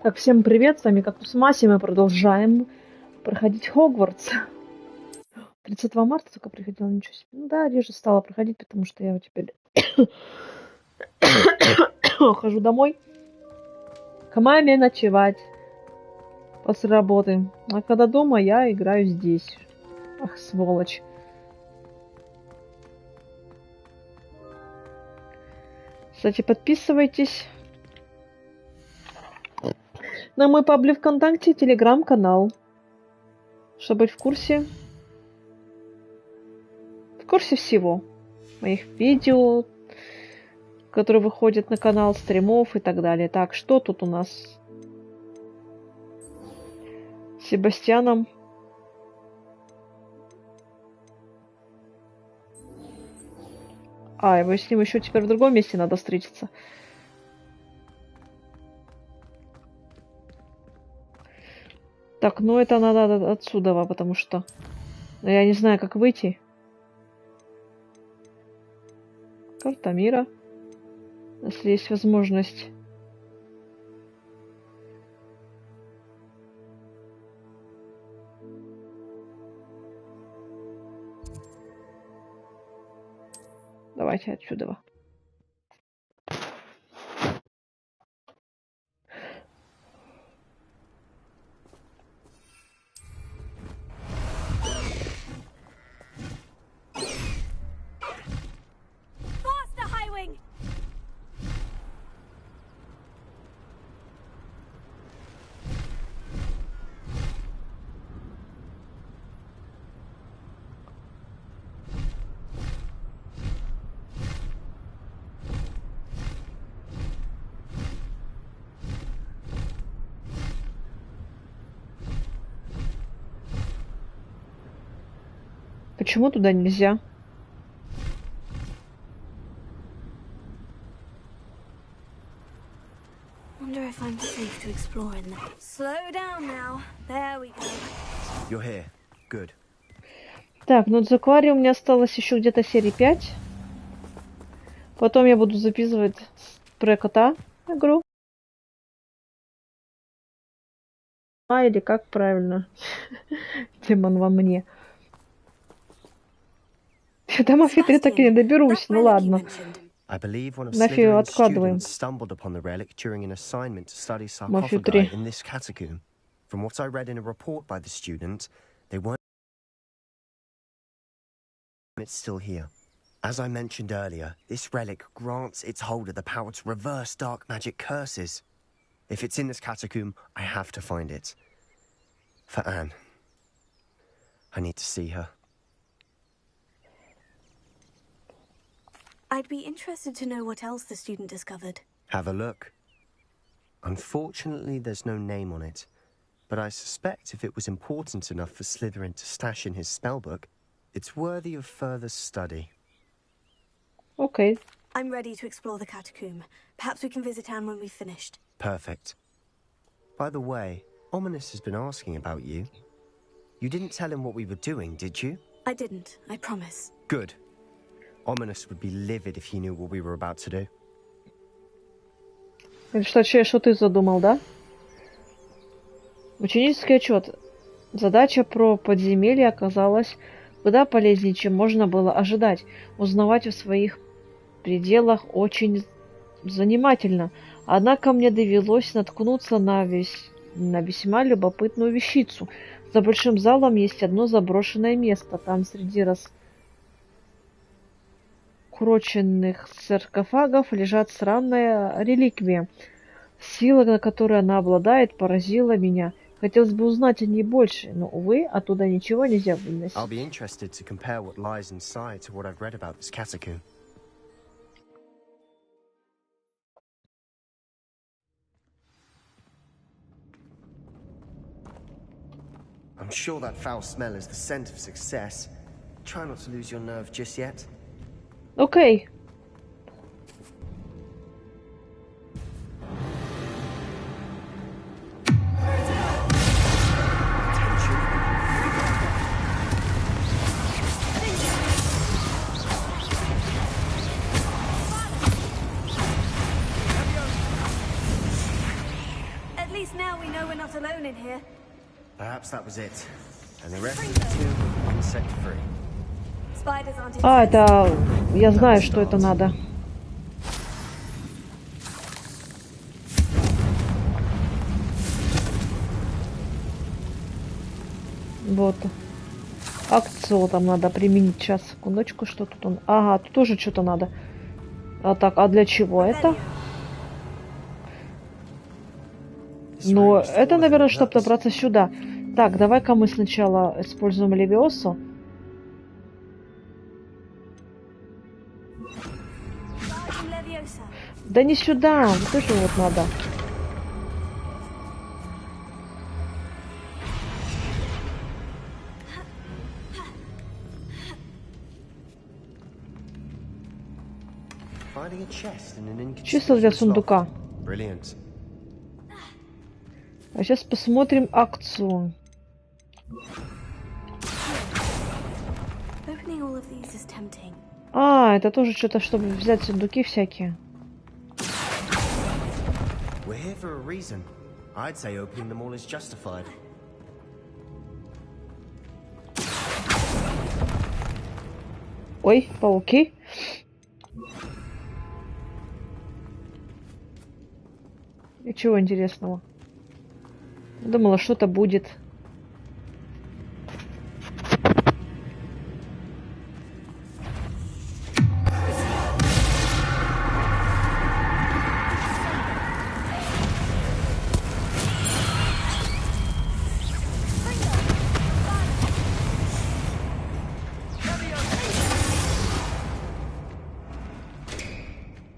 Так, всем привет, с вами КАКТУСМАСЯ, мы продолжаем проходить Хогвартс. 30 марта только приходила, ничего себе. Ну да, реже стала проходить, потому что я теперь хожу домой к маме ночевать после работы. А когда дома, я играю здесь. Ах, сволочь. Кстати, подписывайтесь на мой паблик ВКонтакте и телеграм-канал, чтобы быть в курсе всего. Моих видео, которые выходят на канал, стримов и так далее. Так, что тут у нас с Себастьяном? А, его с ним еще теперь в другом месте надо встретиться. Так, ну это надо отсюда, потому что я не знаю, как выйти. Карта мира. Если есть возможность. Давайте отсюда. Почему туда нельзя? Так, ну от аквариум у меня осталось еще где-то серии 5. Потом я буду записывать про кота игру. Или как правильно? Демон во мне. Я до Мафии 3 так и не доберусь, ну ладно. Мафию откладываем. Мафию 3. It's still here. As I mentioned earlier, this relic grants its holder the power to reverse dark magic curses. If it's in this catacomb, I have to find it. For Anne. I need to see her. I'd be interested to know what else the student discovered. Have a look. Unfortunately, there's no name on it. But I suspect if it was important enough for Slytherin to stash in his spellbook, it's worthy of further study. Okay. I'm ready to explore the catacomb. Perhaps we can visit Anne when we've finished. Perfect. By the way, Ominous has been asking about you. You didn't tell him what we were doing, did you? I didn't, I promise. Good. Ominous would be livid if he knew what we were about to do. Что ты задумал, да? Ученический отчет. Задача про подземелье оказалась куда полезнее, чем можно было ожидать. Узнавать в своих пределах очень занимательно. Однако мне довелось наткнуться на весьма любопытную вещицу. За большим залом есть одно заброшенное место. Там среди раскуроченных саркофагов лежат странная реликвия. Сила, на которой она обладает, поразила меня. Хотелось бы узнать о ней больше, но, увы, оттуда ничего нельзя выносить. I'll be interested to compare what lies inside to what I've read about this catacomb. I'm sure that foul smell is the scent of success. Try not to lose your nerve just yet. Okay. not alone in here. Perhaps that was it. And the rest of the tomb insect free. Spiders aren't А, insects. это... Я знаю, что это надо. Вот. Акцию там надо применить. Сейчас, секундочку, что тут он... Ага, тут тоже что-то надо. А так, а для чего это? Ну, это, наверное, чтобы добраться сюда. Так, давай-ка мы сначала используем левиосу. Да не сюда, вот это вот надо. Чисто для сундука. А сейчас посмотрим акцию. А, это тоже что-то, чтобы взять сундуки всякие. Ой, пауки. И чего интересного? Думала, что-то будет.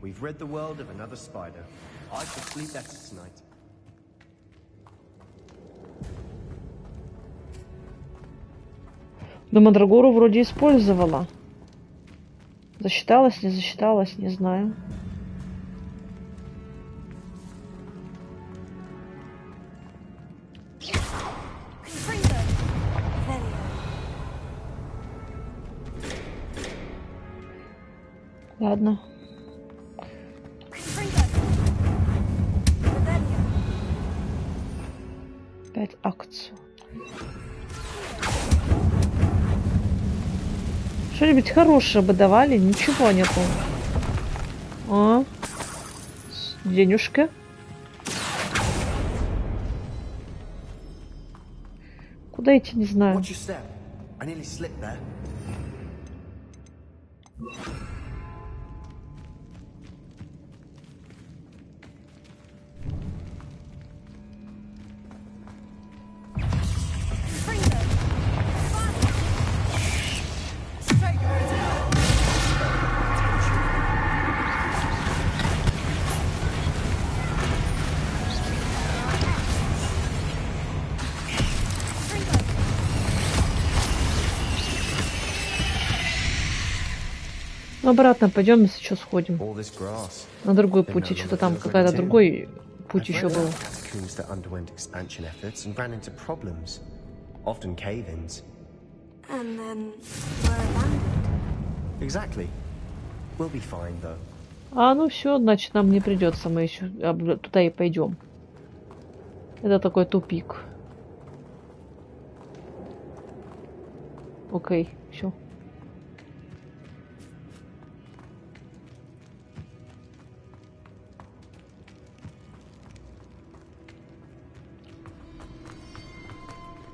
We've rid the world of another spider. I shall sleep better tonight. Но мандрагору вроде использовала. Засчиталась, не засчиталась, не знаю. Ладно. Опять акцию. Что-нибудь хорошее бы давали, ничего нету. А? Денежка. Куда идти, не знаю. Обратно пойдем, если что, сходим. На другой путь, и что-то там какая-то другой путь еще был. А, ну все, значит, нам не придется, мы еще туда и пойдем. Это такой тупик. Окей, все.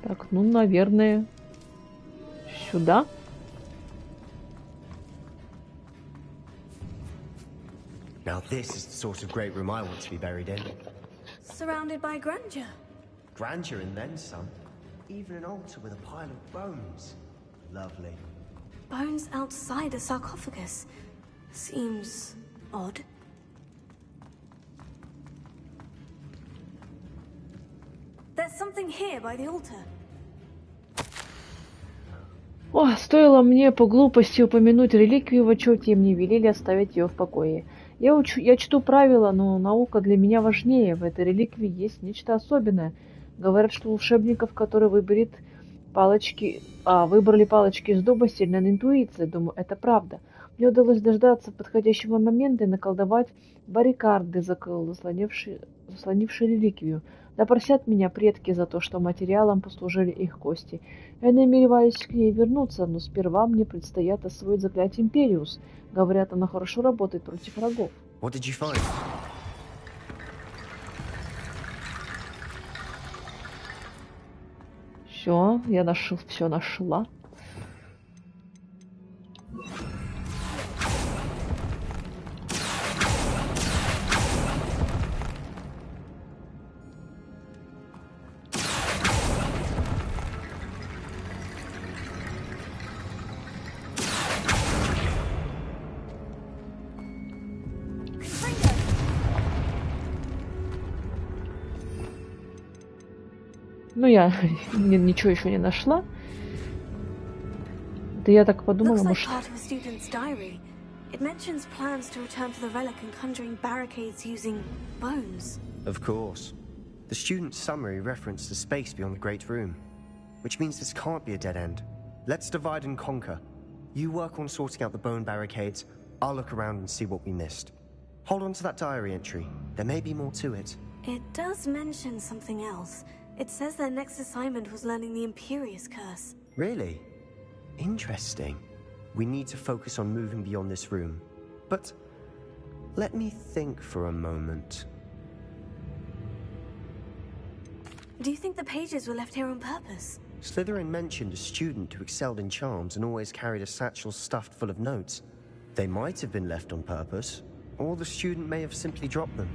Так, ну, наверное, сюда. Now this is the sort of great room I want to be buried in. Surrounded by grandeur. Grandeur and then some. Even an altar with a pile of bones. Lovely. Bones outside a sarcophagus. Seems odd. There's something here by the altar. О, стоило мне по глупости упомянуть реликвию в отчете, и мне велели оставить ее в покое. Я чту правила, но наука для меня важнее. В этой реликвии есть нечто особенное. Говорят, что волшебников, которые выбрали палочки из дуба, сильная интуиция. Думаю, это правда. Мне удалось дождаться подходящего момента и наколдовать баррикады, заслонивший реликвию. Да просят меня предки за то, что материалом послужили их кости. Я намереваюсь к ней вернуться, но сперва мне предстоит освоить заклятие Империус. Говорят, она хорошо работает против врагов. What did you find? Все, я все нашла. Ну, я ничего еще не нашла. Да я так подумала, может... It mentions plans to return to the relic and conjuring barricades using bones. Of course. The student's summary referenced the space beyond the Great Room, which means this can't be a dead end. Let's divide and conquer. You work on sorting out the bone barricades, I'll look around and see what we missed. Hold on to that diary entry. There may be more to it. It does mention something else. It says their next assignment was learning the Imperious Curse. Really? Interesting. We need to focus on moving beyond this room. But let me think for a moment. Do you think the pages were left here on purpose? Slytherin mentioned a student who excelled in charms and always carried a satchel stuffed full of notes. They might have been left on purpose, or the student may have simply dropped them.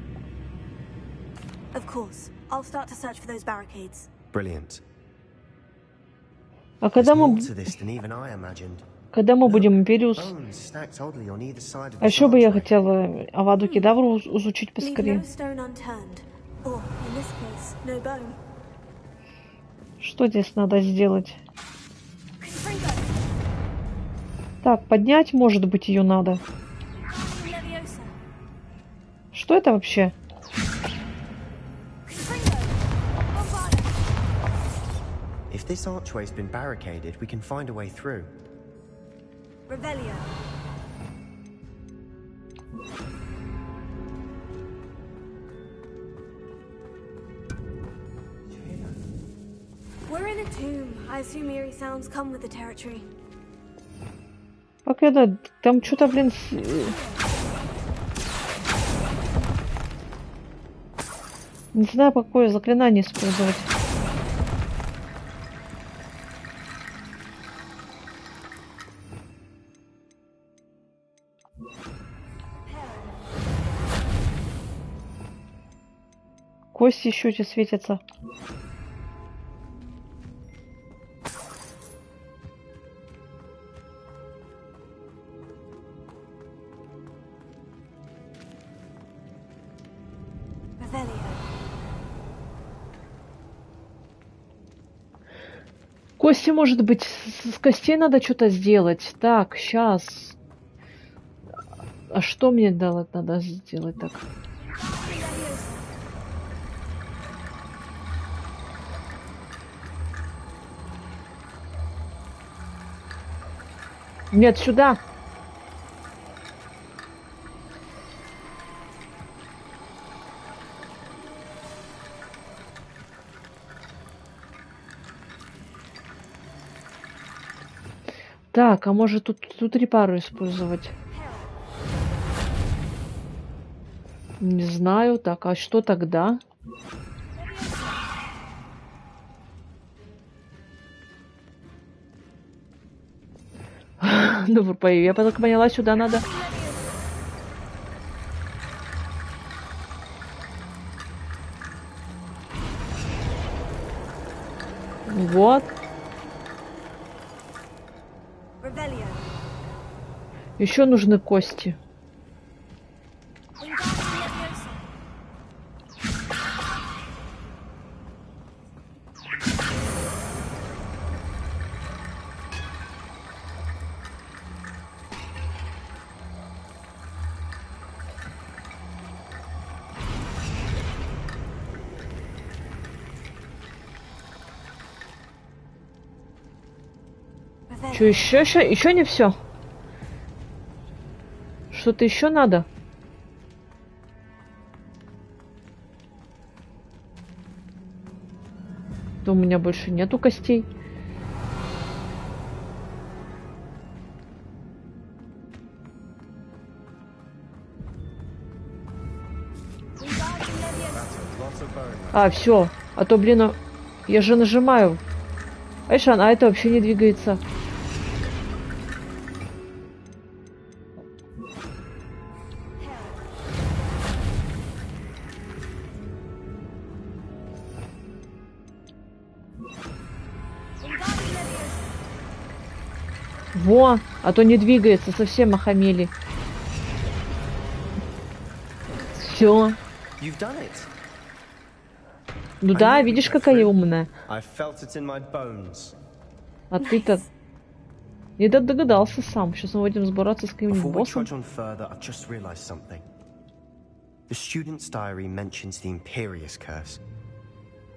Of course. I'll start to search for those barricades. Brilliant. А There's more to this than even I imagined. когда мы будем Империус? Bones stacked oddly on either side of А the еще бы я archway. хотела Аваду Кедавру изучить Leave поскорее. no stone unturned. Or, in this case, no bone. Что здесь надо сделать? Так, поднять, может быть, ее надо. Что это вообще? If this archway's been barricaded, we can find a way through. Revelio. We're in a tomb. I assume eerie sounds come with the territory. Как это? Там что-то, блин... Не знаю, какое заклинание использовать. Кости еще эти светятся. Кости, может быть, с костей надо что-то сделать. Так, сейчас. А что мне надо сделать так? Нет, сюда. Так, а может тут репару использовать? Не знаю. Так, а что тогда? Ну, я так поняла, сюда надо. Вот. Еще нужны кости. Что, еще не все? Что-то еще надо? У меня больше нету костей. А, все. А то, блин, я же нажимаю. Айшан, а это вообще не двигается. Во, а то не двигается, совсем охамели. Все. Ну да, видишь, какая я умная. А ты-то не догадался сам. Сейчас мы будем сбираться с каким-нибудь боссом. The student's diary mentions the Imperious curse.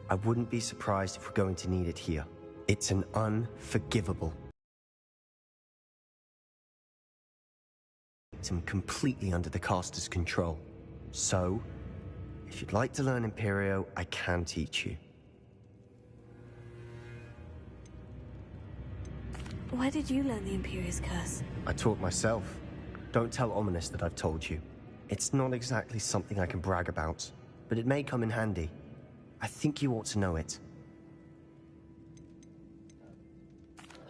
I wouldn't be surprised if we're going to need it here. It's an unforgivable. It's completely under the caster's control. So, if you'd like to learn Imperio, I can teach you. Where did you learn the Imperious curse? I taught myself. Don't tell Ominous that I've told you. It's not exactly something I can brag about, but it may come in handy. I think you ought to know it.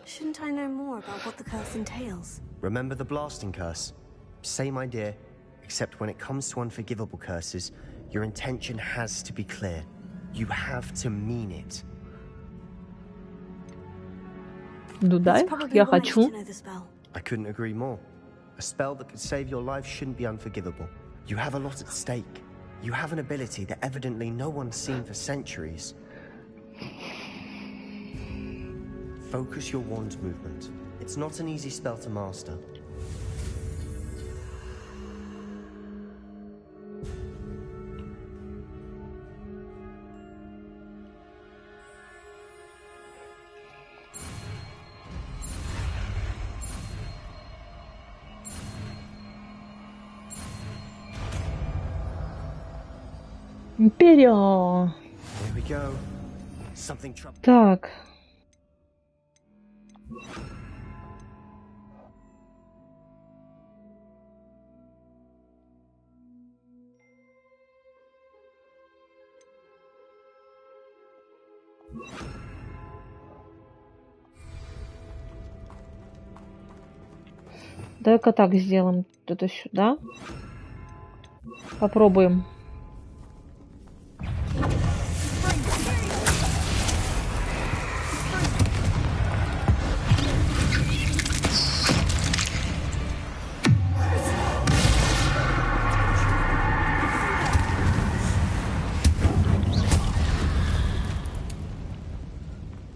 Shouldn't I know more about what the curse entails? Remember the blasting curse? Same idea, except when it comes to unforgivable curses, your intention has to be clear. You have to mean it. Ну да, я хочу. I couldn't agree more. A spell that could save your life shouldn't be unforgivable. You have a lot at stake. You have an ability that evidently no one's seen for centuries. Focus your wand's movement. It's not an easy spell to master. Империо. Так. Давай-ка так сделаем. Это сюда. Попробуем.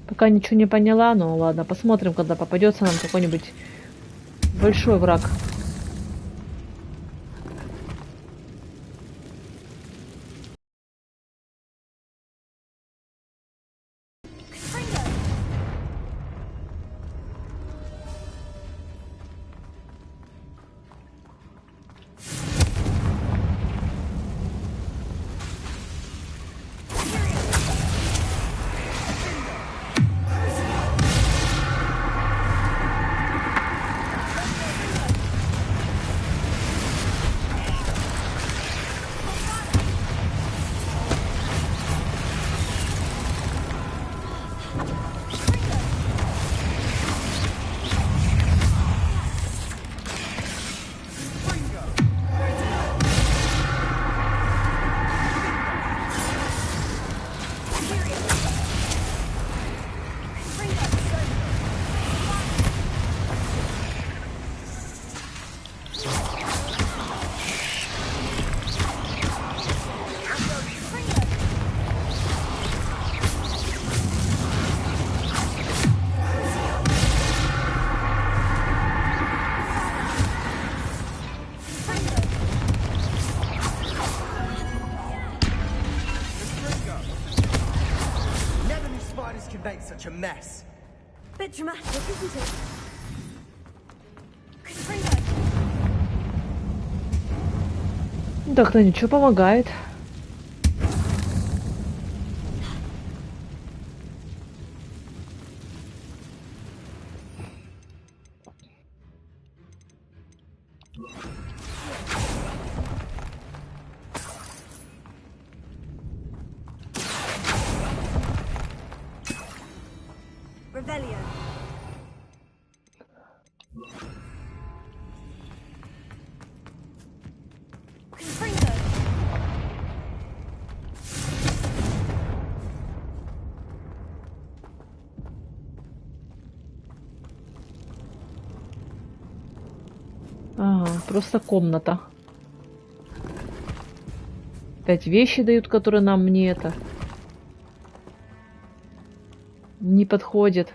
Пока ничего не поняла, но ладно, посмотрим, когда попадется нам какой-нибудь большой враг. Such a mess. Bit dramatic, isn't it? Так-то ничего, помогает. Ага, просто комната. Опять вещи дают, которые нам не это не подходят.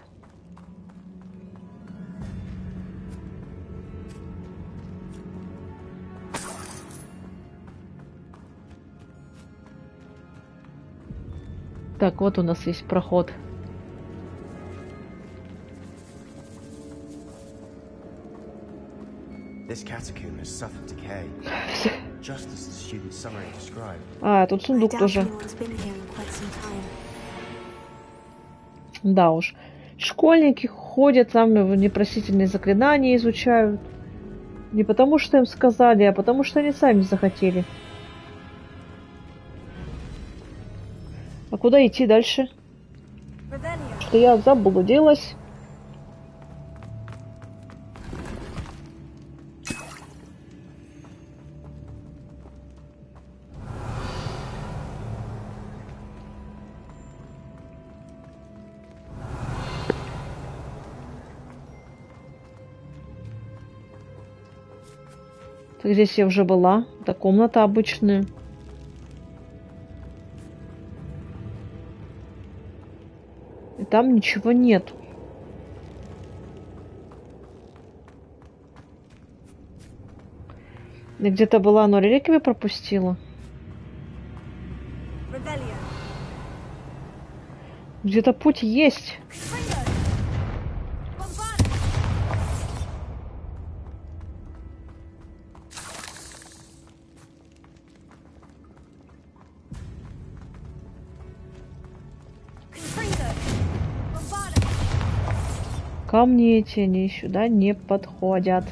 Так, вот у нас есть проход. А, тут сундук тоже. Да уж. Школьники ходят, там непросительные заклинания изучают. Не потому, что им сказали, а потому, что они сами захотели. А куда идти дальше? Что я заблудилась. Так, здесь я уже была. Это комната обычная. И там ничего нет. Я где-то была, но реликвию пропустила. Где-то путь есть. Камни эти, они сюда не подходят.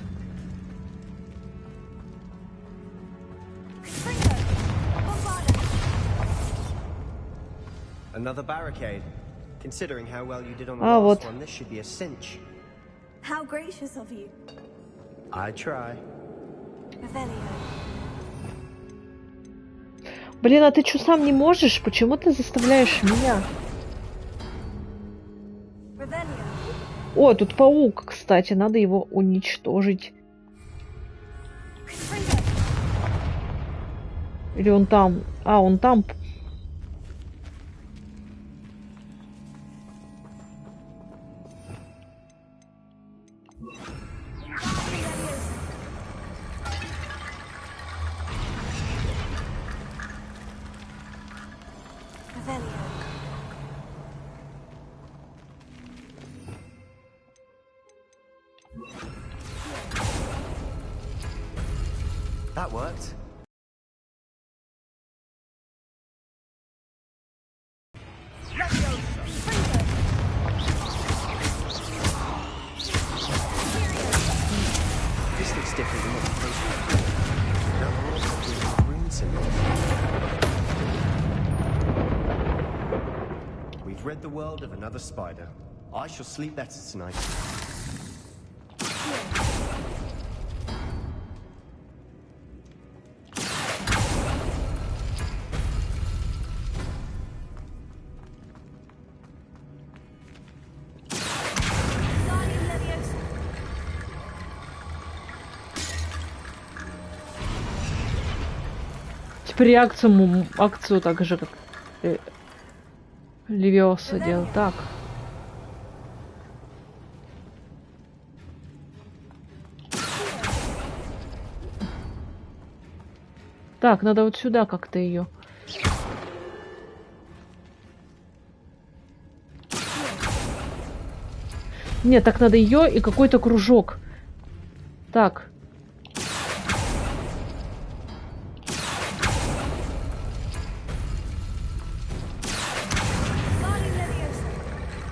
Another barricade. Considering how well you did on the А, last вот. one, this should be a cinch. How gracious of you. I try. Блин, а ты что, сам не можешь? Почему ты заставляешь меня? О, тут паук, кстати, надо его уничтожить. Или он там? А, он там. That worked. This looks different than what the place was. Now we're all talking about rune symbols. We've rid the world of another spider. I shall sleep better tonight. Теперь акцию так же, как Левиоса делал. Так. Так, надо вот сюда как-то ее. Нет, так надо ее и какой-то кружок. Так.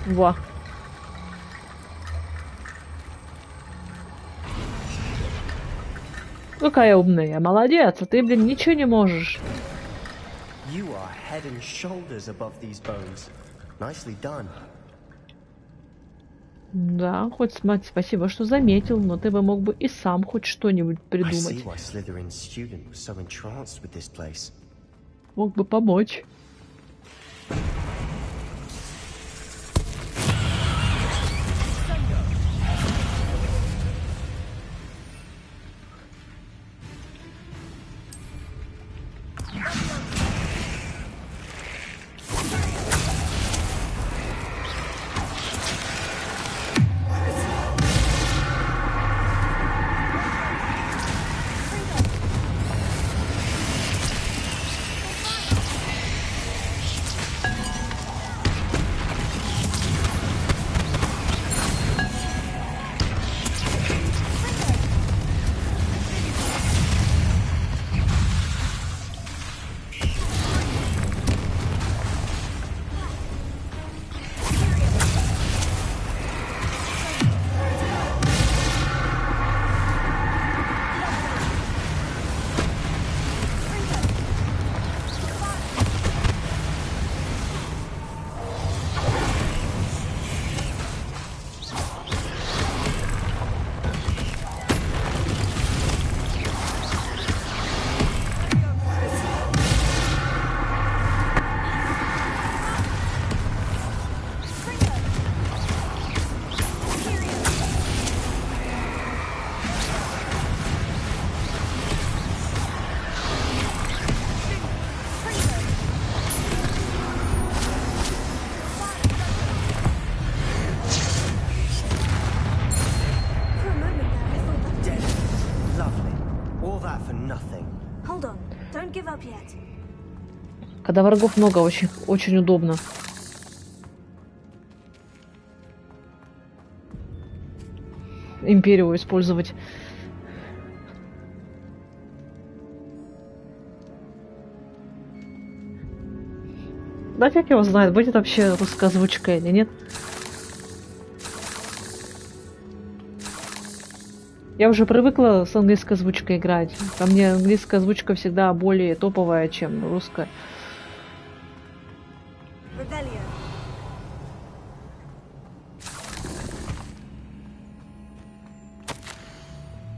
Во. Какая умная, молодец, а ты, блин, ничего не можешь. You are head and shoulders above these bones. Nicely done. Да, хоть спасибо, что заметил, но ты бы мог бы и сам хоть что-нибудь I see придумать. why Slytherin's student was so entranced with this place. Мог бы помочь. Когда врагов много, очень удобно. Империю использовать. Да как его знает, будет вообще русская озвучка или нет? Я уже привыкла с английской озвучкой играть. Ко мне английская озвучка всегда более топовая, чем русская.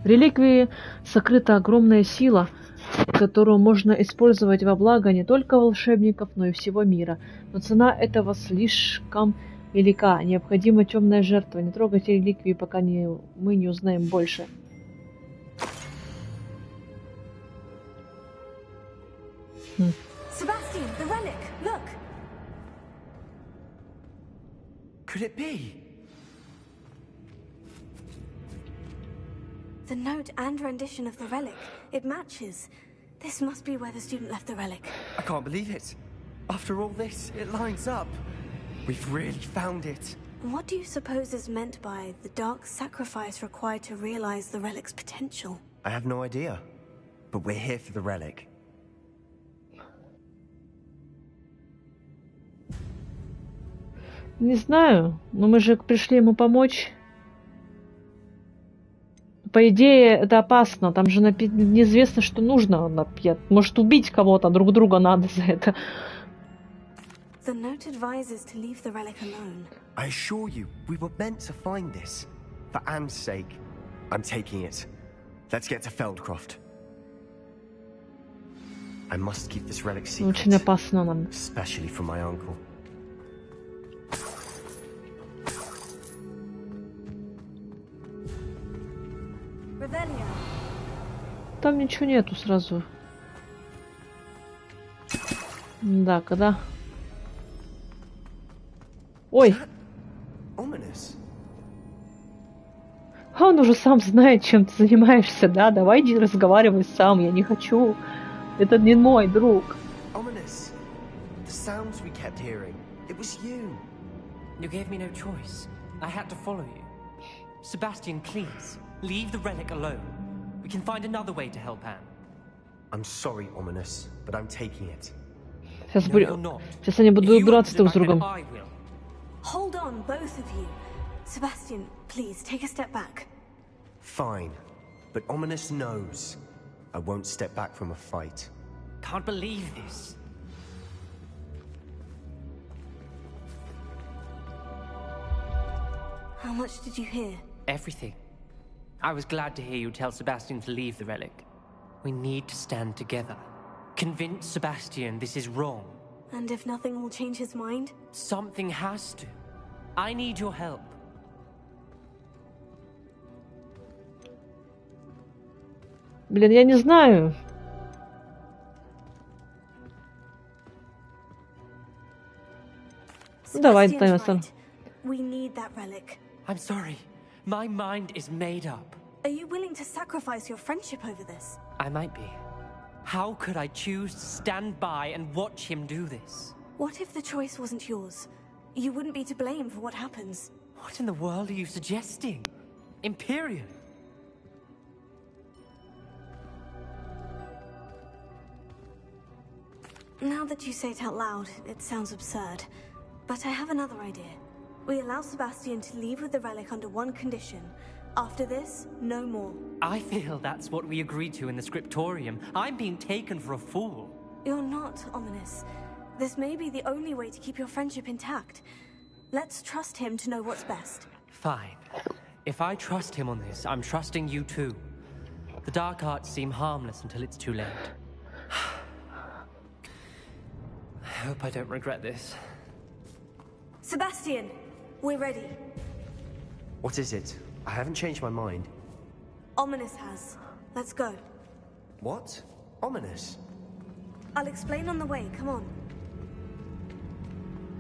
В реликвии сокрыта огромная сила, которую можно использовать во благо не только волшебников, но и всего мира. Но цена этого слишком велика. Необходима темная жертва. Не трогайте реликвии, пока мы не узнаем больше. Sebastian, the relic, look. Could it be? The note and rendition of the relic. It matches. This must be where the student left the relic. I can't believe it. After all this, it lines up. We've really found it. What do you suppose is meant by the dark sacrifice required to realize the relic's potential? I have no idea. But we're here for the relic. Не знаю, но мы же пришли ему помочь. По идее, это опасно. Там же неизвестно, что нужно. Может, убить кого-то, друг друга надо за это. The note advises to leave the relic alone. I assure you, we were meant to find this. For Anne's sake. I'm taking it. Let's get to Feldcroft. I must keep this relic secret. Очень опасно нам. Especially from my uncle. Там ничего нету сразу. Да, когда... Ой! Он уже сам знает, чем ты занимаешься, да? Давай иди разговаривай сам, я не хочу. Это не мой друг. You gave me no choice. I had to follow you. Sebastian, please, leave the relic alone. We can find another way to help Anne. I'm sorry, Ominous, but I'm taking it. Сейчас они будут драться друг с другом. Hold on, both of you. Sebastian, please take a step back. Fine, but Ominous knows. I won't step back from a fight. Can't believe this. How much did you hear? Everything. I was glad to hear you tell Sebastian to leave the relic. We need to stand together. Convince Sebastian this is wrong. And if nothing will change his mind? Something has to. I need your help. Блин, я не знаю. Давай, Sebastian's right. We need that relic. I'm sorry. My mind is made up. Are you willing to sacrifice your friendship over this? I might be. How could I choose to stand by and watch him do this? What if the choice wasn't yours? You wouldn't be to blame for what happens. What in the world are you suggesting? Imperium? Now that you say it out loud, it sounds absurd. But I have another idea. We allow Sebastian to leave with the relic under one condition. After this, no more. I feel that's what we agreed to in the scriptorium. I'm being taken for a fool. You're not, Ominous. This may be the only way to keep your friendship intact. Let's trust him to know what's best. Fine. If I trust him on this, I'm trusting you too. The dark arts seem harmless until it's too late. I hope I don't regret this. Sebastian, we're ready. What is it? I haven't changed my mind. Ominous has. Let's go. What? Ominous? I'll explain on the way, come on.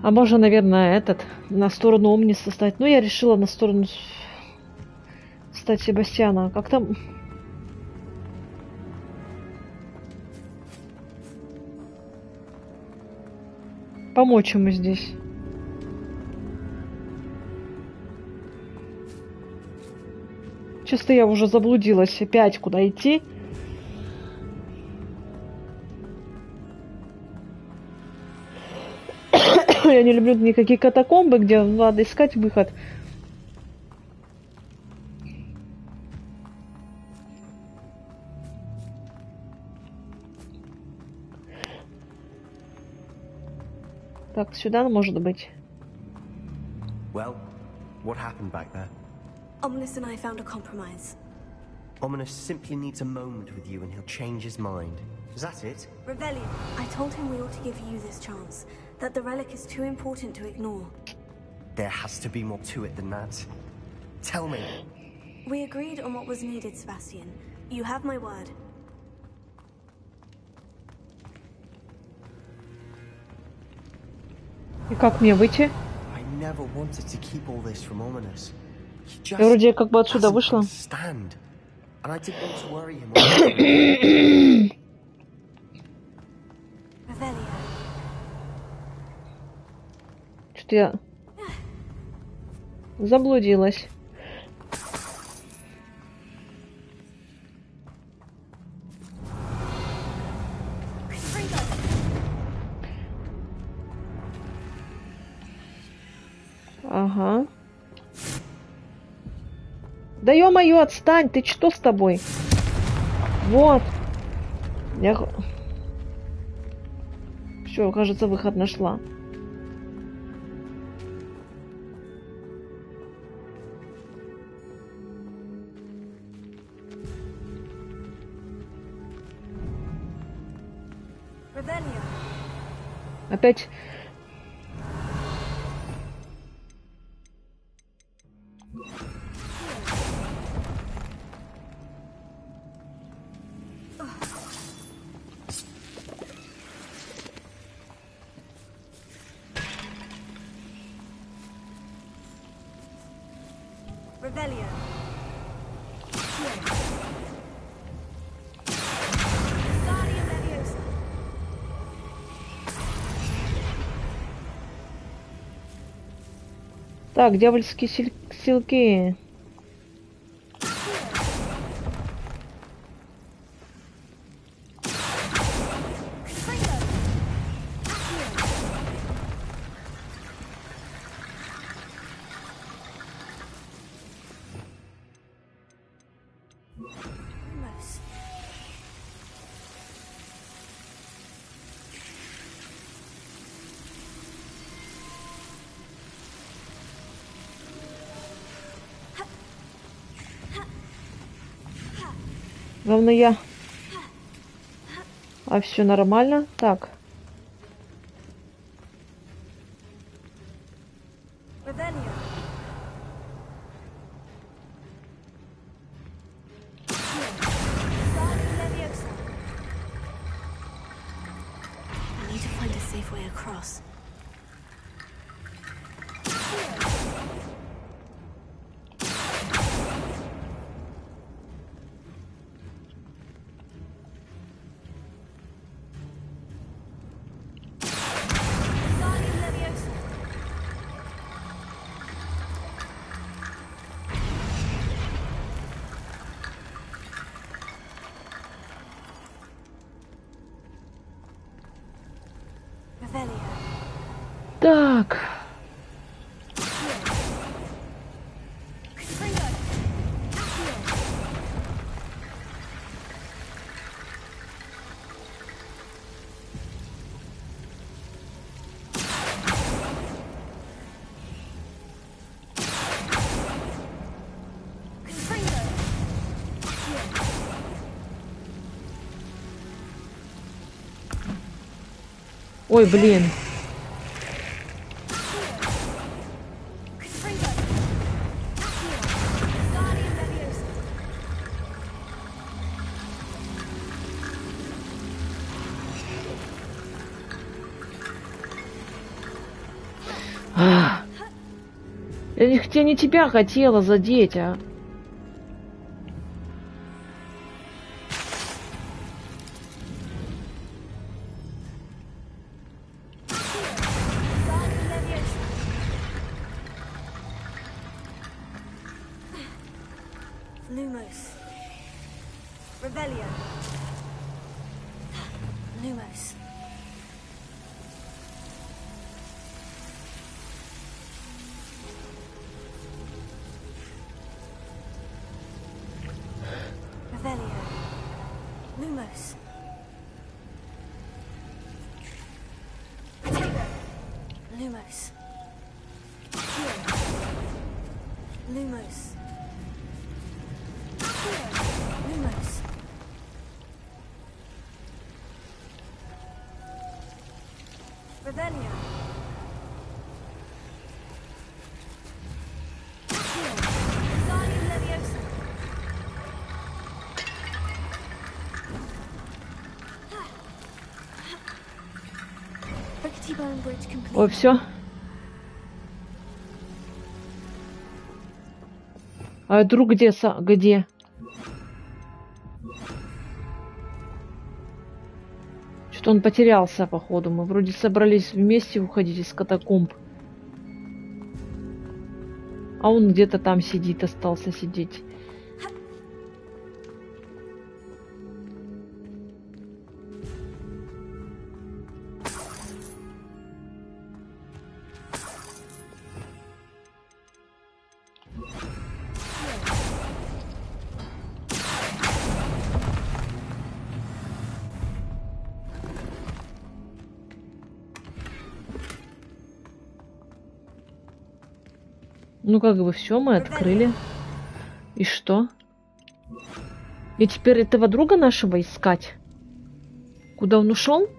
А можно, наверное, на сторону Омниса стать. Ну, я решила на сторону стать Себастьяна. Как там? Помочь ему здесь. Честно, я уже заблудилась. Опять куда идти? Я не люблю никакие катакомбы, где надо искать выход. Так, сюда может быть. Well, what happened back there? Ominous and I found a compromise. Ominous simply needs a moment with you and he'll change his mind. Is that it? Revelio. I told him we ought to give you this chance. That the relic is too important to ignore. There has to be more to it than that. Tell me. We agreed on what was needed, Sebastian. You have my word. И как мне выйти? I never wanted to keep all this from Ominous. He just Я вроде как бы отсюда doesn't вышла. understand. And I didn't want to worry him. Revelio. Что-то я заблудилась. Ага. Да ё-моё, отстань! Ты что с тобой? Вот. Я... Все, кажется, выход нашла. Revelio. Опять... Revelio. Guardian Leviosa. Так, дьявольские силки. Главное, я... А все нормально? Так. Так. Ой, блин. Я не тебя хотела задеть, а. Ой, все. А друг где? Где? Что-то он потерялся, походу. Мы вроде собрались вместе уходить из катакомб. А он где-то там сидит, остался сидеть. Ну, как бы все, мы открыли. И что? И теперь этого друга нашего искать? Куда он ушел?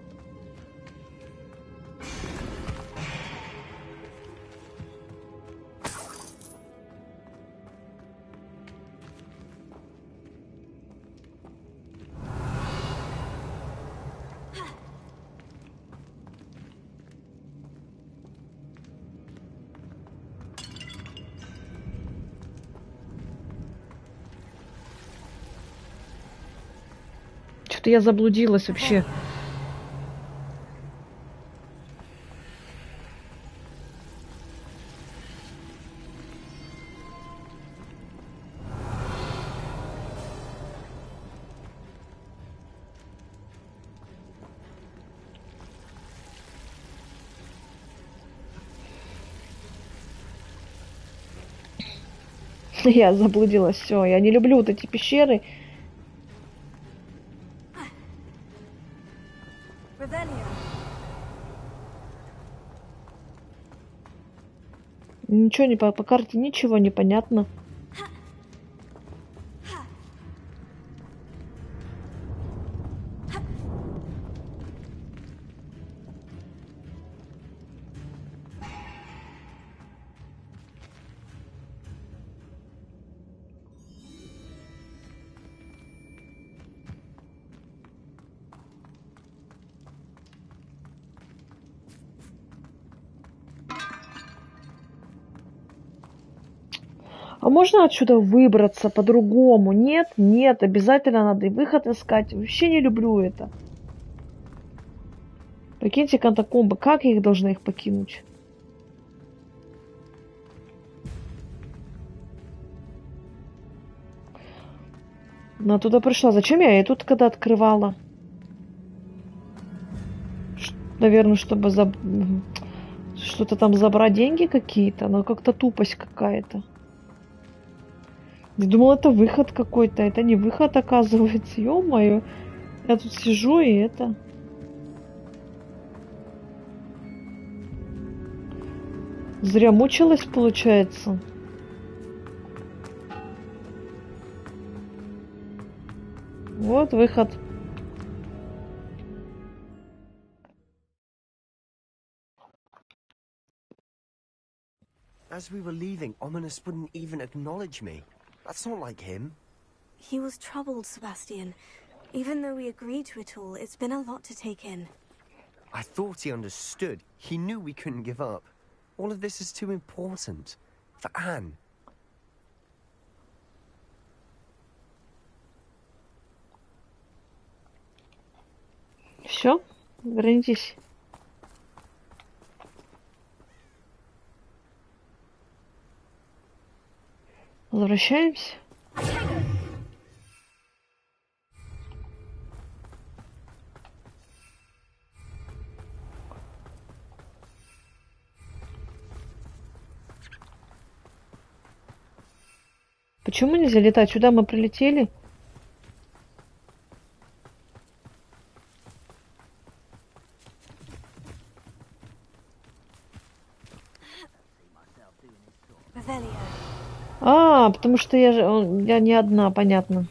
Что-то я заблудилась вообще. Я заблудилась, все. Я не люблю вот эти пещеры. Ничего не по карте, ничего не понятно. А можно отсюда выбраться по-другому? Нет, нет, обязательно надо и выход искать. Вообще не люблю это. Покиньте катакомбы. Как я их должна их покинуть? Она туда пришла. Зачем я тут когда открывала? Наверное, чтобы что-то там забрать деньги какие-то. Но как-то тупость какая-то. Я думала, это выход какой-то. Это не выход, оказывается. Ё-моё. Я тут сижу и это... Зря мучилась, получается. Вот выход. As we were leaving, Ominous wouldn't even acknowledge me. That's not like him. He was troubled, Sebastian. Even though we agreed to it all, it's been a lot to take in. I thought he understood. He knew we couldn't give up. All of this is too important. For Anne. Все, вернитесь. Возвращаемся. Почему нельзя летать? Сюда мы прилетели. А, потому что я не одна, понятно.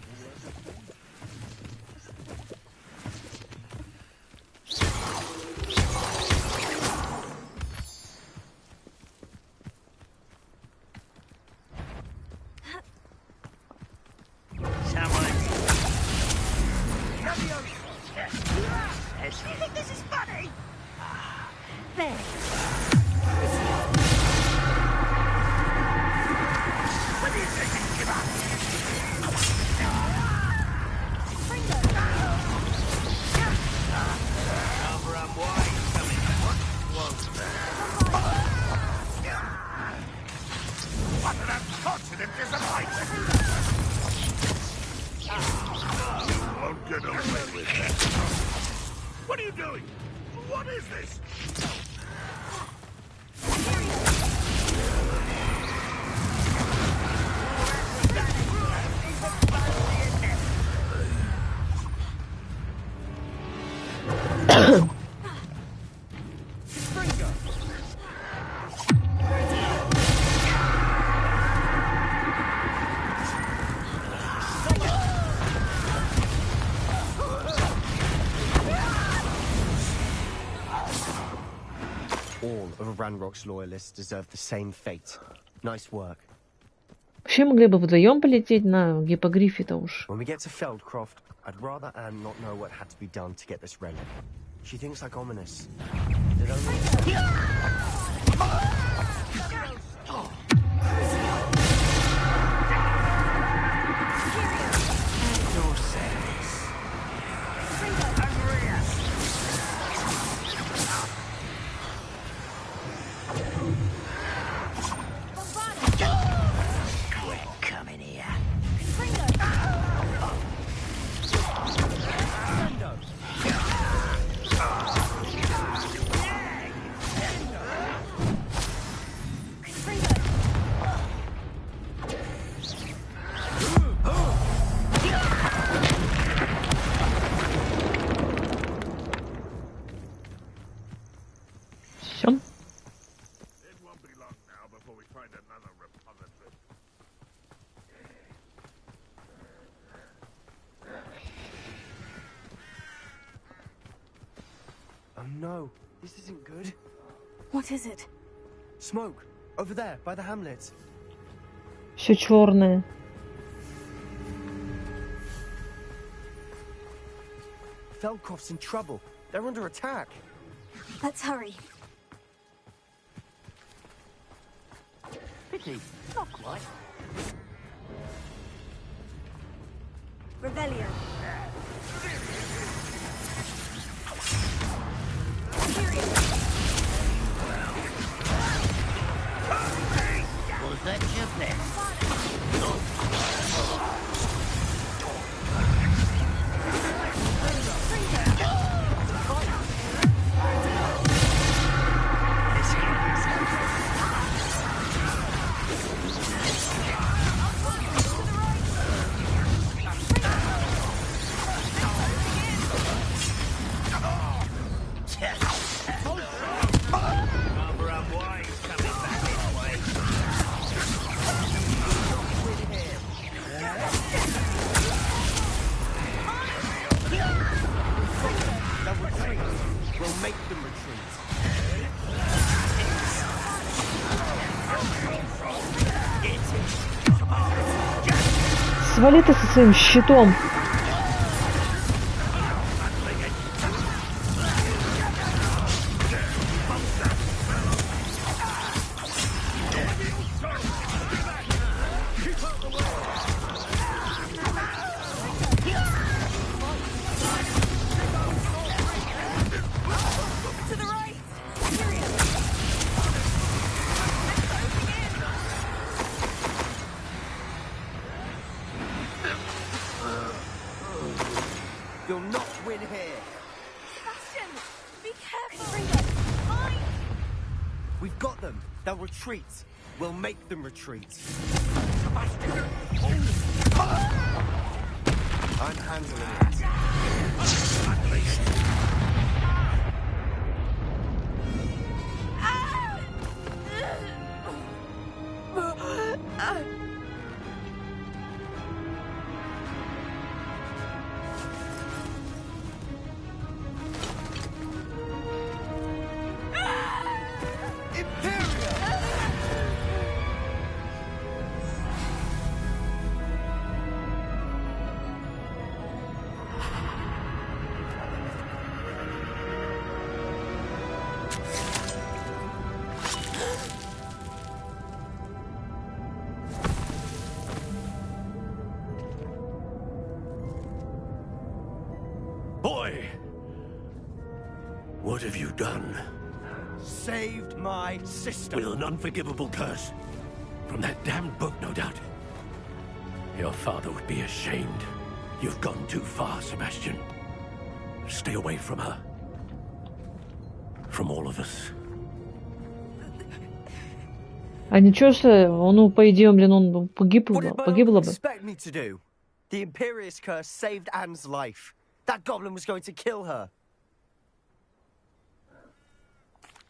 Ranrock's loyalists deserve the same fate. Nice work. Вообще могли бы вдвоем полететь на гиппогрифе-то уж. When we get to Feldcroft, I'd rather Anne not know what had to be done to get this relic. She thinks like Ominous. It only... No, this isn't good. What is it? Smoke, over there, by the hamlet. Все черное. Feldcroft's in trouble. They're under attack. Let's hurry. Sticky? Not quite. Rebellion. Was that your best? Свали ты со своим щитом. You'll not win here. Sebastian, be careful. Mine. We've got them. They'll retreat. We'll make them retreat. Sebastian! I'm handling it. Boy! What have you done? Saved my sister. With an unforgivable curse. From that damned book, no doubt. Your father would be ashamed. You've gone too far, Sebastian. Stay away from her. From all of us. А ничего, что, ну, по идее, блин, он погибло бы. Expect me to do? The Imperious curse saved Anne's life. That goblin was going to kill her.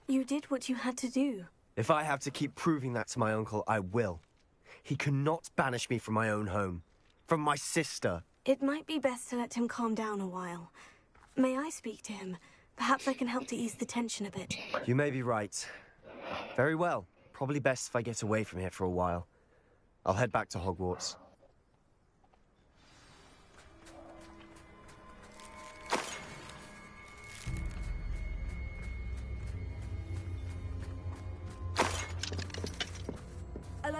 You did what you had to do. If I have to keep proving that to my uncle, I will. He cannot banish me from my own home. From my sister. It might be best to let him calm down a while. May I speak to him? Perhaps I can help to ease the tension a bit. You may be right. Very well. Probably best if I get away from here for a while. I'll head back to Hogwarts.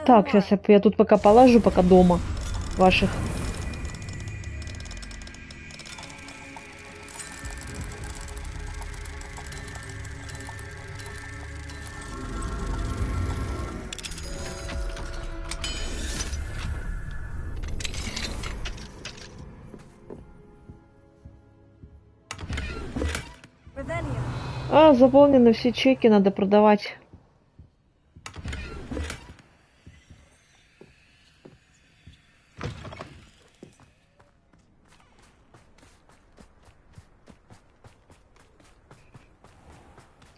Так, сейчас я тут пока положу, пока дома ваших. А, заполнены все чеки, надо продавать.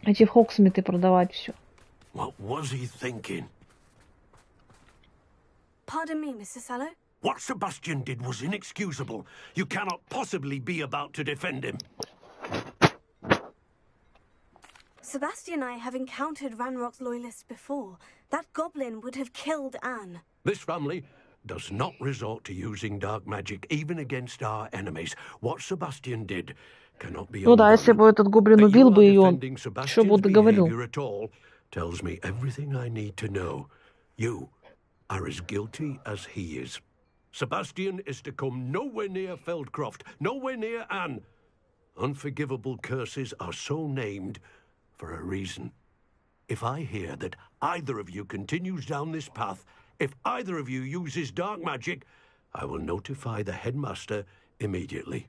Эти в Хоксмиты продавать все. What was he thinking? Pardon me, Mr. Sallow? What Sebastian did was inexcusable. You cannot possibly be about to defend him. Sebastian and I have encountered Ranrock's loyalists before. That goblin would have killed Anne. This family does not resort to using dark magic even against our enemies. What Sebastian did cannot be. Ну да, если бы этот гоблин убил бы ее, он что бы договорил? Tells me everything I need to know. You are as guilty as he is. Sebastian is to come nowhere near Feldcroft, nowhere near Anne. Unforgivable curses are so named for a reason. If I hear that either of you continues down this path, if either of you uses dark magic, I will notify the headmaster immediately.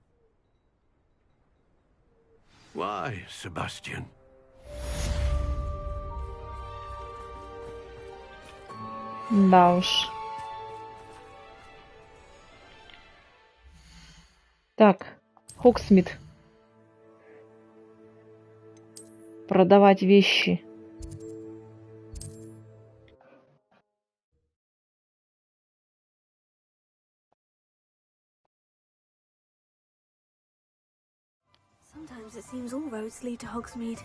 Why, Sebastian? Да уж. Так, Хогсмит. Продавать вещи. Sometimes it seems all roads lead to Hogsmeade.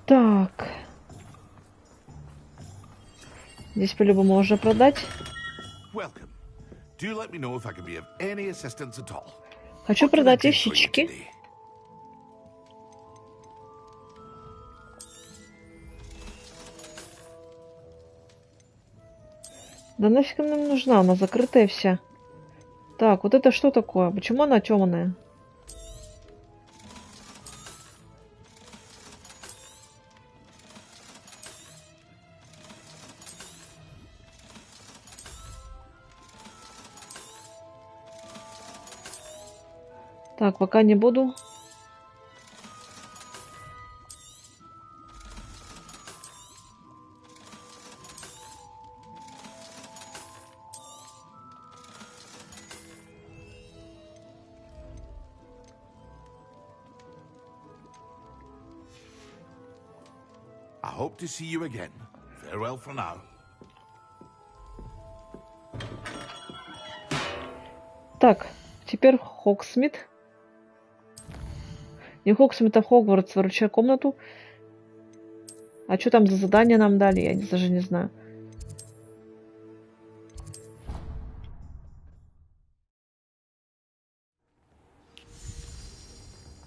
Так. Здесь по-любому можно продать. Welcome. Do let me know if I can be of any assistance at all. Хочу What can I продать do for you вещички. today? Да нафиг она нам нужна? Она закрытая вся. Так, вот это что такое? Почему она темная? Так, пока не буду. I hope to see you again. Farewell for now. Так, теперь Хогсмит. Не Хогсмит, а Хогвартс. Выручай комнату. А что там за задание нам дали? Я даже не знаю.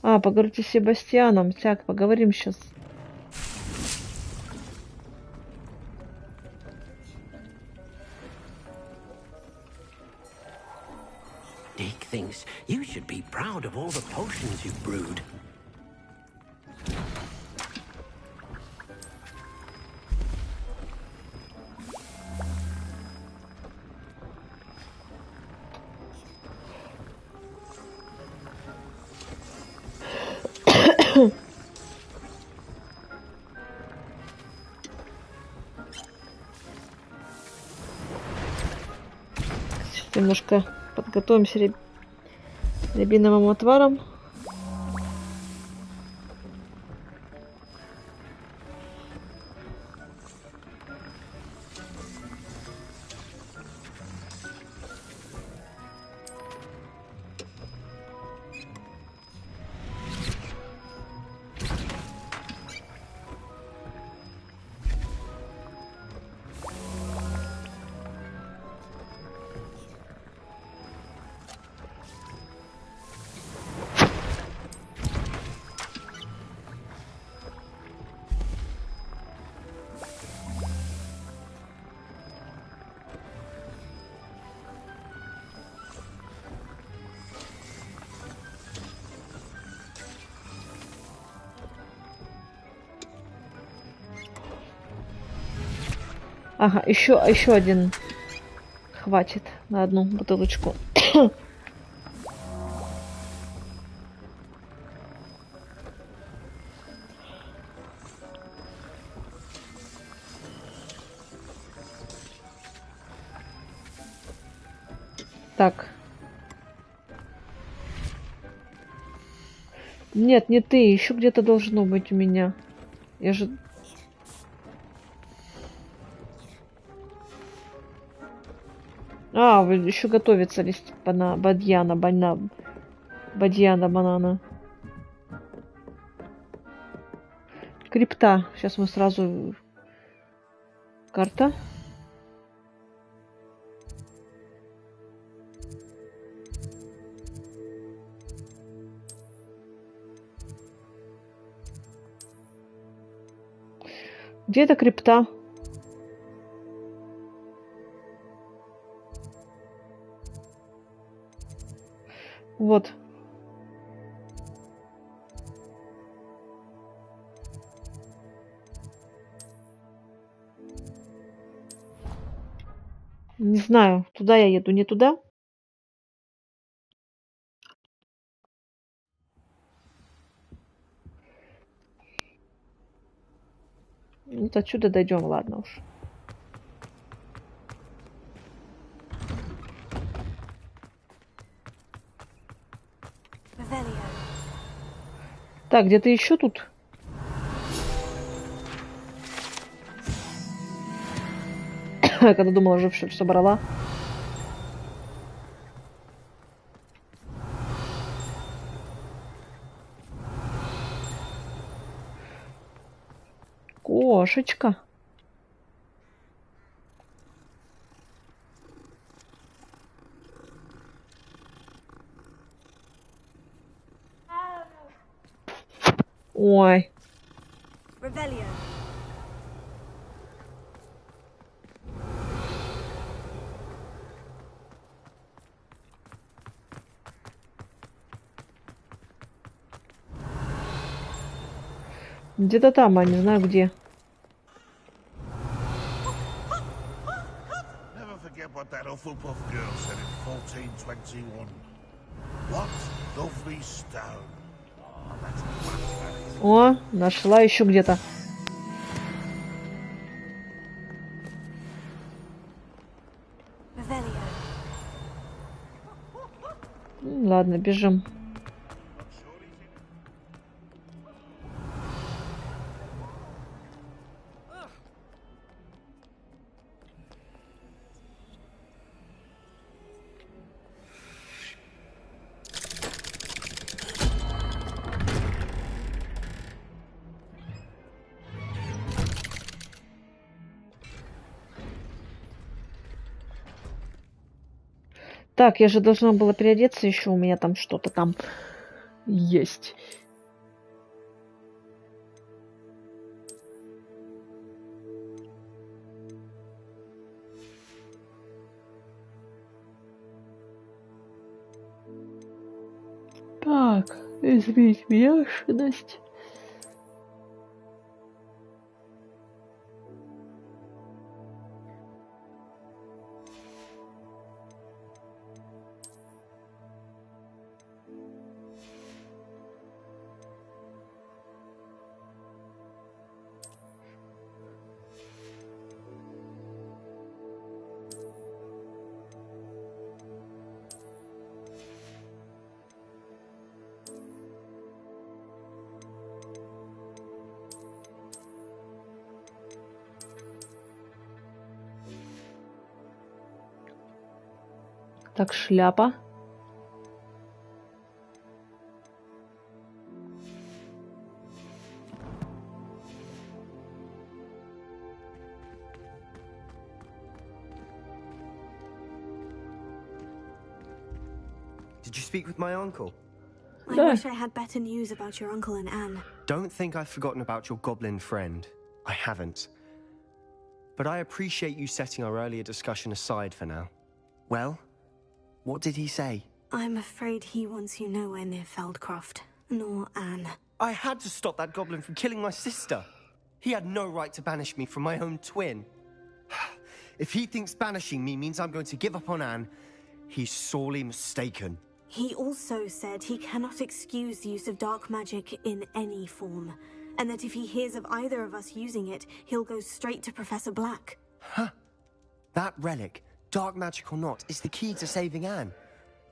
А, поговорите с Себастьяном. Так, поговорим сейчас. Dick thinks you should be proud of all the potions you've brewed. Немножко подготовимся рябиновым отваром. Ага, еще один хватит на одну бутылочку. Так. Нет, не ты, еще где-то должно быть у меня. Я же... А, еще готовится лист бадьяна, банана. Крипта. Сейчас мы сразу... Карта. Где эта крипта? Вот. Не знаю, туда я еду, не туда. Вот отсюда дойдем, ладно уж. Так, где-то еще тут. Когда думала, уже все собрала. Кошечка. Ой. Где-то там, а не знаю где. Never forget what that Hufflepuff girl said in 1421. What lovely stone. Oh, that's a О, нашла еще где-то. Ладно, бежим. Так, я же должна была переодеться еще, у меня там что-то там есть. Так, извините меня, Настя. Так, шляпа. Did you speak with my uncle? I wish I had better news about your uncle and Anne. Don't think I've forgotten about your goblin friend. I haven't. But I appreciate you setting our earlier discussion aside for now. Well, what did he say? I'm afraid he wants you nowhere near Feldcroft, nor Anne. I had to stop that goblin from killing my sister. He had no right to banish me from my own twin. If he thinks banishing me means I'm going to give up on Anne, he's sorely mistaken. He also said he cannot excuse the use of dark magic in any form, and that if he hears of either of us using it, he'll go straight to Professor Black. Huh. That relic, dark magic or not, is the key to saving Anne.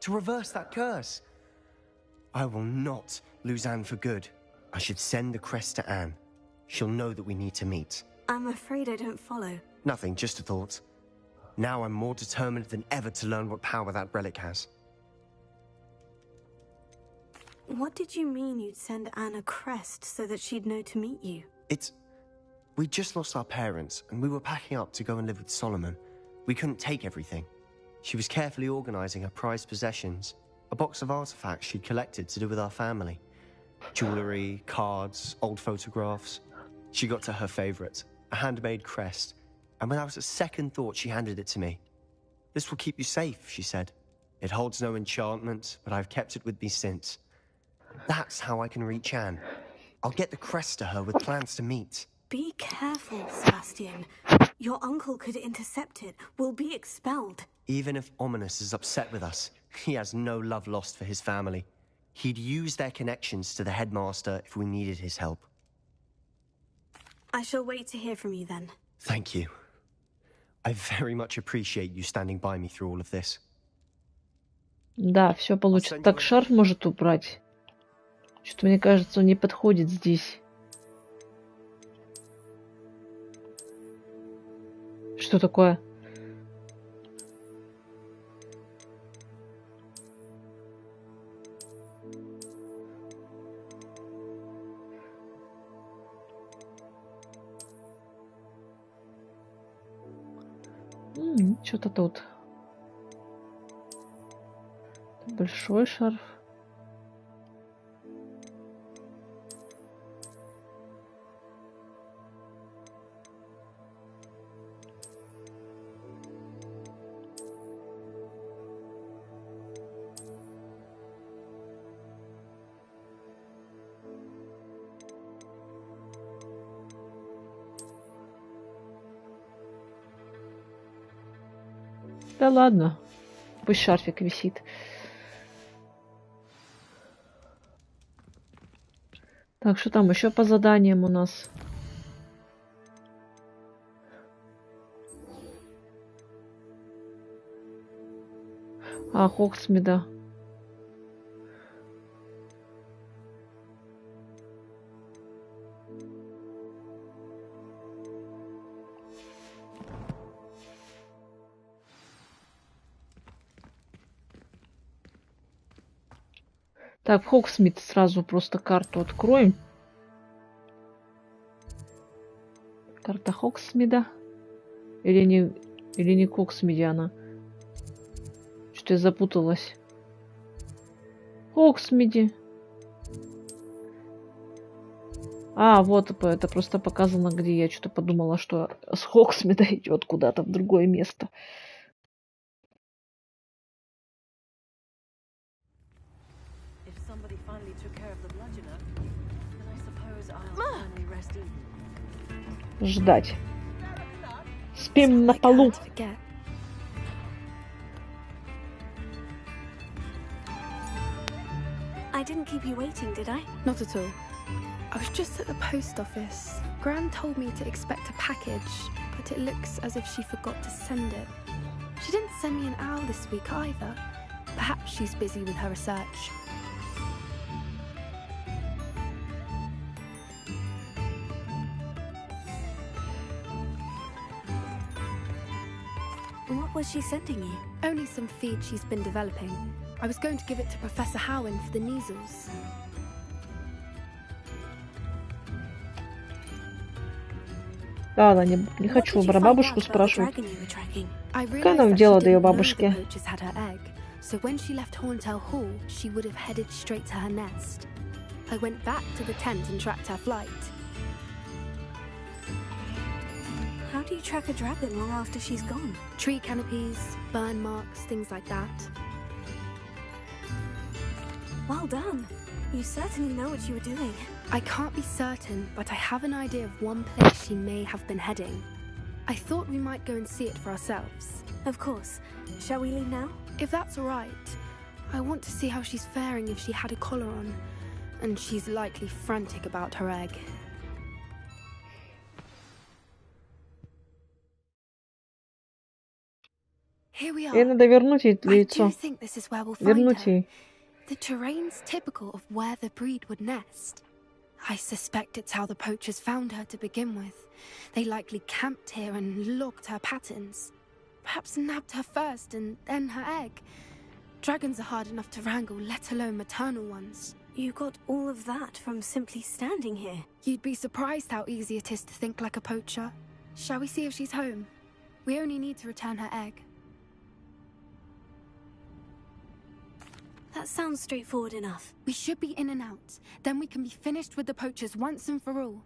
To reverse that curse. I will not lose Anne for good. I should send the crest to Anne. She'll know that we need to meet. I'm afraid I don't follow. Nothing, just a thought. Now I'm more determined than ever to learn what power that relic has. What did you mean you'd send Anne a crest so that she'd know to meet you? We just lost our parents, and we were packing up to go and live with Solomon. We couldn't take everything. She was carefully organizing her prized possessions, a box of artifacts she'd collected to do with our family. Jewelry, cards, old photographs. She got to her favorite, a handmade crest, and without a second thought, she handed it to me. This will keep you safe, she said. It holds no enchantment, but I've kept it with me since. That's how I can reach Anne. I'll get the crest to her with plans to meet. Be careful, Sebastian. Your uncle could intercept it. We'll be expelled. Even if Ominous is upset with us, he has no love lost for his family. He'd use their connections to the headmaster if we needed his help. I shall wait to hear from you then. Thank you. I very much appreciate you standing by me through all of this. Да, все получится. Так, шарф может убрать. Что-то мне кажется, он не подходит здесь. Что такое? Что-то тут. Большой шарф. Да ладно, пусть шарфик висит. Так, что там еще по заданиям у нас? А, Хогсмида. Так, в Хогсмид сразу просто карту откроем. Карта Хогсмида. Или не Хогсмиде она. Что-то я запуталась. Хогсмиде. А, вот это просто показано, где я что-то подумала, что с Хогсмида идет куда-то в другое место. Ждать. Спим на полу. I didn't keep you waiting, did I? Not at all. I was just at the post office. Gran told me to expect a package, but it looks as if she forgot to send it. She didn't send me an owl this week either. Perhaps she's busy with her research. What was she sending you? Only some feed she's been developing. I was going to give it to Professor Howen for the measles. Да, ладно, не хочу про бабушку спрашивать. Какое нам дело до ее бабушки? So when she left Horntail Hall, she would have headed straight to her nest. I went back to the tent and tracked her flight. How do you track a dragon long after she's gone? Tree canopies, burn marks, things like that. Well done. You certainly know what you were doing. I can't be certain, but I have an idea of one place she may have been heading. I thought we might go and see it for ourselves. Of course. Shall we leave now? If that's all right. I want to see how she's faring if she had a collar on. And she's likely frantic about her egg. Here we are. Ей надо вернуть ей I яйцо. do think this is where we'll find Вернуть her. ей. The terrain's typical of where the breed would nest. I suspect it's how the poachers found her to begin with. They likely camped here and logged her patterns. Perhaps nabbed her first and then her egg. Dragons are hard enough to wrangle, let alone maternal ones. You got all of that from simply standing here. You'd be surprised how easy it is to think like a poacher. Shall we see if she's home? We only need to return her egg. That sounds straightforward enough. We should be in and out. Then we can be finished with the poachers once and for all.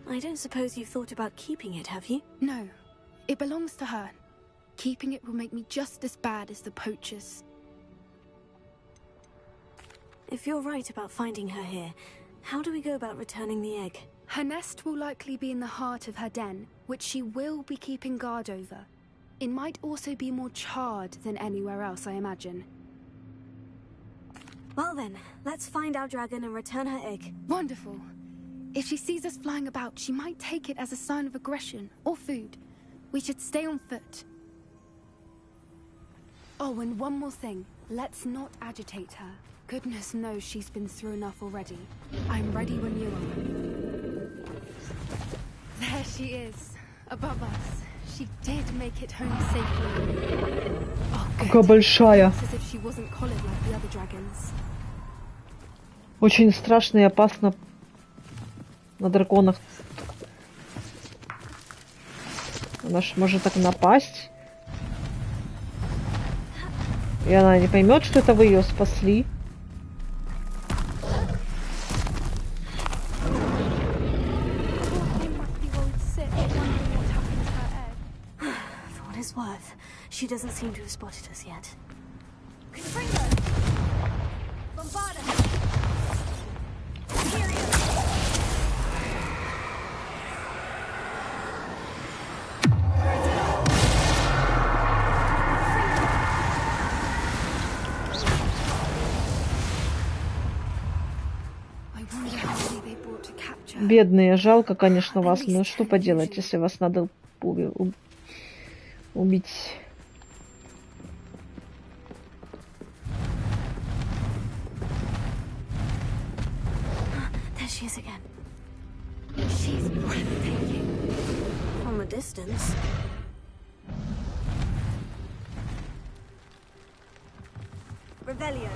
I don't suppose you've thought about keeping it, have you? No. It belongs to her. Keeping it will make me just as bad as the poachers. If you're right about finding her here, how do we go about returning the egg? Her nest will likely be in the heart of her den, which she will be keeping guard over. It might also be more charred than anywhere else, I imagine. Well then, let's find our dragon and return her egg. Wonderful. If she sees us flying about, she might take it as a sign of aggression or food. We should stay on foot. Oh, and one more thing. Let's not agitate her. Goodness knows she's been through enough already. I'm ready when you are. There she is, above us. She did make it home safely. Oh, Какая большая. as if she wasn't collared like the other dragons. Очень страшно и опасно на драконах. Она ж может так напасть. И она не поймет, что это вы ее спасли. Worth. She doesn't seem to have spotted us yet. Бедные, жалко, конечно, вас, но что поделать, если вас надо убить. There she is again. She's breathtaking. From a distance. Revelio.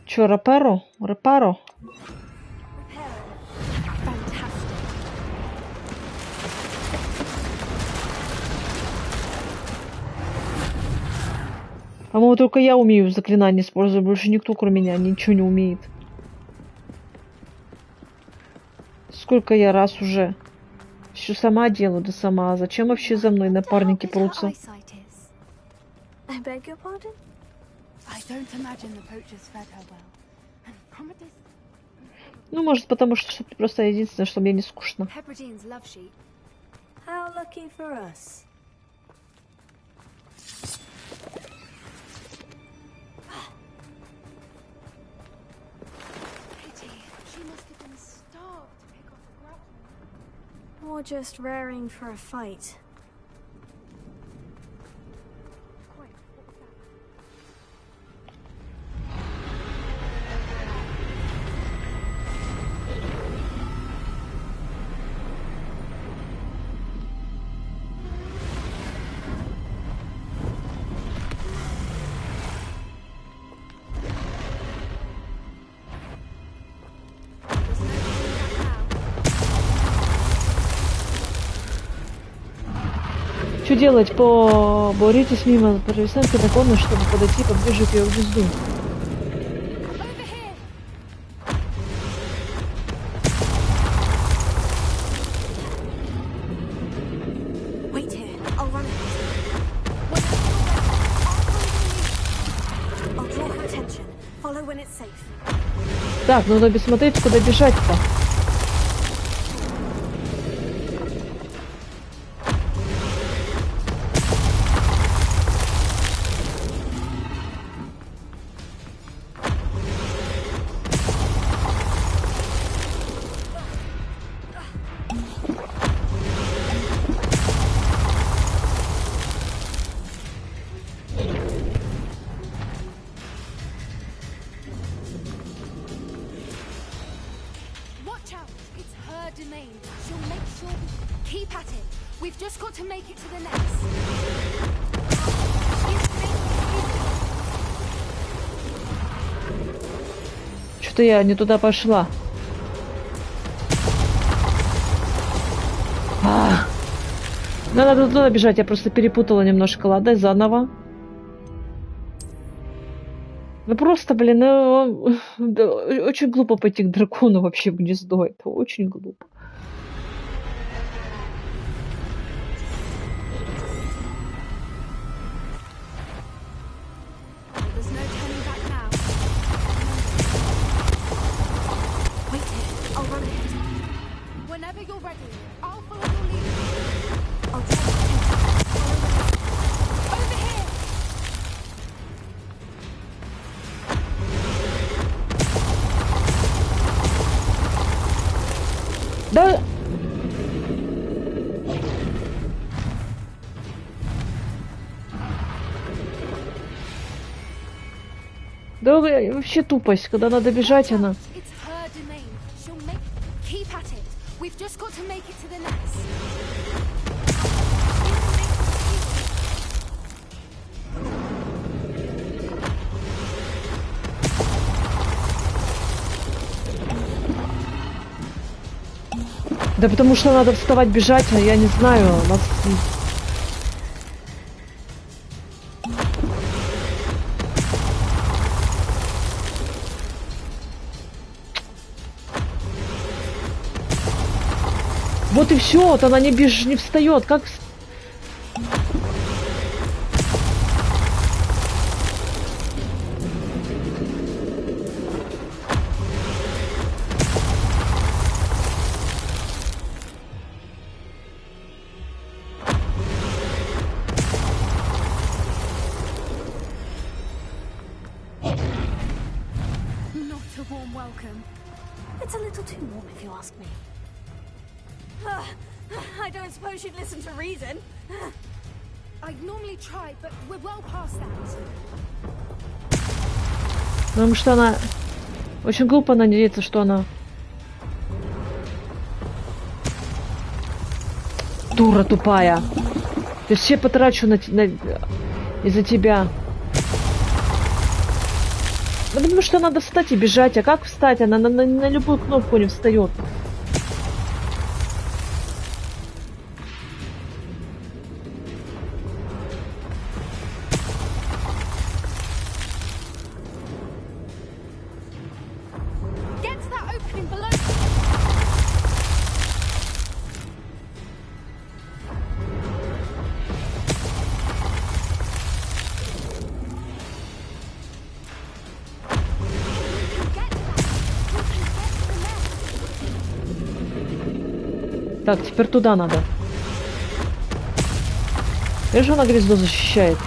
Чё, репаро? Репаро? По-моему, только я умею заклинание использовать, больше никто, кроме меня, ничего не умеет. Сколько я раз уже все сама делаю, да сама. Зачем вообще за мной напарники прутся? Ну, может, потому что просто единственное, что мне не скучно. Or just raring for a fight. Что делать? Боритесь мимо провисанки дракона, чтобы подойти поближе к ее гнезду. Так, надо смотреть, куда бежать-то. Что-то я не туда пошла. Надо туда бежать, я просто перепутала немножко. Ладно, заново. Ну просто, блин, да, очень глупо пойти к дракону вообще в гнездо. Это очень глупо. Да. Да вообще тупость, когда надо бежать, она. Да потому что надо вставать, бежать, а я не знаю, нас... Вот и все, вот она не встает, как... It's a little too warm, if you ask me. I don't suppose you'd listen to reason. I'd normally try, but we're well past that. Потому что она... Очень глупо надеяться, что она... Дура тупая. Я все потрачу из-за тебя. Да потому что надо встать и бежать. А как встать? Она на любую кнопку не встает. Так, теперь туда надо. Видишь, она гнездо защищает.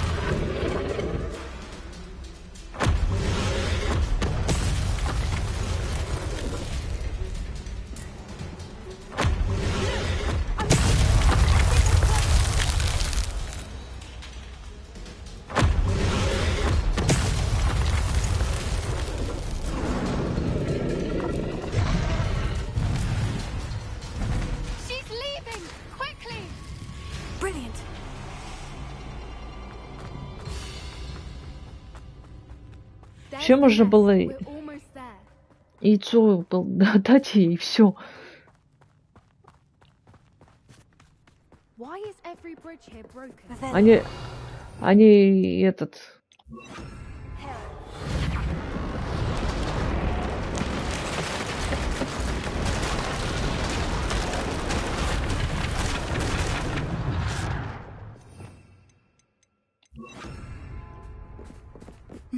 Вообще можно было яйцо дать ей, и все. Они этот...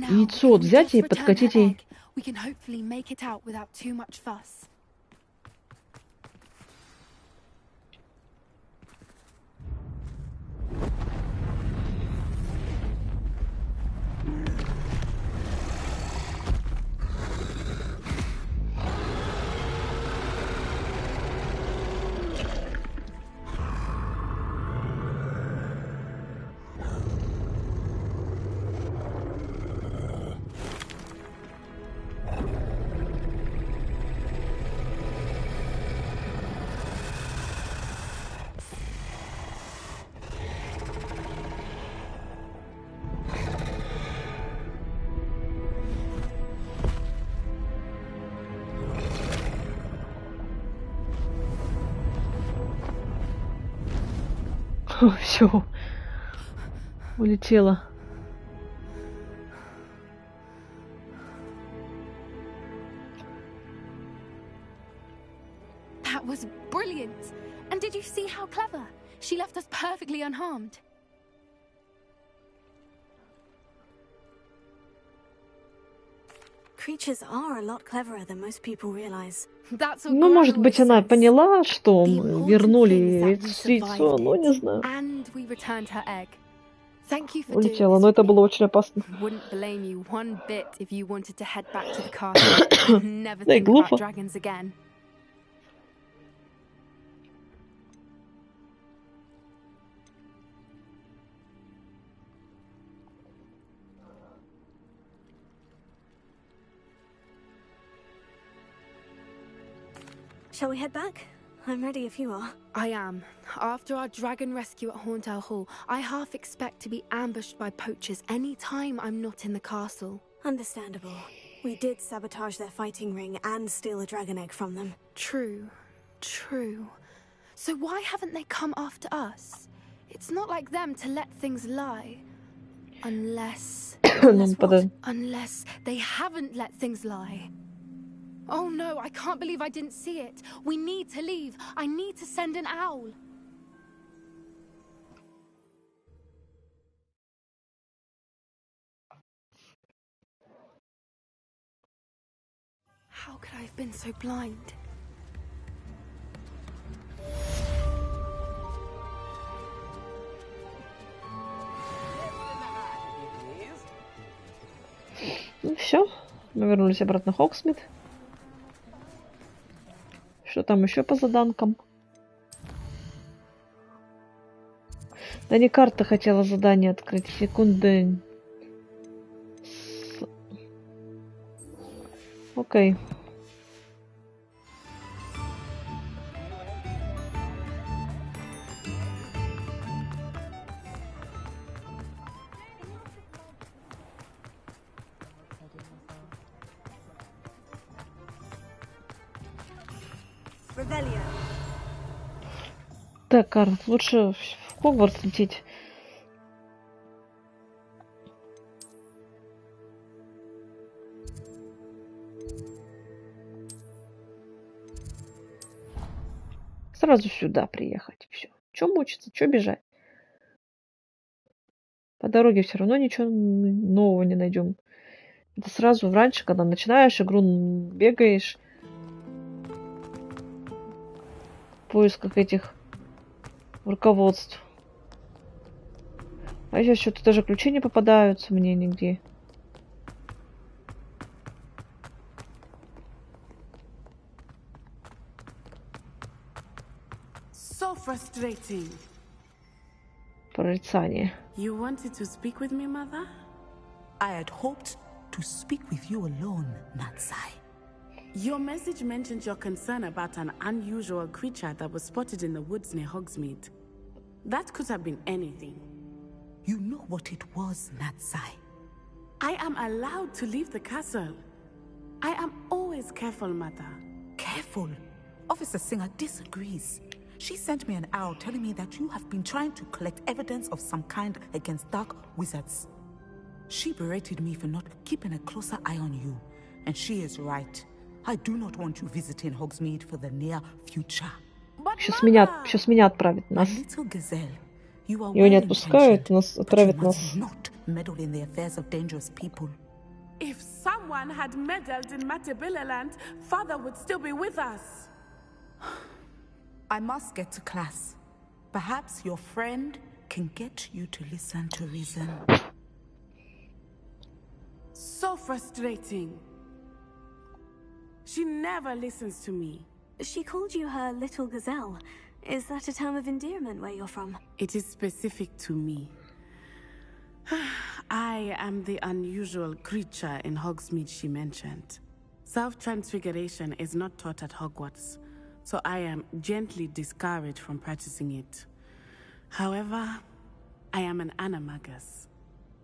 Яйцо взять и подкатить ей. Все. Улетела. That was brilliant. And did you see how clever? She left us perfectly unharmed. Creatures are a lot cleverer than most people realize. That's what Ну, Gran может быть, always она says. поняла, что The мы important вернули thing is ей that we яйцо, survived ну, не it, знаю. and we returned her egg. Thank you for doing Улетела, this но with это me. было очень опасно. Wouldn't blame you one bit if you wanted to head back to the castle and never Да и think about глупо. dragons again. Shall we head back? I'm ready if you are. I am. After our dragon rescue at Hauntow Hall, I half expect to be ambushed by poachers any time I'm not in the castle. Understandable. We did sabotage their fighting ring and steal a dragon egg from them. True. True. So why haven't they come after us? It's not like them to let things lie. Unless... Ну, подожди. Unless they haven't let things lie. Oh no, I can't believe I didn't see it. We need to leave. I need to send an owl. How could I have been so blind? Ну все, мы вернулись обратно в Хогсмит. Что там еще по заданкам? Да не карта хотела задание открыть. Секунды. Окей. Так, Карл, лучше в Хогвартс лететь. Сразу сюда приехать. Все. Че мучиться, че бежать? По дороге все равно ничего нового не найдем. Это сразу раньше, когда начинаешь игру, бегаешь в поисках этих руководств. А сейчас что-то даже ключи не попадаются мне нигде. So frustrating. Прорицание. You wanted to speak with me, Mother? I had hoped to speak with you alone, Natsai. Your message mentioned your concern about an unusual creature that was spotted in the woods near Hogsmeade. That could have been anything. You know what it was, Natsai. I am allowed to leave the castle. I am always careful, Mother. Careful. Officer Singer disagrees. She sent me an owl telling me that you have been trying to collect evidence of some kind against dark wizards. She berated me for not keeping a closer eye on you. And she is right. I do not want you visiting Hogsmeade for the near future. But Сейчас Mother, меня отправят My нас. little gazelle, you are Его не well отпускают, intentioned, нас but you отправят нас. must not meddle in the affairs of dangerous people. if someone had meddled in Matabeleland, Father would still be with us. I must get to class. Perhaps your friend can get you to listen to reason. So frustrating. She never listens to me. She called you her little gazelle. Is that a term of endearment where you're from? It is specific to me. I am the unusual creature in Hogsmeade she mentioned. Self-transfiguration is not taught at Hogwarts, so I am gently discouraged from practicing it. However, I am an animagus,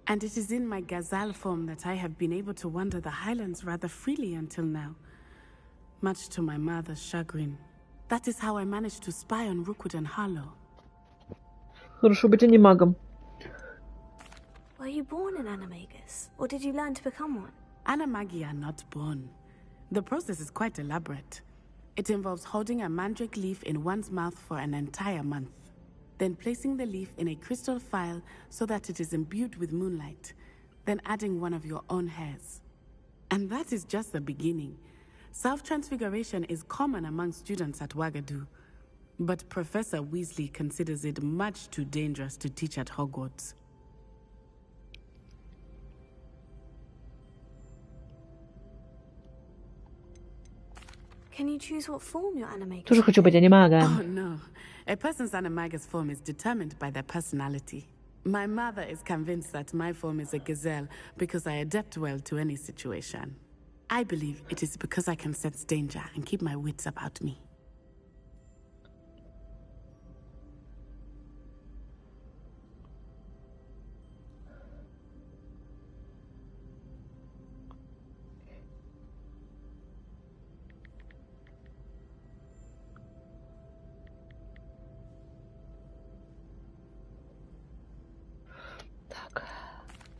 and it is in my gazelle form that I have been able to wander the Highlands rather freely until now, much to my mother's chagrin. That is how I managed to spy on Rookwood and Harlow. Хорошо быть анимагом. Were you born an animagus, or did you learn to become one? Animagi are not born. The process is quite elaborate. It involves holding a mandrake leaf in one's mouth for an entire month, then placing the leaf in a crystal phial so that it is imbued with moonlight, then adding one of your own hairs. And that is just the beginning. Self-transfiguration is common among students at Wagadu, but Professor Weasley considers it much too dangerous to teach at Hogwarts. Can you choose what form your animagus? Тоже хочу быть анимагом. Oh no. A person's animagus form is determined by their personality. My mother is convinced that my form is a gazelle because I adapt well to any situation. I believe it is because I can sense danger and keep my wits about me.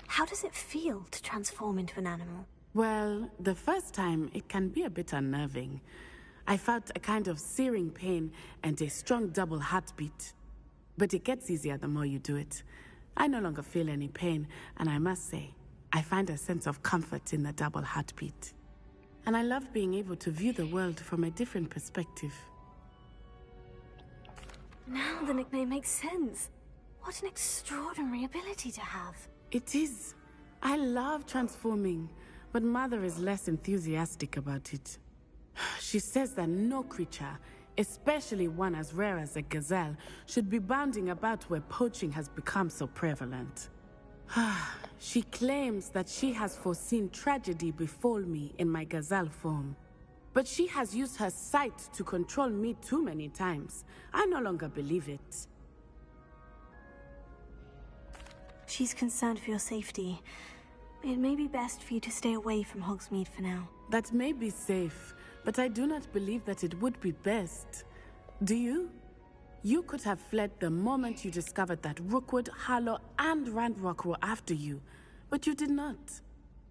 How does it feel to transform into an animal? Well, the first time it can be a bit unnerving. I felt a kind of searing pain and a strong double heartbeat. But it gets easier the more you do it. I no longer feel any pain, and I must say, I find a sense of comfort in the double heartbeat. And I love being able to view the world from a different perspective. Now the nickname makes sense. What an extraordinary ability to have. It is. I love transforming, but Mother is less enthusiastic about it. She says that no creature, especially one as rare as a gazelle, should be bounding about where poaching has become so prevalent. She claims that she has foreseen tragedy befall me in my gazelle form. But she has used her sight to control me too many times. I no longer believe it. She's concerned for your safety. It may be best for you to stay away from Hogsmeade for now. That may be safe, but I do not believe that it would be best. Do you? You could have fled the moment you discovered that Rookwood, Harlow, and Ranrock were after you, but you did not.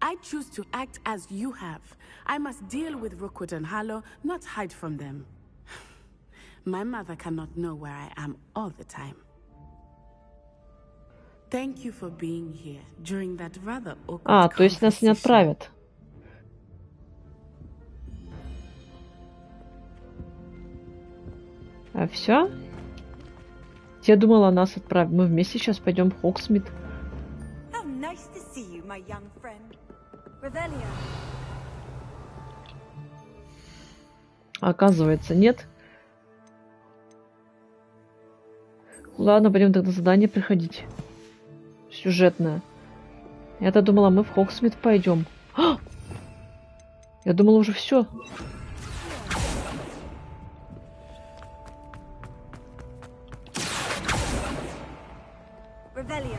I choose to act as you have. I must deal with Rookwood and Harlow, not hide from them. My mother cannot know where I am all the time. Thank you for being here during that rather awkward То есть нас не отправят. А все? Я думала, нас отправят. Мы вместе сейчас пойдем в Хогсмит. How nice to see you, my young friend. Revelio. Оказывается, нет. Ладно, пойдем тогда задание приходить. Сюжетное. Я-то думала, мы в Хогсмит пойдем. Я думала, уже все. Revelio.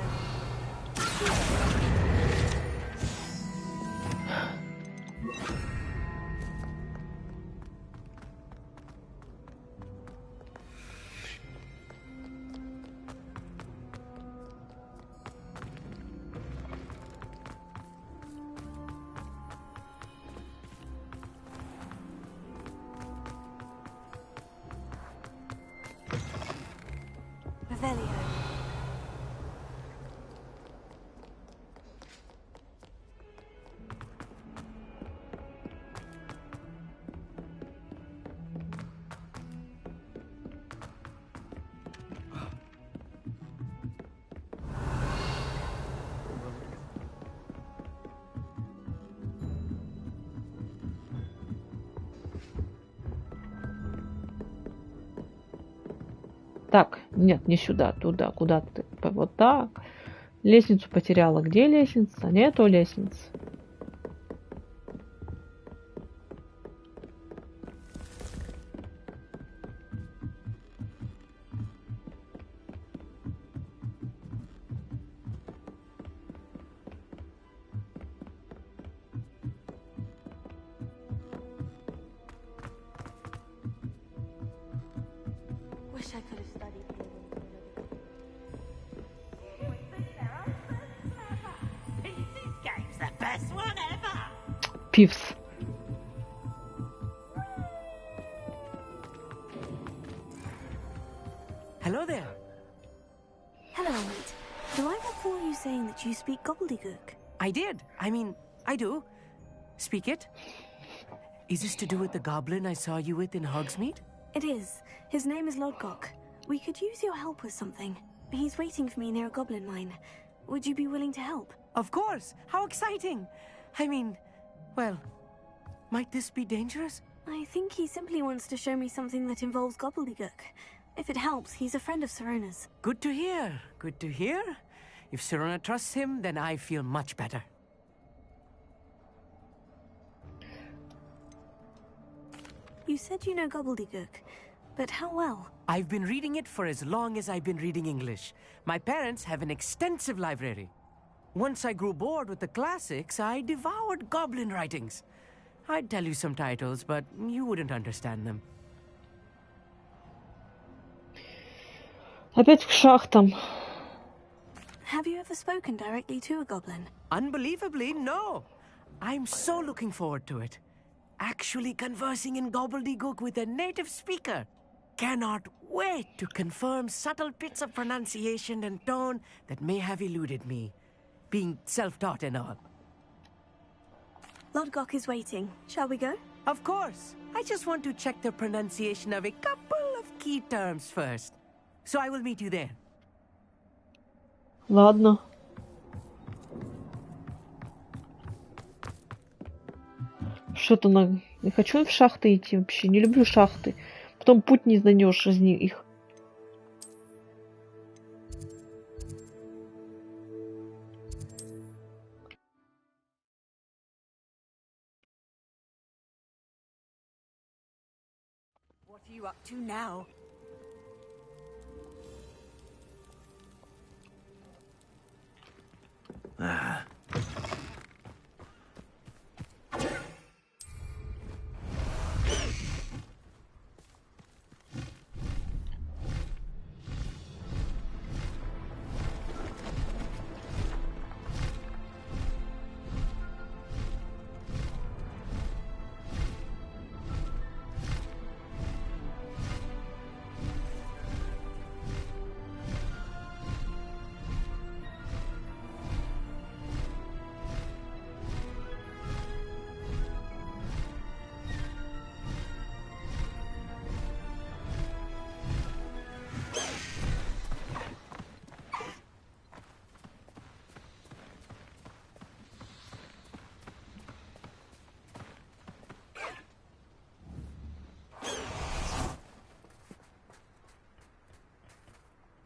Revelio. Так, нет, не сюда, туда, куда-то. Вот так. Лестницу потеряла. Где лестница? Нету лестницы. Wish I could have studied more. best one ever. Пивс. Hello there. Hello, mate. Do I recall you saying that you speak gobbledygook? I did. I mean, I do. Speak it. Is this to do with the goblin I saw you with in Hogsmeade? It is. His name is Lodgok. We could use your help with something. He's waiting for me near a goblin mine. Would you be willing to help? Of course. How exciting. I mean, well, might this be dangerous? I think he simply wants to show me something that involves gobbledygook. If it helps, he's a friend of Sirona's. Good to hear. Good to hear. If Sirona trusts him, then I feel much better. You said you know gobbledygook, but how well? I've been reading it for as long as I've been reading English. My parents have an extensive library. Once I grew bored with the classics, I devoured goblin writings. I'd tell you some titles, but you wouldn't understand them. Опять к шахтам. Have you ever spoken directly to a goblin? Unbelievably, no. I'm so looking forward to it. Actually conversing in gobbledygook with a native speaker. Cannot wait to confirm subtle bits of pronunciation and tone that may have eluded me, being self-taught and all. Lodgok is waiting. Shall we go? Of course. I just want to check the pronunciation of a couple of key terms first. So I will meet you there. Ладно. Что-то на... Не хочу в шахты идти вообще. Не люблю шахты. Потом путь не найдешь из них. What are you up to now?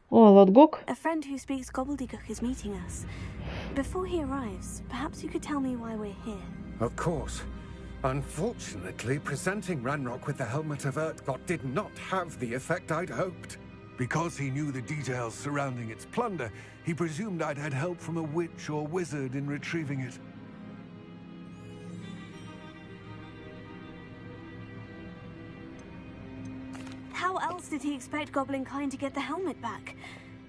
О, Лодгок. A friend who speaks gobbledygook is meeting us. Before he arrives, perhaps you could tell me why we're here. Of course. Unfortunately, presenting Ranrock with the Helmet of Urtkot did not have the effect I'd hoped. Because he knew the details surrounding its plunder, he presumed I'd had help from a witch or wizard in retrieving it. How else did he expect Goblinkind to get the helmet back?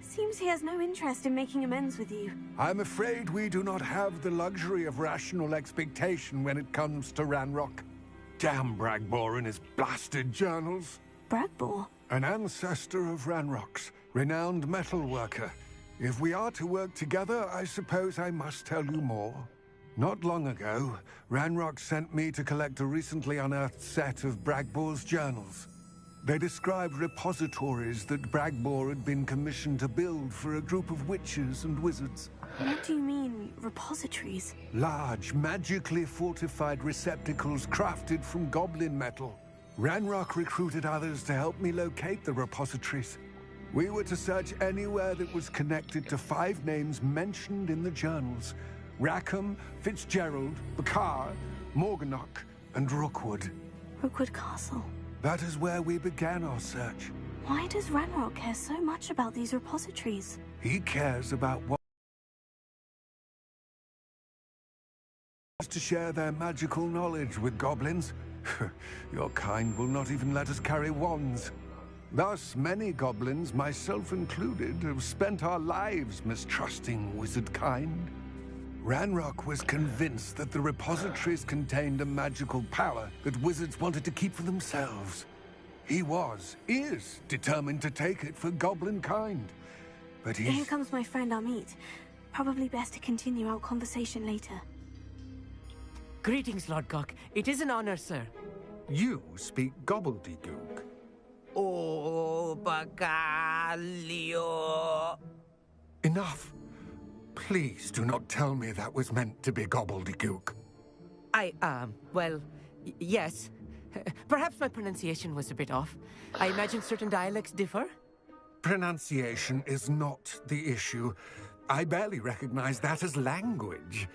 Seems he has no interest in making amends with you. I'm afraid we do not have the luxury of rational expectation when it comes to Ranrock. Damn Bragbor and his blasted journals. Bragbor? An ancestor of Ranrock's, renowned metal worker. If we are to work together, I suppose I must tell you more. Not long ago, Ranrock sent me to collect a recently unearthed set of Bragbor's journals. They described repositories that Bragbor had been commissioned to build for a group of witches and wizards. What do you mean, repositories? Large, magically fortified receptacles crafted from goblin metal. Ranrock recruited others to help me locate the repositories. We were to search anywhere that was connected to 5 names mentioned in the journals. Rackham, Fitzgerald, Bakar, Morganach, and Rookwood. Rookwood Castle. That is where we began our search. Why does Ranrock care so much about these repositories? He cares about what to share their magical knowledge with goblins. Your kind will not even let us carry wands. Thus, many goblins, myself included, have spent our lives mistrusting wizard kind. Ranrock was convinced that the repositories contained a magical power that wizards wanted to keep for themselves. He is determined to take it for goblin kind. But Here comes my friend Amit. Probably best to continue our conversation later. Greetings, Lord Gok. It is an honor, sir. You speak gobbledygook. Oh, Bagalio. Enough. Please do not tell me that was meant to be gobbledygook. Well, yes. Perhaps my pronunciation was a bit off. I imagine certain dialects differ. Pronunciation is not the issue. I barely recognize that as language.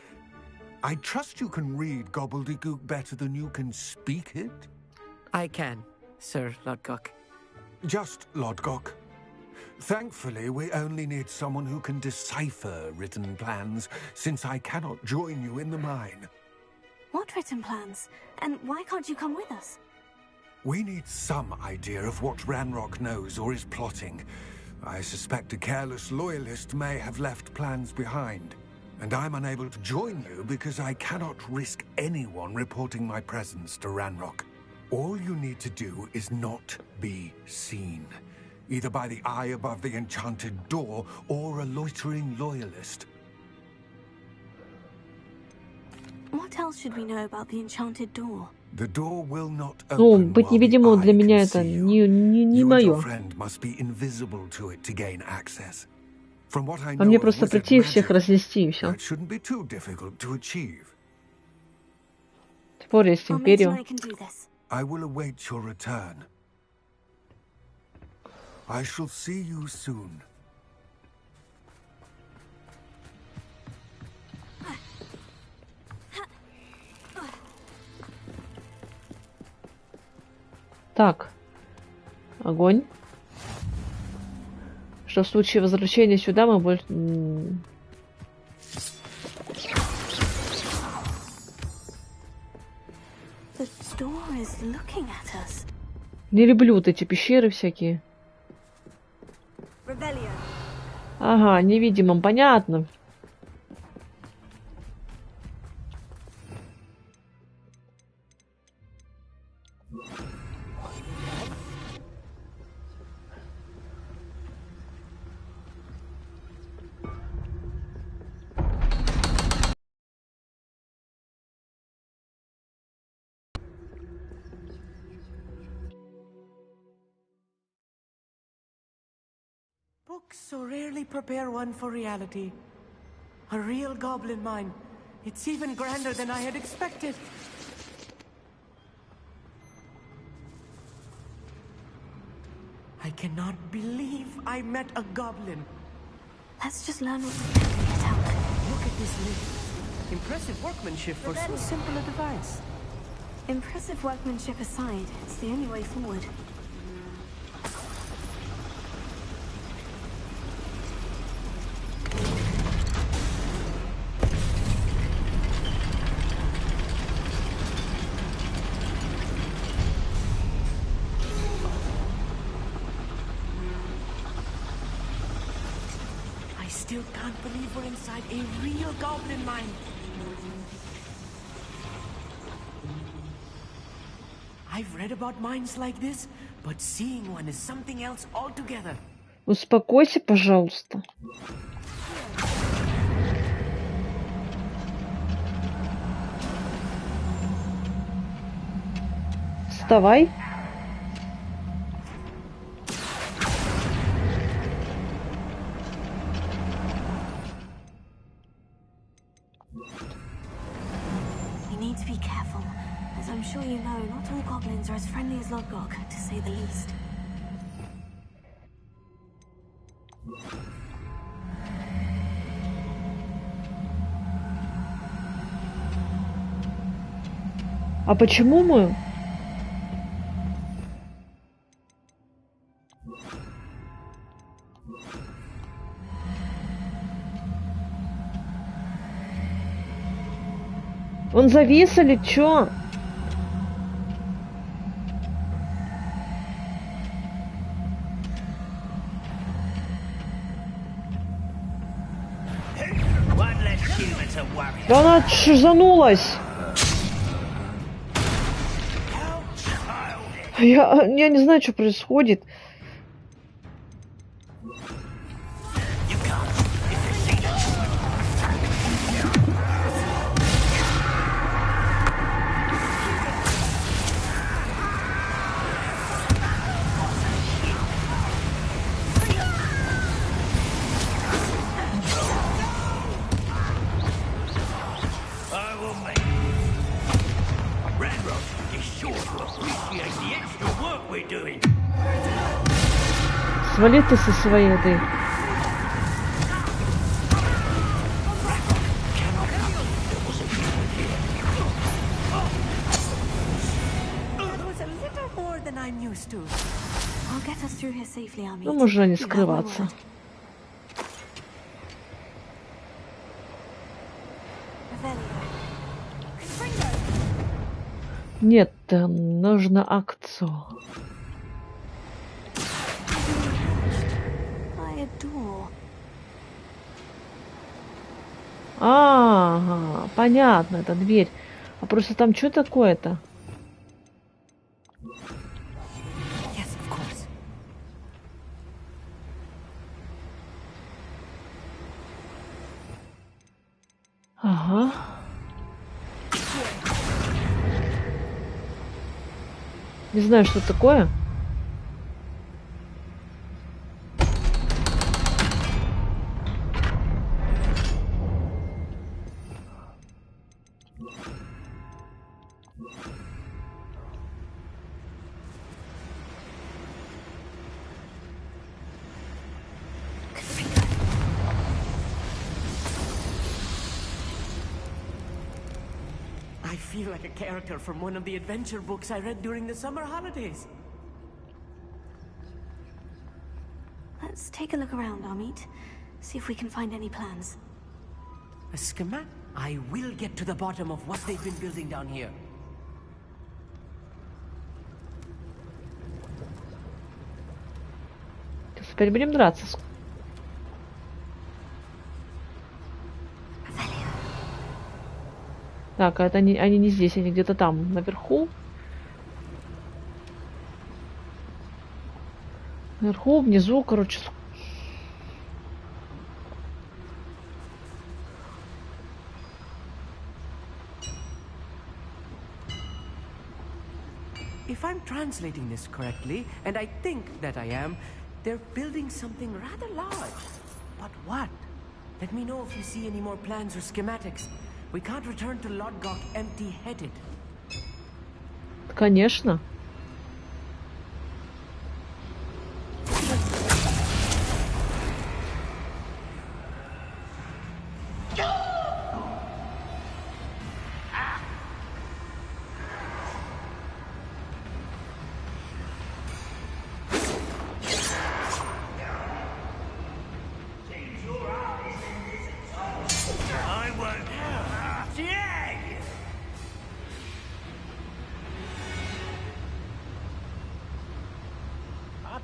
I trust you can read gobbledygook better than you can speak it? I can, Sir Lord Gok. Just Lord Gok. Thankfully, we only need someone who can decipher written plans, since I cannot join you in the mine. What written plans? And why can't you come with us? We need some idea of what Ranrock knows or is plotting. I suspect a careless loyalist may have left plans behind. And I'm unable to join you because I cannot risk anyone reporting my presence to Ranrock. All you need to do is not be seen, either by the eye above the enchanted door or a loitering loyalist. What else should we know about the enchanted door? The door will not Ну, open быть while the невидимым для eye меня can это see you. не You and your моё. friend must be invisible to it to gain access. From what I А know мне of просто wizard прийти и всех magic, разнести, и все. that shouldn't be too difficult to achieve. Теперь есть Amit and I империю. can do this. I will await your return. I shall see you soon. Так. Огонь. Что в случае возвращения сюда мы больше... The door is looking at us. Не люблю вот эти пещеры всякие. Rebellion. Ага, невидимым, понятно. Books so rarely prepare one for reality. A real goblin mine. It's even grander than I had expected. I cannot believe I met a goblin. Let's just learn what we can to get out. Look at this lid. Impressive workmanship for so simple a device. Impressive workmanship aside, it's the only way forward. I still can't believe we're inside a real goblin mine. I've read about mines like this, but seeing one is something else altogether. Успокойся, пожалуйста. Вставай. We need to be careful. As I'm sure you know, not all goblins are as friendly as Lodgok, to say the least. А почему мы? Он завис или чё? Да она шизанулась. Я не знаю, что происходит. Свали ты со своей этой. Ну, можно не скрываться. Нет, нужно акцию. Ага, понятно, это дверь. А просто там что такое-то? Ага. Не знаю, что такое. I feel like a character from one of the adventure books I read during the summer holidays. Let's take a look around, Amit. See if we can find any plans. A schematic? I will get to the bottom of what they've been building down here. Теперь будем драться. Так, а это они не здесь, они где-то там, наверху. Наверху, внизу, короче. If I'm translating this correctly, and I think that I am, they're building something rather large. But what? Let me know if you see any more plans or schematics. We can't return to Lodgok empty-headed. Конечно.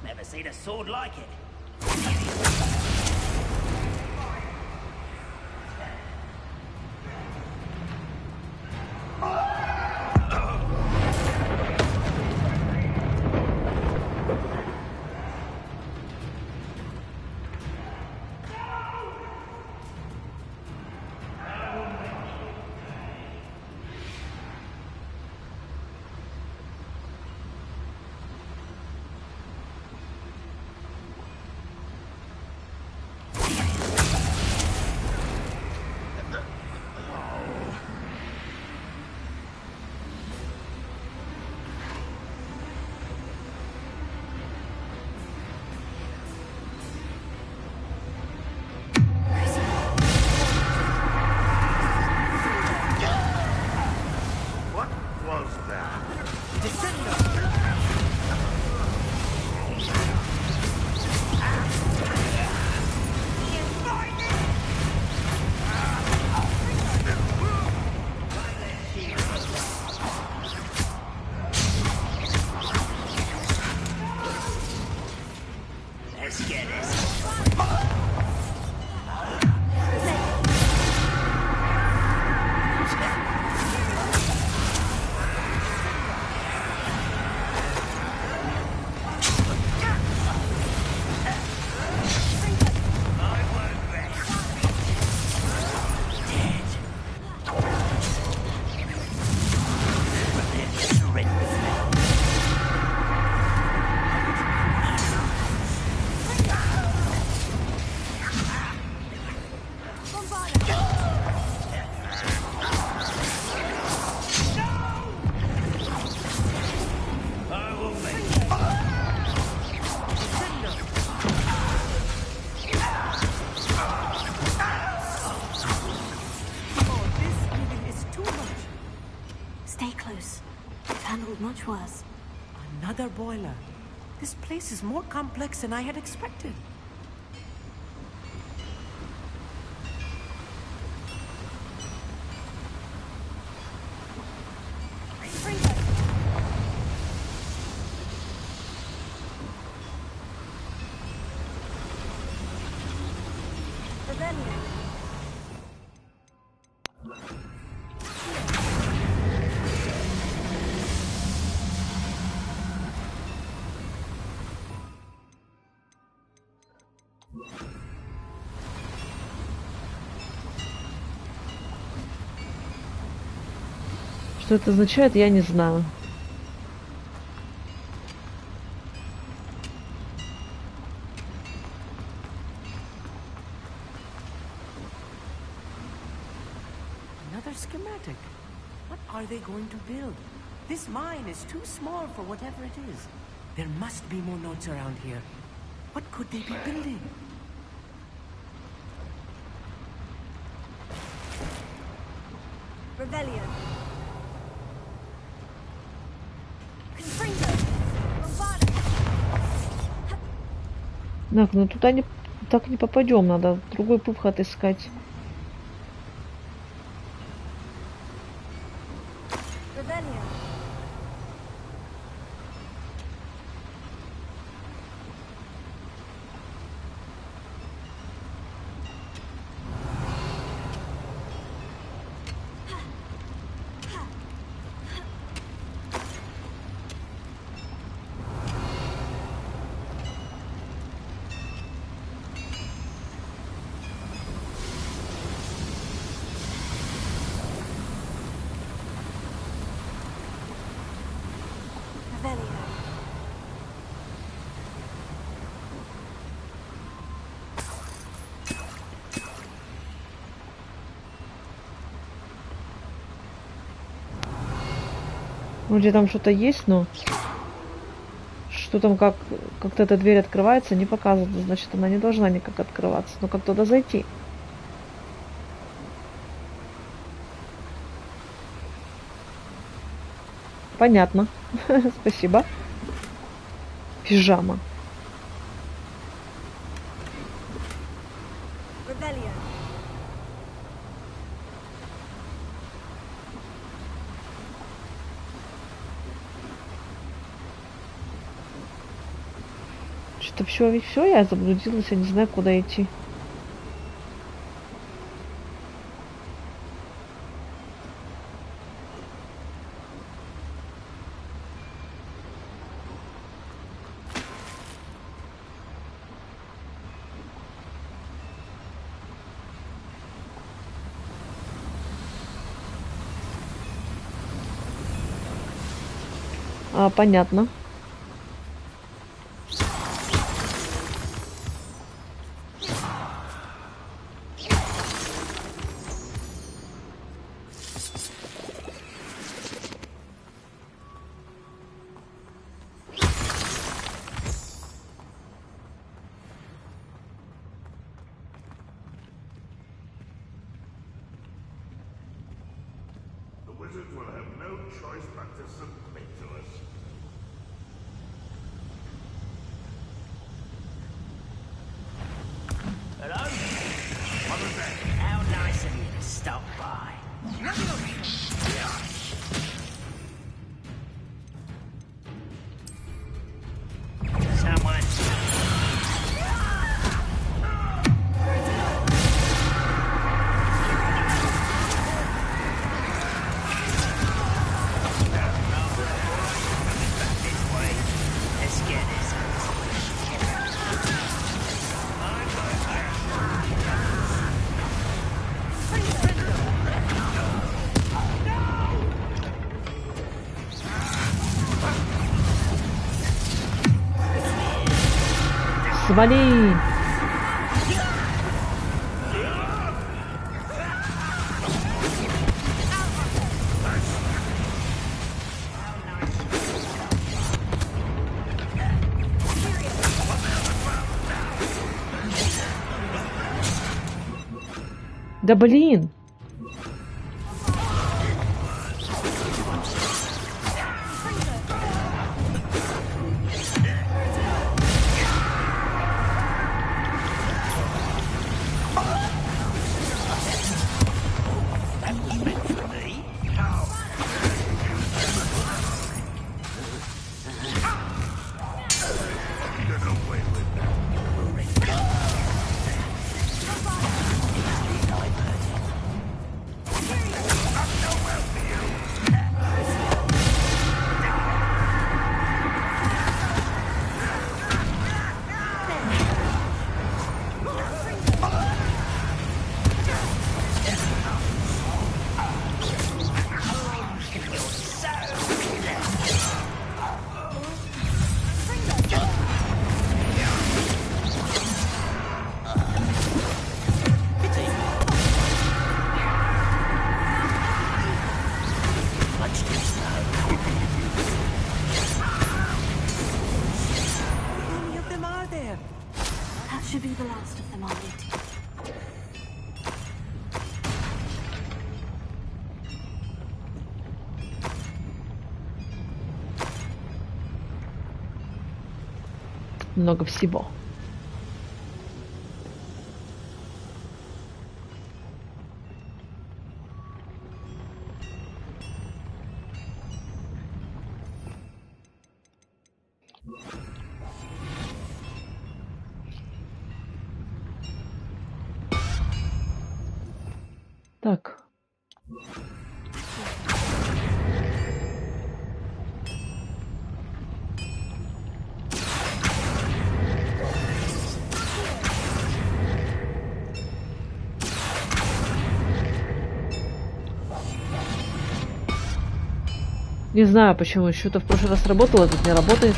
Never seen a sword like it. much worse. Another boiler. This place is more complex than I had expected. Что это означает, я не знаю. Another schematic. What are they going to build? This mine is too small for whatever it is. There must be more notes around here. What could they be building? Rebellion. Так, ну туда не, так не попадем, надо другой выход искать. Вроде там что-то есть, но что там, как-то эта дверь открывается, не показывает. Значит, она не должна никак открываться. Но как туда зайти? Понятно. Спасибо. Пижама. Что-то все, я заблудилась, я не знаю, куда идти. Понятно. Свали! Да блин! много всего. Так. Не знаю, почему что-то в прошлый раз работало, тут не работает.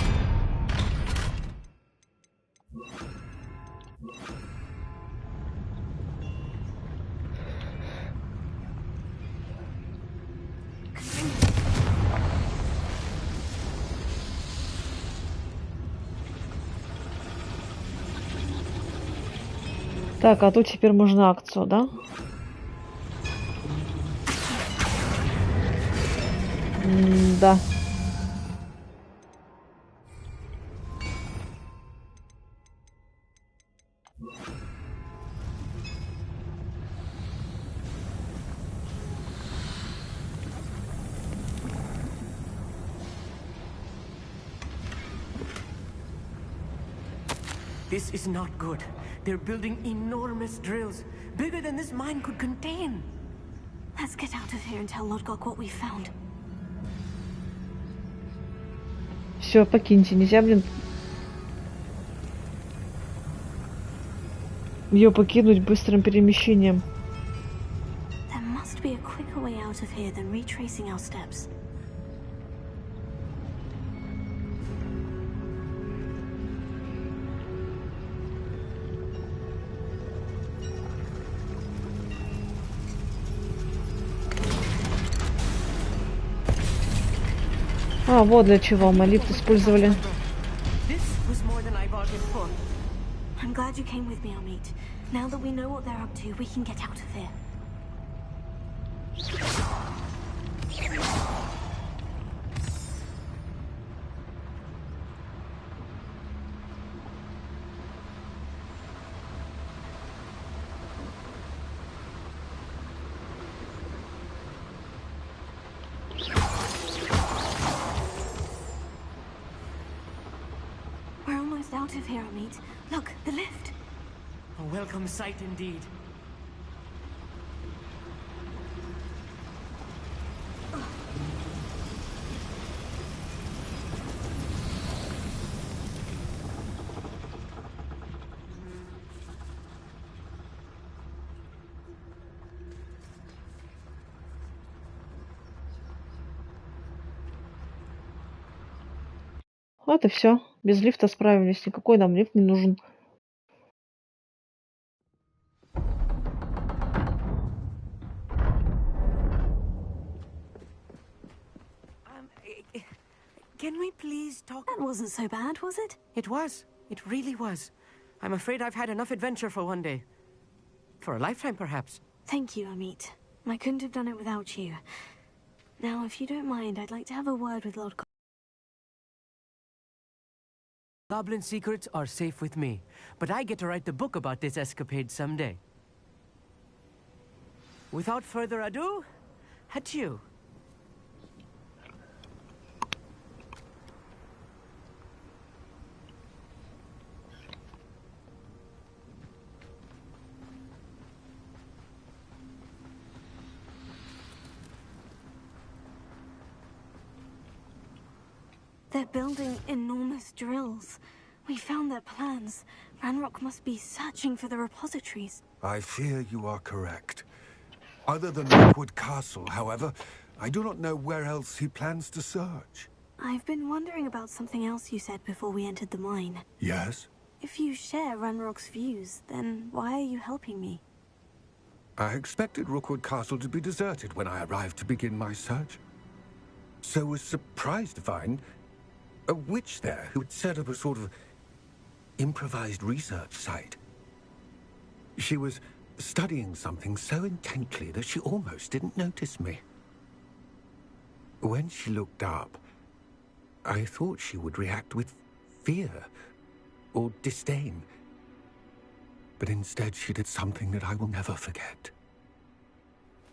Так, а тут теперь можно акцию, да? Да. This is not good. They're building enormous drills, bigger than this mine could contain. Let's get out of here and tell Lodgok what we found. Все, покиньте, нельзя, блин, ее покинуть быстрым перемещением. There must be a quicker way out of here than retracing our steps. А, вот для чего мы лифт использовали. I'm glad you came with me, Amit. Now that we know what they're up to, we can get out of here. We're almost out of here, Amit. Look, the lift. A welcome sight indeed. Вот и все. Без лифта справились. Никакой нам лифт не нужен. Can we please talk? That wasn't so bad, was it? It was. It really was. I'm afraid I've had enough adventure for one day. For a lifetime, perhaps. Thank you, Amit. I couldn't have done it without you. Now, if you don't mind, I'd like to have a word with Lord. Goblin secrets are safe with me, but I get to write the book about this escapade someday. Without further ado, adieu. They're building enormous drills. We found their plans. Ranrock must be searching for the repositories. I fear you are correct. Other than Rookwood Castle, however, I do not know where else he plans to search. I've been wondering about something else you said before we entered the mine. Yes? If you share Ranrock's views, then why are you helping me? I expected Rookwood Castle to be deserted when I arrived to begin my search. So was surprised to find a witch there who had set up a sort of improvised research site. She was studying something so intently that she almost didn't notice me. When she looked up, I thought she would react with fear. or disdain. But instead she did something that I will never forget.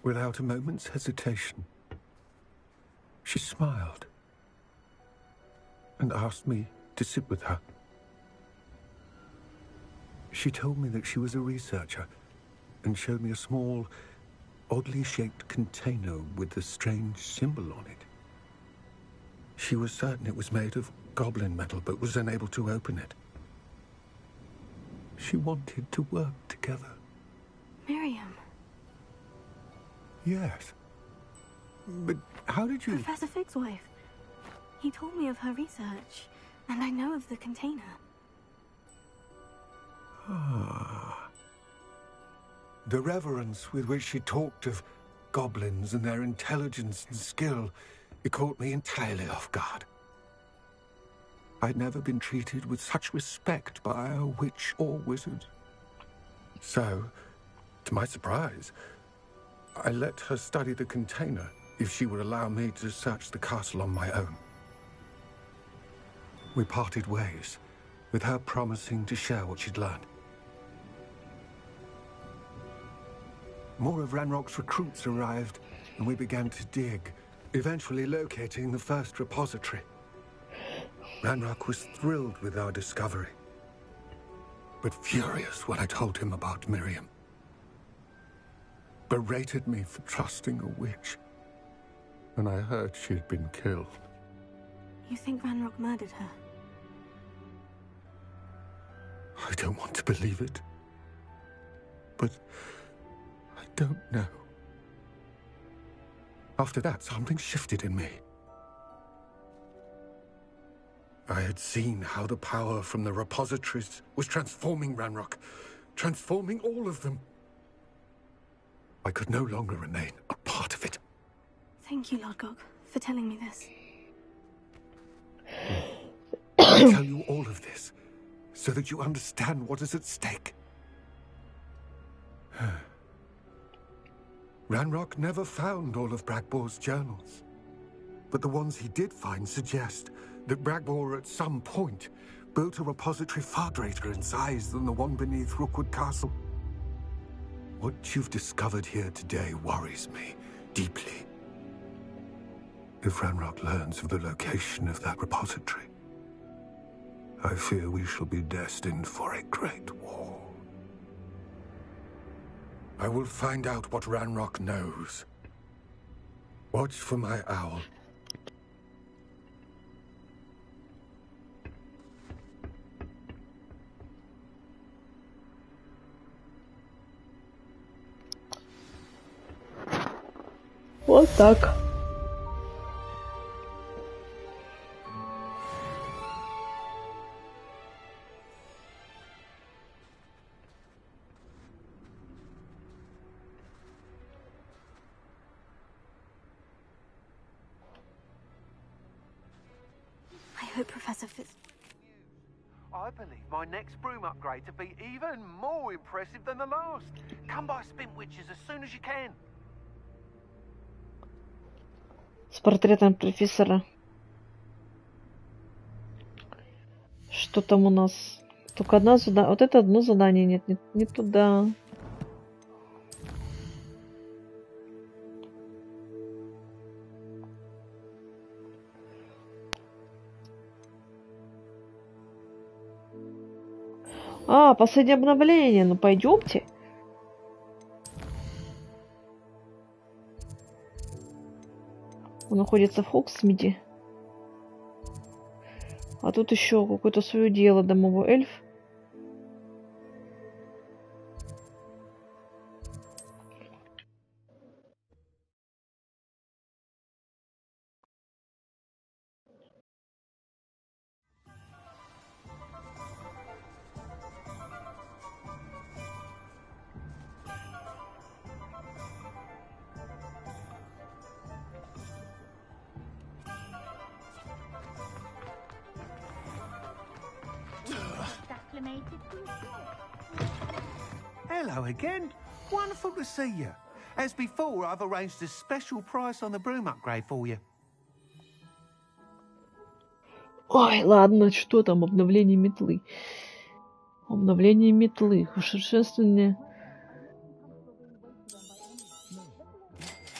Without a moment's hesitation, she smiled and asked me to sit with her. She told me that she was a researcher and showed me a small, oddly shaped container with a strange symbol on it. She was certain it was made of goblin metal, but was unable to open it. She wanted to work together. Miriam. Yes. But how did you... Professor Fig's wife. He told me of her research, and I know of the container. Ah. The reverence with which she talked of goblins and their intelligence and skill, it caught me entirely off guard. I'd never been treated with such respect by a witch or wizard. So, to my surprise, I let her study the container if she would allow me to search the castle on my own. We parted ways, with her promising to share what she'd learned. More of Ranrock's recruits arrived, and we began to dig, eventually locating the first repository. Ranrock was thrilled with our discovery, but furious when I told him about Miriam. Berated me for trusting a witch, and I heard she'd been killed. You think Ranrock murdered her? I don't want to believe it, but I don't know. After that, something shifted in me. I had seen how the power from the repositories was transforming Ranrock, transforming all of them. I could no longer remain a part of it. Thank you, Lord Gog, for telling me this. I tell you all of this so that you understand what is at stake. Ranrock never found all of Bragbor's journals, but the ones he did find suggest that Bragbor at some point built a repository far greater in size than the one beneath Rookwood Castle. What you've discovered here today worries me deeply. If Ranrock learns of the location of that repository, I fear we shall be destined for a great war. I will find out what Ranrock knows. Watch for my owl. Вот так. I hope Professor Fitz... I believe my next broom upgrade to be even more impressive than the last. Come by Spin Witches as soon as you can. С портретом профессора. Что там у нас? Только одно задание. Вот это одно задание. Нет, не туда. А, последнее обновление. Ну пойдемте. Он находится в Хогсмиде. А тут еще какое-то свое дело, домовой эльф. Hello again. Wonderful to see you. As before, I've arranged a special price on the broom upgrade for you. Ой, ладно, что там, обновление метлы. Обновление метлы. Усовершенствование.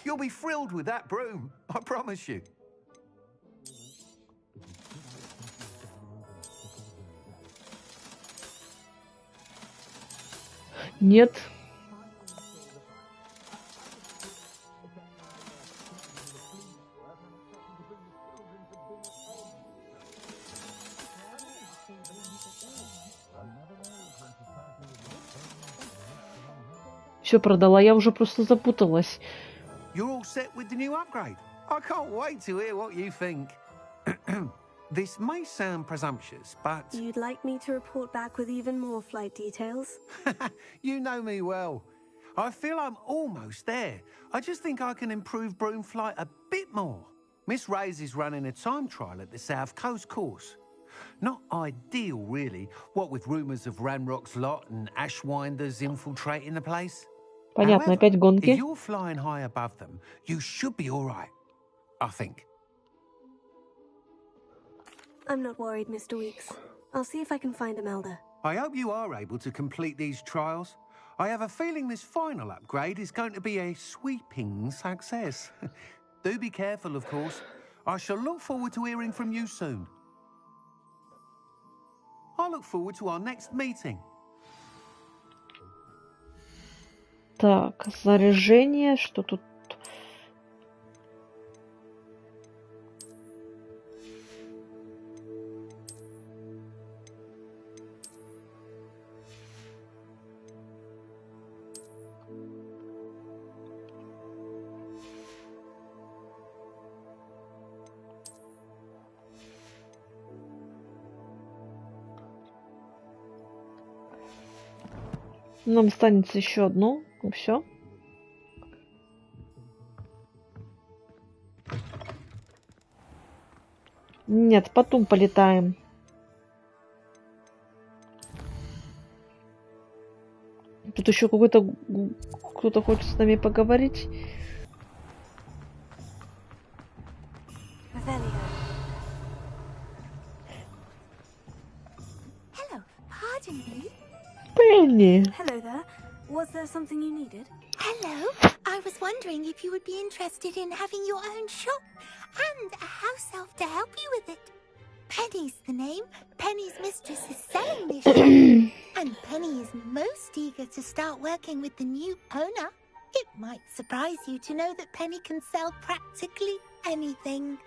You'll be thrilled with that broom, I promise you. Нет. Все продала, я уже просто запуталась. You're all set with the new upgrade. I can't wait to hear what you think. This may sound presumptuous, but... You'd like me to report back with even more flight details? You know me well. I feel I'm almost there. I just think I can improve broom flight a bit more. Miss Reyes is running a time trial at the South Coast course. Not ideal, really, what with rumours of Ranrock's lot and Ashwinders infiltrating the place. Понятно, опять гонки. If you're flying high above them, you should be all right, I think. I'm not worried, Mr. Weeks. I'll see if I can find Imelda. I hope you are able to complete these trials. I have a feeling this final upgrade is going to be a sweeping success. Do be careful, of course. I shall look forward to hearing from you soon. I look forward to our next meeting. Так, заряжение, что тут? Нам останется еще одно, и все. Нет, потом полетаем. Тут еще какой-то кто-то хочет с нами поговорить. Hello, pardon me. Penny. Hello there. Was there something you needed? Hello. I was wondering if you would be interested in having your own shop and a house elf to help you with it. Penny's the name. Penny's mistress is selling this shop. And Penny is most eager to start working with the new owner. It might surprise you to know that Penny can sell practically anything.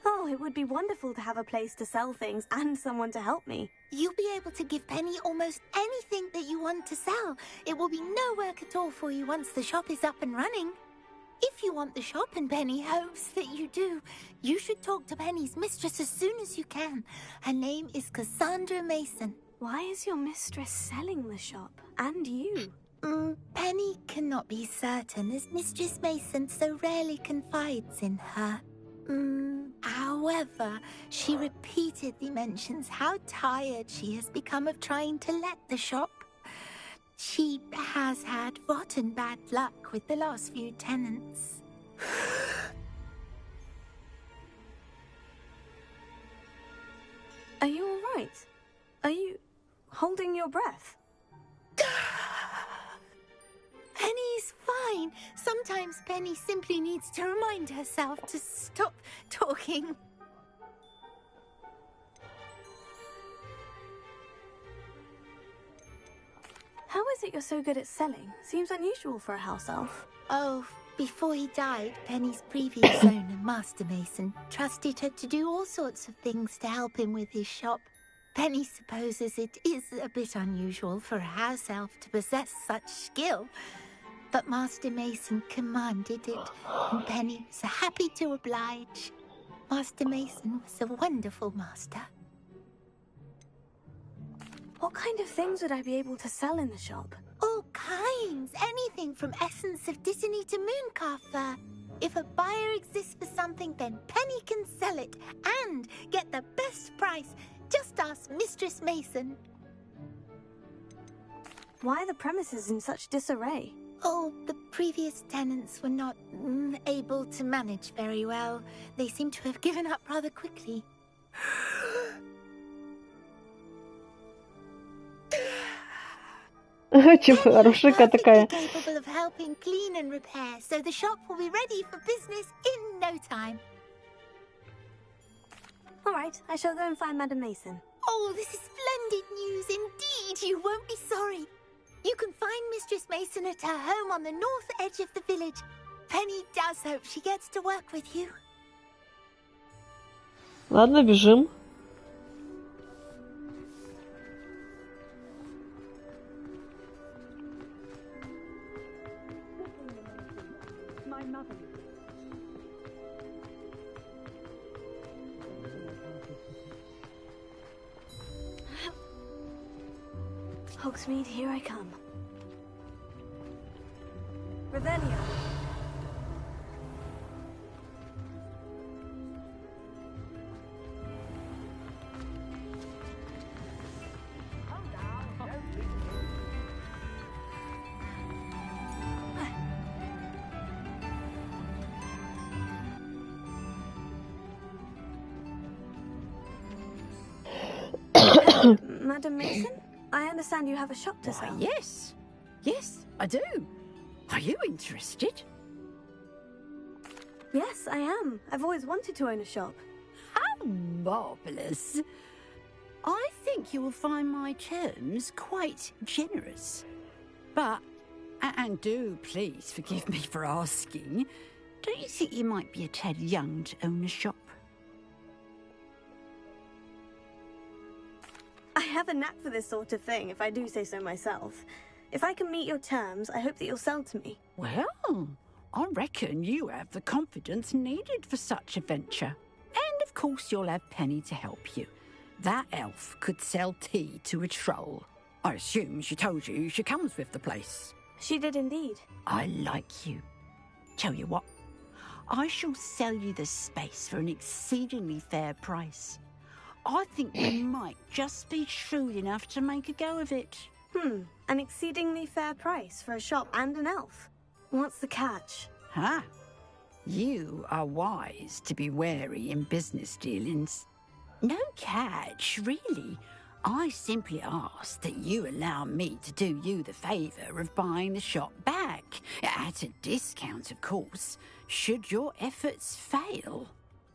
Oh, it would be wonderful to have a place to sell things and someone to help me. You'll be able to give Penny almost anything that you want to sell. It will be no work at all for you once the shop is up and running. If you want the shop and Penny hopes that you do, you should talk to Penny's mistress as soon as you can. Her name is Cassandra Mason. Why is your mistress selling the shop? And you? Penny cannot be certain as Mistress Mason so rarely confides in her. However, she repeatedly mentions how tired she has become of trying to let the shop. She has had rotten bad luck with the last few tenants. Are you all right? Are you holding your breath? Penny's fine. Sometimes Penny simply needs to remind herself to stop talking. How is it you're so good at selling? Seems unusual for a house elf. Oh, before he died, Penny's previous owner, Master Mason, trusted her to do all sorts of things to help him with his shop. Penny supposes it is a bit unusual for a house elf to possess such skill. But Master Mason commanded it, and Penny was happy to oblige. Master Mason was a wonderful master. What kind of things would I be able to sell in the shop? All kinds. Anything from essence of Dittany to mooncalf fur. If a buyer exists for something, then Penny can sell it and get the best price. Just ask Mistress Mason. Why are the premises in such disarray? Oh, the previous tenants were not able to manage very well. They seem to have given up rather quickly. Хорошика такая. Capable of helping clean and repair, so the shop will be ready for business in no time. All right, I shall go and find Madam Mason. Oh, this is splendid news indeed. You won't be sorry. You can find Mistress Mason at her home on the north edge of the village. Penny does hope she gets to work with you. Ладно, бежим. Hogsmeade, here I come. Revelio. Madam Mason? I understand you have a shop to sell. Yes. Yes, I do. Are you interested? Yes, I am. I've always wanted to own a shop. How marvellous. I think you will find my terms quite generous. But, and do please forgive me for asking, don't you think you might be a tad young to own a shop? I have a knack for this sort of thing, if I do say so myself. If I can meet your terms, I hope that you'll sell to me. Well, I reckon you have the confidence needed for such a venture. And of course you'll have Penny to help you. That elf could sell tea to a troll. I assume she told you she comes with the place. She did indeed. I like you. Tell you what, I shall sell you the space for an exceedingly fair price. I think you might just be shrewd enough to make a go of it. An exceedingly fair price for a shop and an elf. What's the catch? Huh? You are wise to be wary in business dealings. No catch, really. I simply ask that you allow me to do you the favour of buying the shop back. At a discount, of course, should your efforts fail.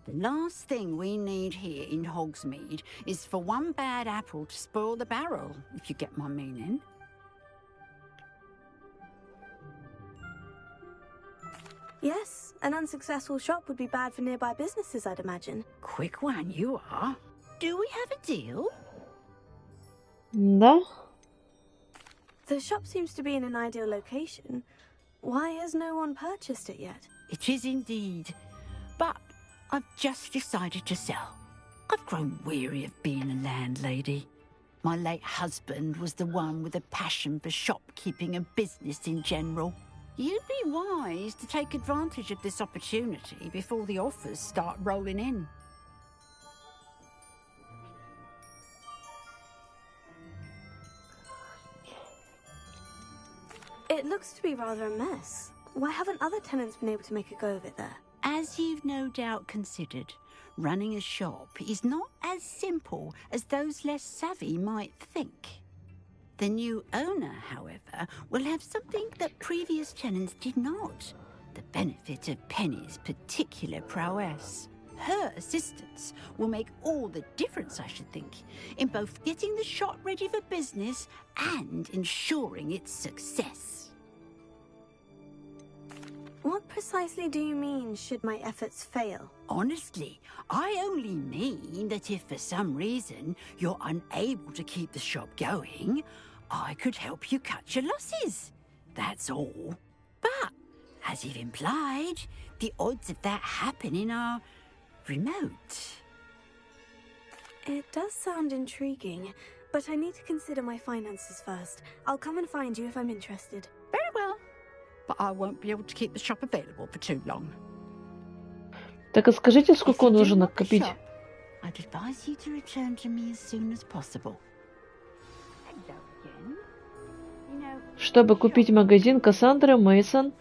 The last thing we need here in Hogsmeade is for one bad apple to spoil the barrel, if you get my meaning. Yes, an unsuccessful shop would be bad for nearby businesses, I'd imagine. Quick one you are. Do we have a deal? Да. The shop seems to be in an ideal location. Why has no one purchased it yet? It is indeed. But I've just decided to sell. I've grown weary of being a landlady. My late husband was the one with a passion for shopkeeping and business in general. You'd be wise to take advantage of this opportunity before the offers start rolling in. It looks to be rather a mess. Why haven't other tenants been able to make a go of it there? As you've no doubt considered, running a shop is not as simple as those less savvy might think. The new owner, however, will have something that previous tenants did not. The benefit of Penny's particular prowess. Her assistance will make all the difference, I should think, in both getting the shop ready for business and ensuring its success. What precisely do you mean, should my efforts fail? Honestly, I only mean that if for some reason you're unable to keep the shop going, I could help you cut your losses. That's all. But, as you've implied, the odds of that happening are remote. It does sound intriguing, but I need to consider my finances first. I'll come and find you if I'm interested. Very well. But I won't be able to keep the shop available for too long. Так а скажите, сколько нужно накопить? I'd advise you to return to me as soon as possible. Hello again. You know, Чтобы купить магазин Кассандры, Мейсон.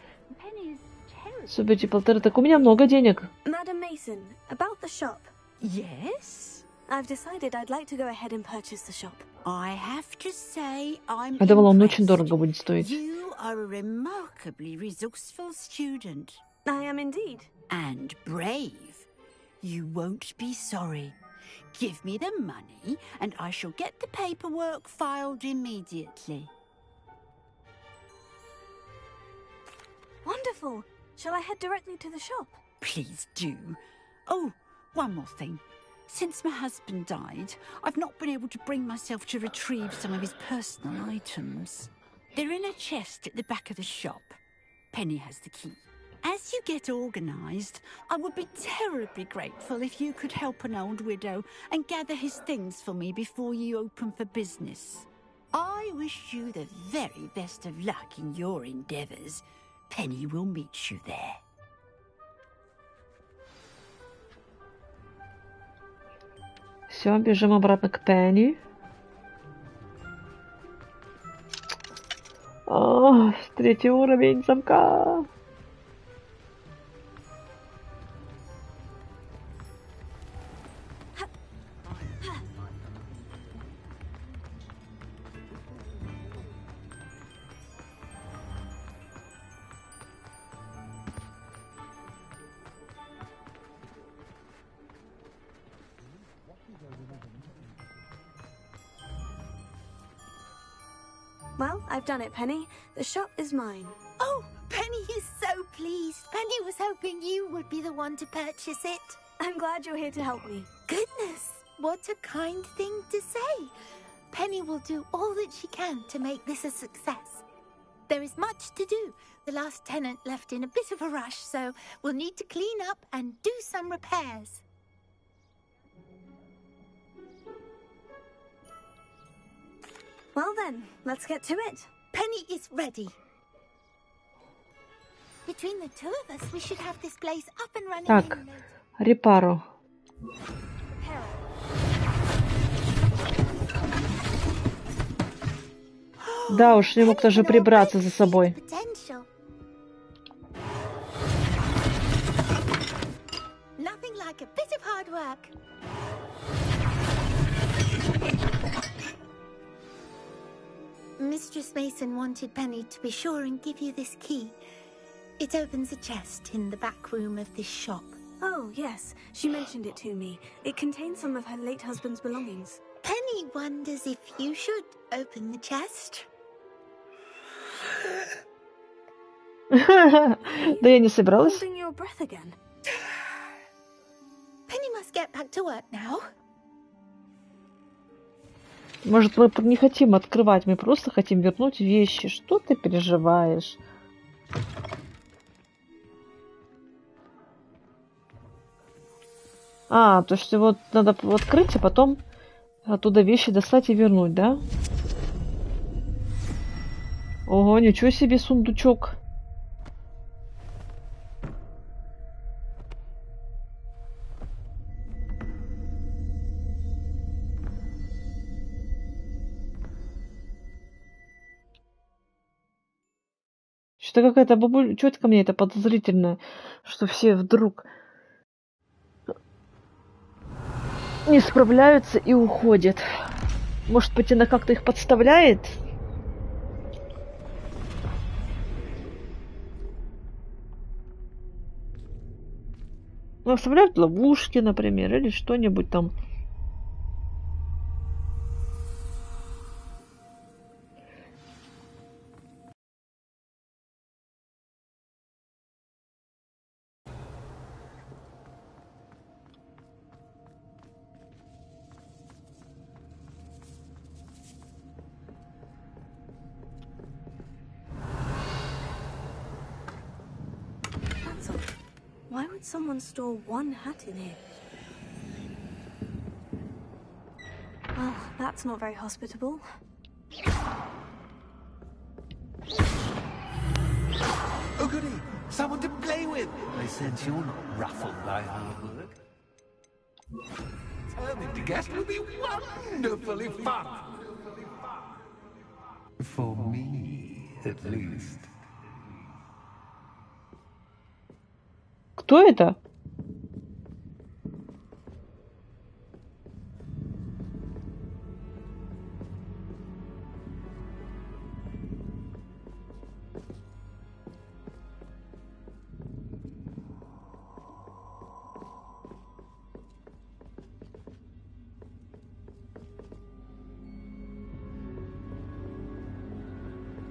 Субити полторы. Так у меня много денег. Madam Mason, about the shop. Yes? I've decided I'd like to go ahead and purchase the shop. I have to say I'm Я думала, он очень impressed. дорого будет стоить. You are a remarkably resourceful student. I am indeed. And brave. You won't be sorry. Give me the money, and I shall get the paperwork filed immediately. Wonderful. Shall I head directly to the shop? Please do. Oh, one more thing. Since my husband died, I've not been able to bring myself to retrieve some of his personal items. They're in a chest at the back of the shop. Penny has the key. As you get organised, I would be terribly grateful if you could help an old widow and gather his things for me before you open for business. I wish you the very best of luck in your endeavours. Penny will meet you there. Все, бежим обратно к Пенни. Третий уровень замка. Well, I've done it, Penny. The shop is mine. Oh, Penny is so pleased. Penny was hoping you would be the one to purchase it. I'm glad you're here to help me. Goodness, what a kind thing to say. Penny will do all that she can to make this a success. There is much to do. The last tenant left in a bit of a rush, so we'll need to clean up and do some repairs. Well then, let's get to it. Penny is ready. Between the two of us, we should have this place up and running. Так, репару. Да уж, не мог даже прибраться за собой. Nothing like a bit of hard work. Mistress Mason wanted Penny to be sure and give you this key. It opens a chest in the back room of this shop. Oh, yes. She mentioned it to me. It contains some of her late husband's belongings. Penny wonders if you should open the chest. Да я не собиралась. Holding your breath again. Penny must get back to work now. Может, мы не хотим открывать, мы просто хотим вернуть вещи. Что ты переживаешь? То есть вот надо открыть, а потом оттуда вещи достать и вернуть, да? Ого, ничего себе сундучок. Что-то какая-то бабуль... Чё-то ко мне это подозрительно, что все вдруг не справляются и уходят. Может быть, она как-то их подставляет? Ну, оставляют ловушки, например, или что-нибудь там. Why would someone store one hat in here? Well, that's not very hospitable. Oh goody! Someone to play with! I sense you're not ruffled by hard work. Turning to guest will be wonderfully fun! For me, at least. Кто это?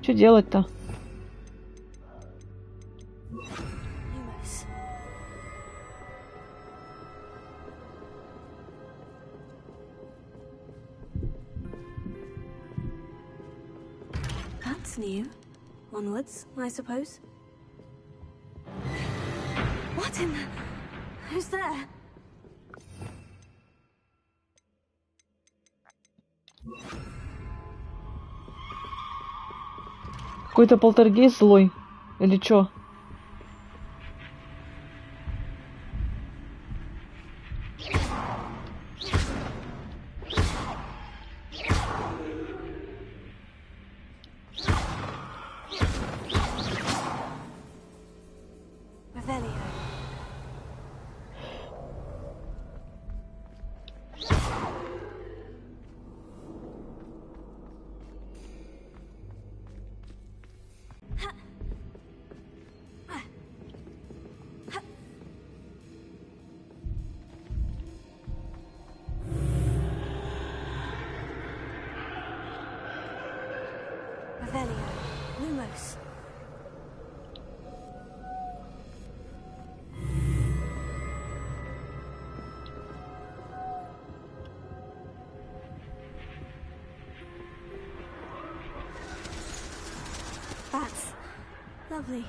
Что делать-то? That's new. Onwards, I suppose. What in the... Who's there? Какой-то полтергейст злой. Или чё? Lovely.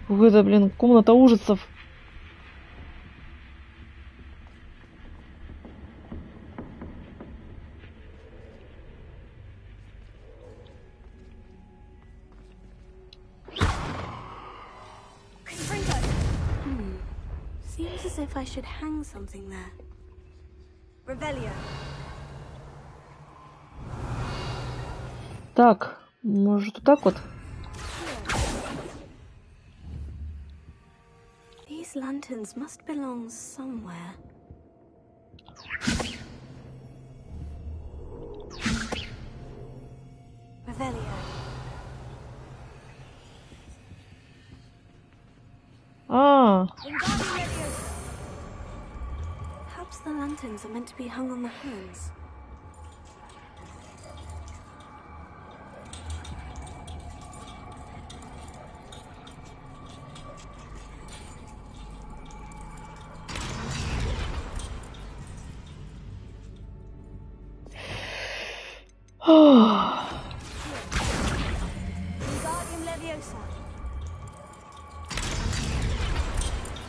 Ух, это, блин, комната ужасов. Seems as if I should hang something there. Revelio. Так. Может, вот так вот? These lanterns must belong somewhere. Revelio. Perhaps the lanterns are meant to be hung on the hands.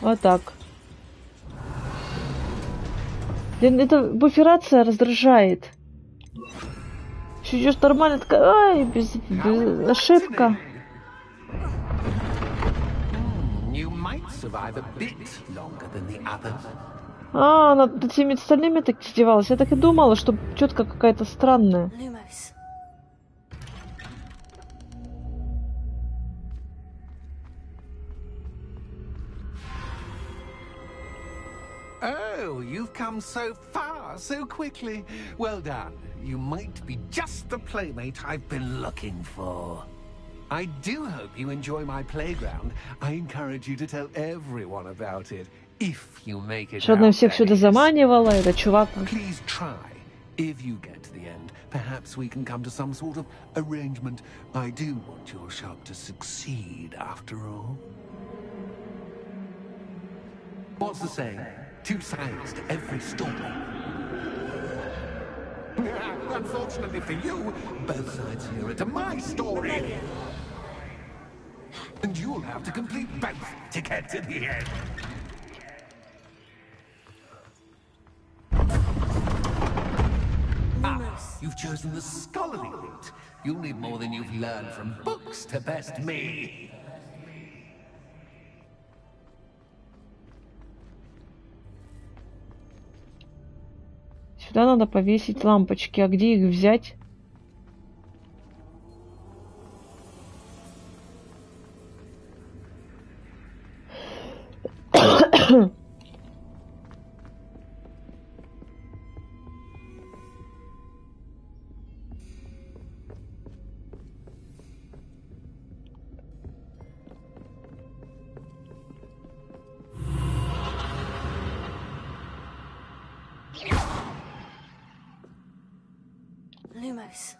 Вот так. Блин, эта буферация раздражает. Все идешь нормально, такая, ай, без ошибка. Над этими остальными так издевалась. Я так и думала, что четко какая-то странная. Oh, you've come so far, so quickly. Well done. You might be just the playmate I've been looking for. I do hope you enjoy my playground. I encourage you to tell everyone about it, if you make it. Что она всех сюда заманивала, это чувак. Please try. If you get to the end, perhaps we can come to some sort of arrangement. I do want your shop to succeed, after all. What's the saying? Two sides to every story. Unfortunately for you, both sides here are to my story. And you'll have to complete both to get to the end. You've chosen the scholarly route. You'll need more than you've learned from books to best me. Сюда надо повесить лампочки. А где их взять? Lumos.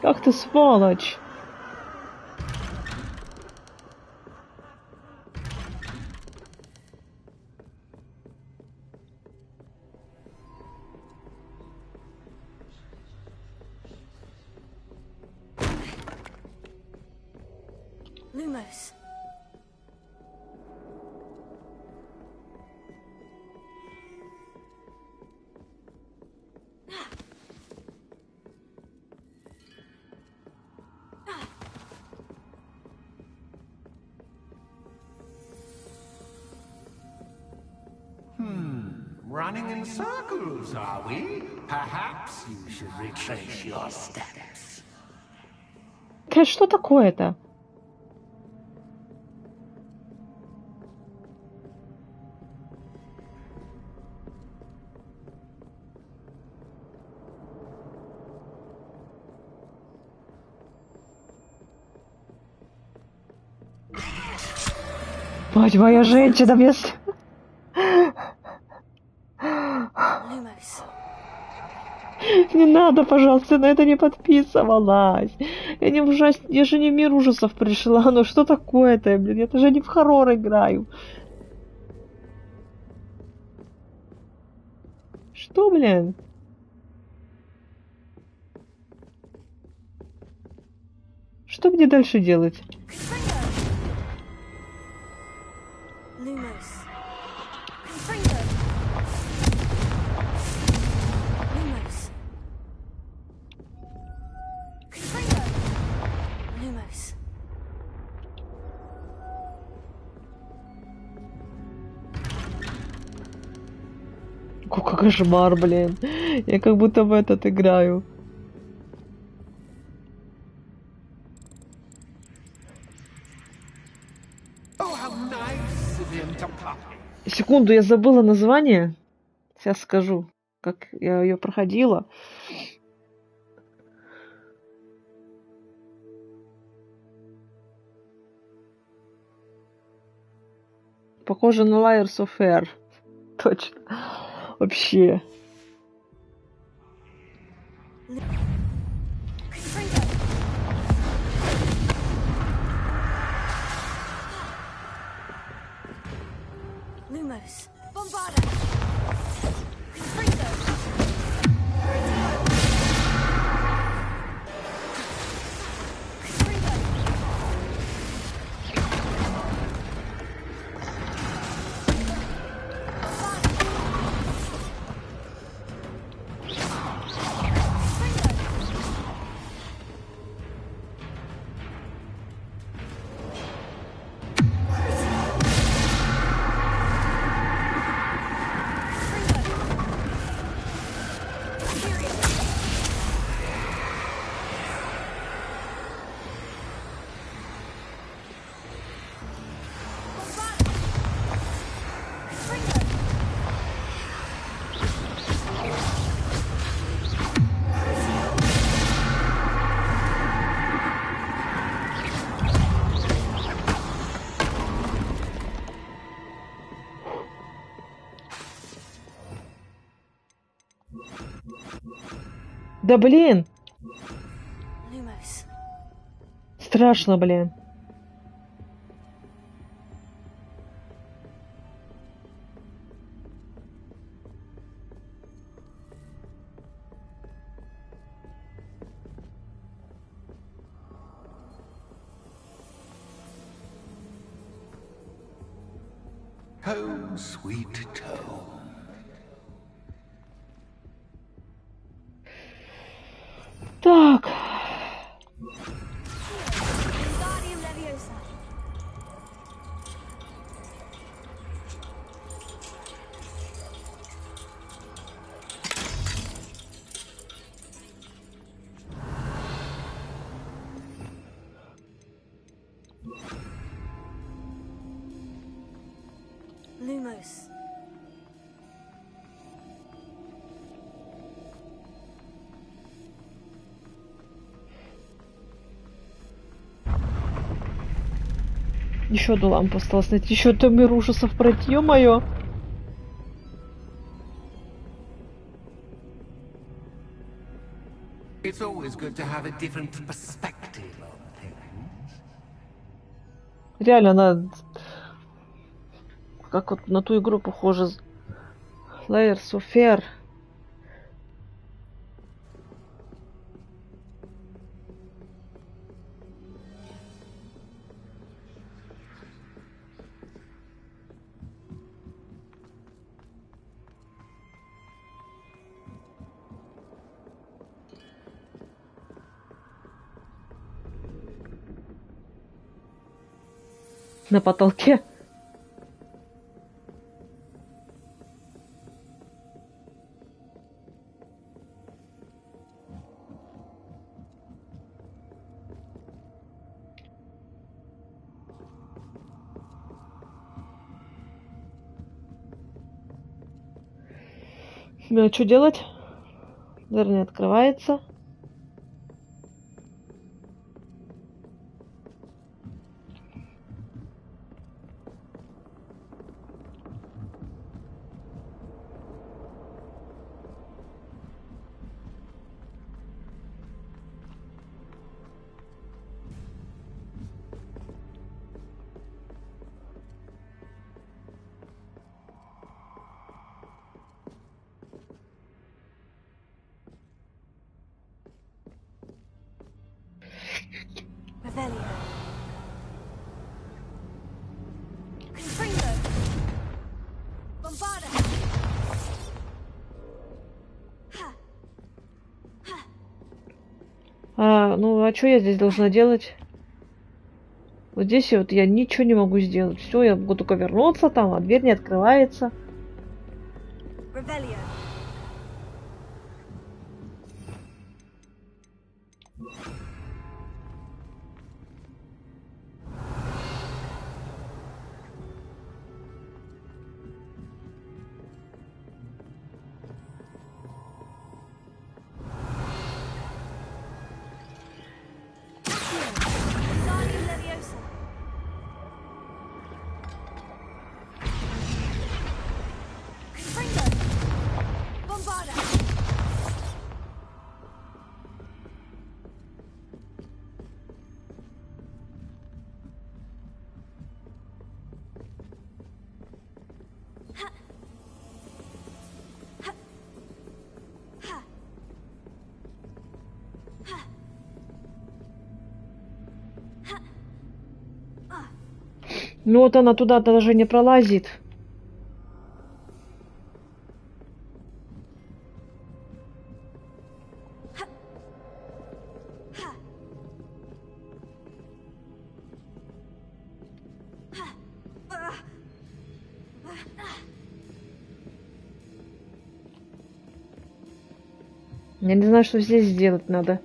Ах ты сволочь! Lumos. Running in circles, are we? Perhaps you should retrace your steps. Что такое-то? Мать моя женщина, мне... Не надо, пожалуйста, на это не подписывалась. Я же не в мир ужасов пришла. Ну что такое-то, блин? Я же не в хоррор играю. Что, блин? Что мне дальше делать? Какой кошмар, блин. Я как будто в этот играю. Секунду, я забыла название. Сейчас скажу, как я ее проходила. Похоже на Layers of Fear. Точно. Вообще. Lumos. Bombarda. Да блин! Lumos. Страшно, блин. Home, sweet home. Так. Lumos. Еще одну лампу осталось найти. Еще там мир ужасов пройти, ё-моё. It's always good to have a different perspective on things. Реально, она как вот на ту игру похожа. Layers of Fear. На потолке. Ну, а что делать? Дверь не открывается. Ну, а что я здесь должна делать? Вот здесь вот я ничего не могу сделать. Все, я могу только вернуться там, а дверь не открывается. Ну вот она туда даже не пролазит. Я не знаю, что здесь сделать надо.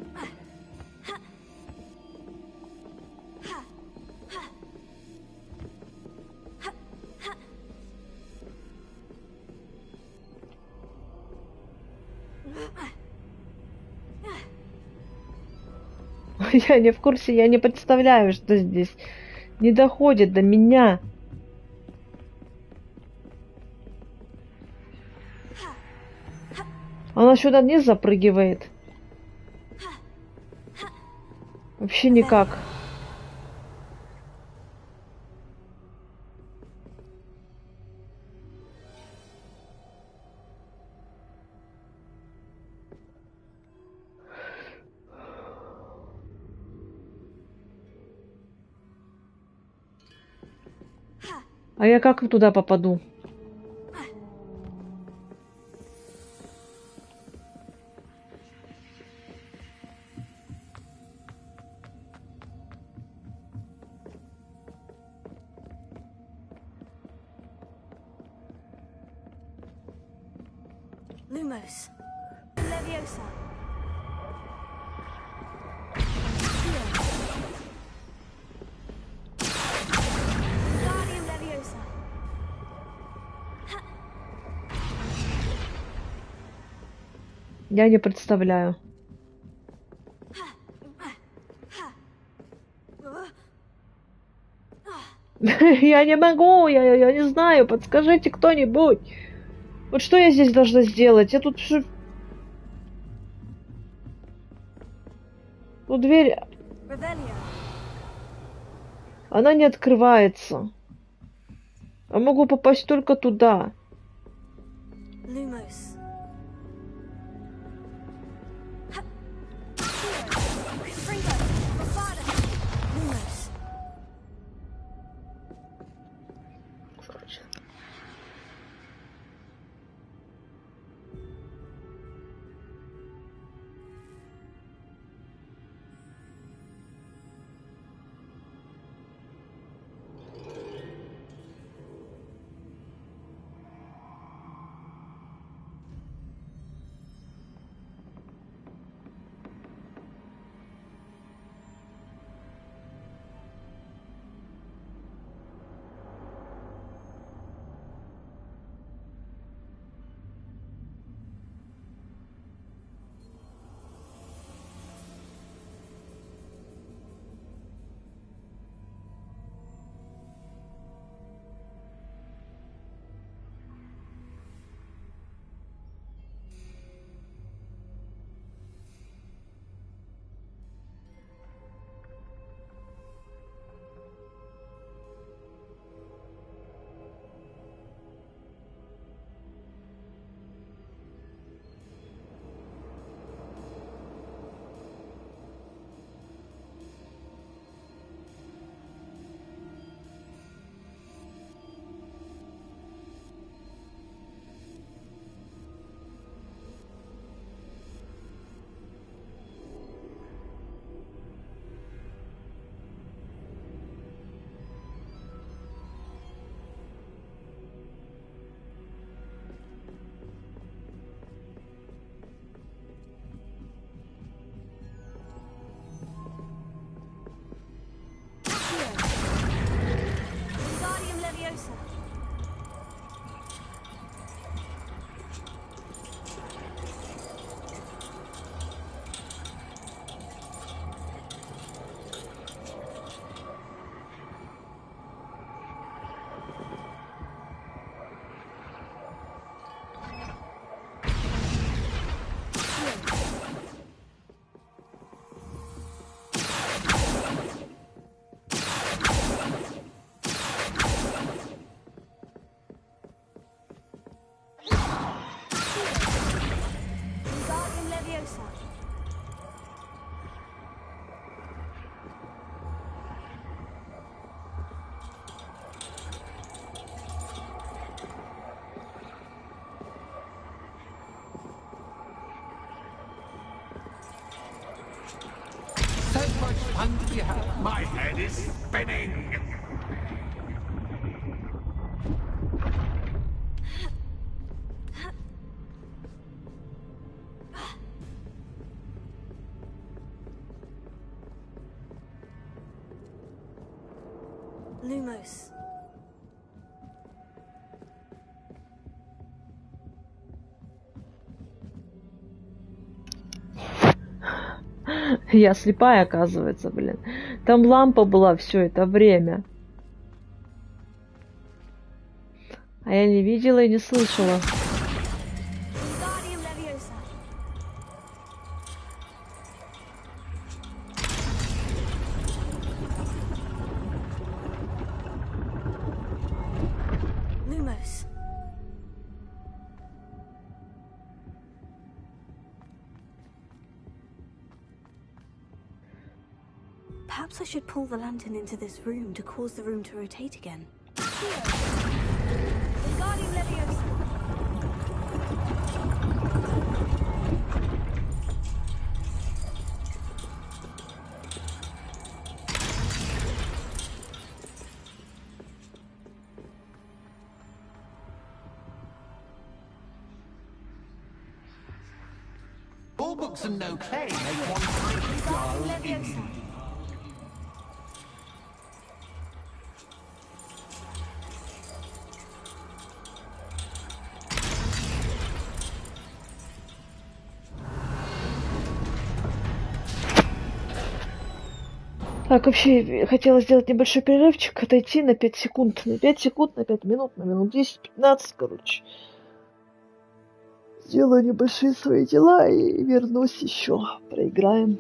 Я не в курсе, я не представляю, что здесь не доходит до меня. Она сюда вниз запрыгивает. Вообще никак. А я как туда попаду? Lumos. Leviosa. Guardian Leviosa. Я не представляю. Я не могу, я не знаю, подскажите кто-нибудь. Вот что я здесь должна сделать? Я тут... Ну, дверь... Она не открывается. Я могу попасть только туда. Lumos. My head is spinning. Lumos. Я слепая, оказывается, блин. Там лампа была все это время. А я не видела и не слышала. Perhaps I should pull the lantern into this room to cause the room to rotate again. All books and no play make one dull indeed. Так, вообще, хотела сделать небольшой перерывчик, отойти на 5 секунд. На 5 секунд, на 5 минут, на минут 10-15, короче. Сделаю небольшие свои дела и вернусь еще. Проиграем.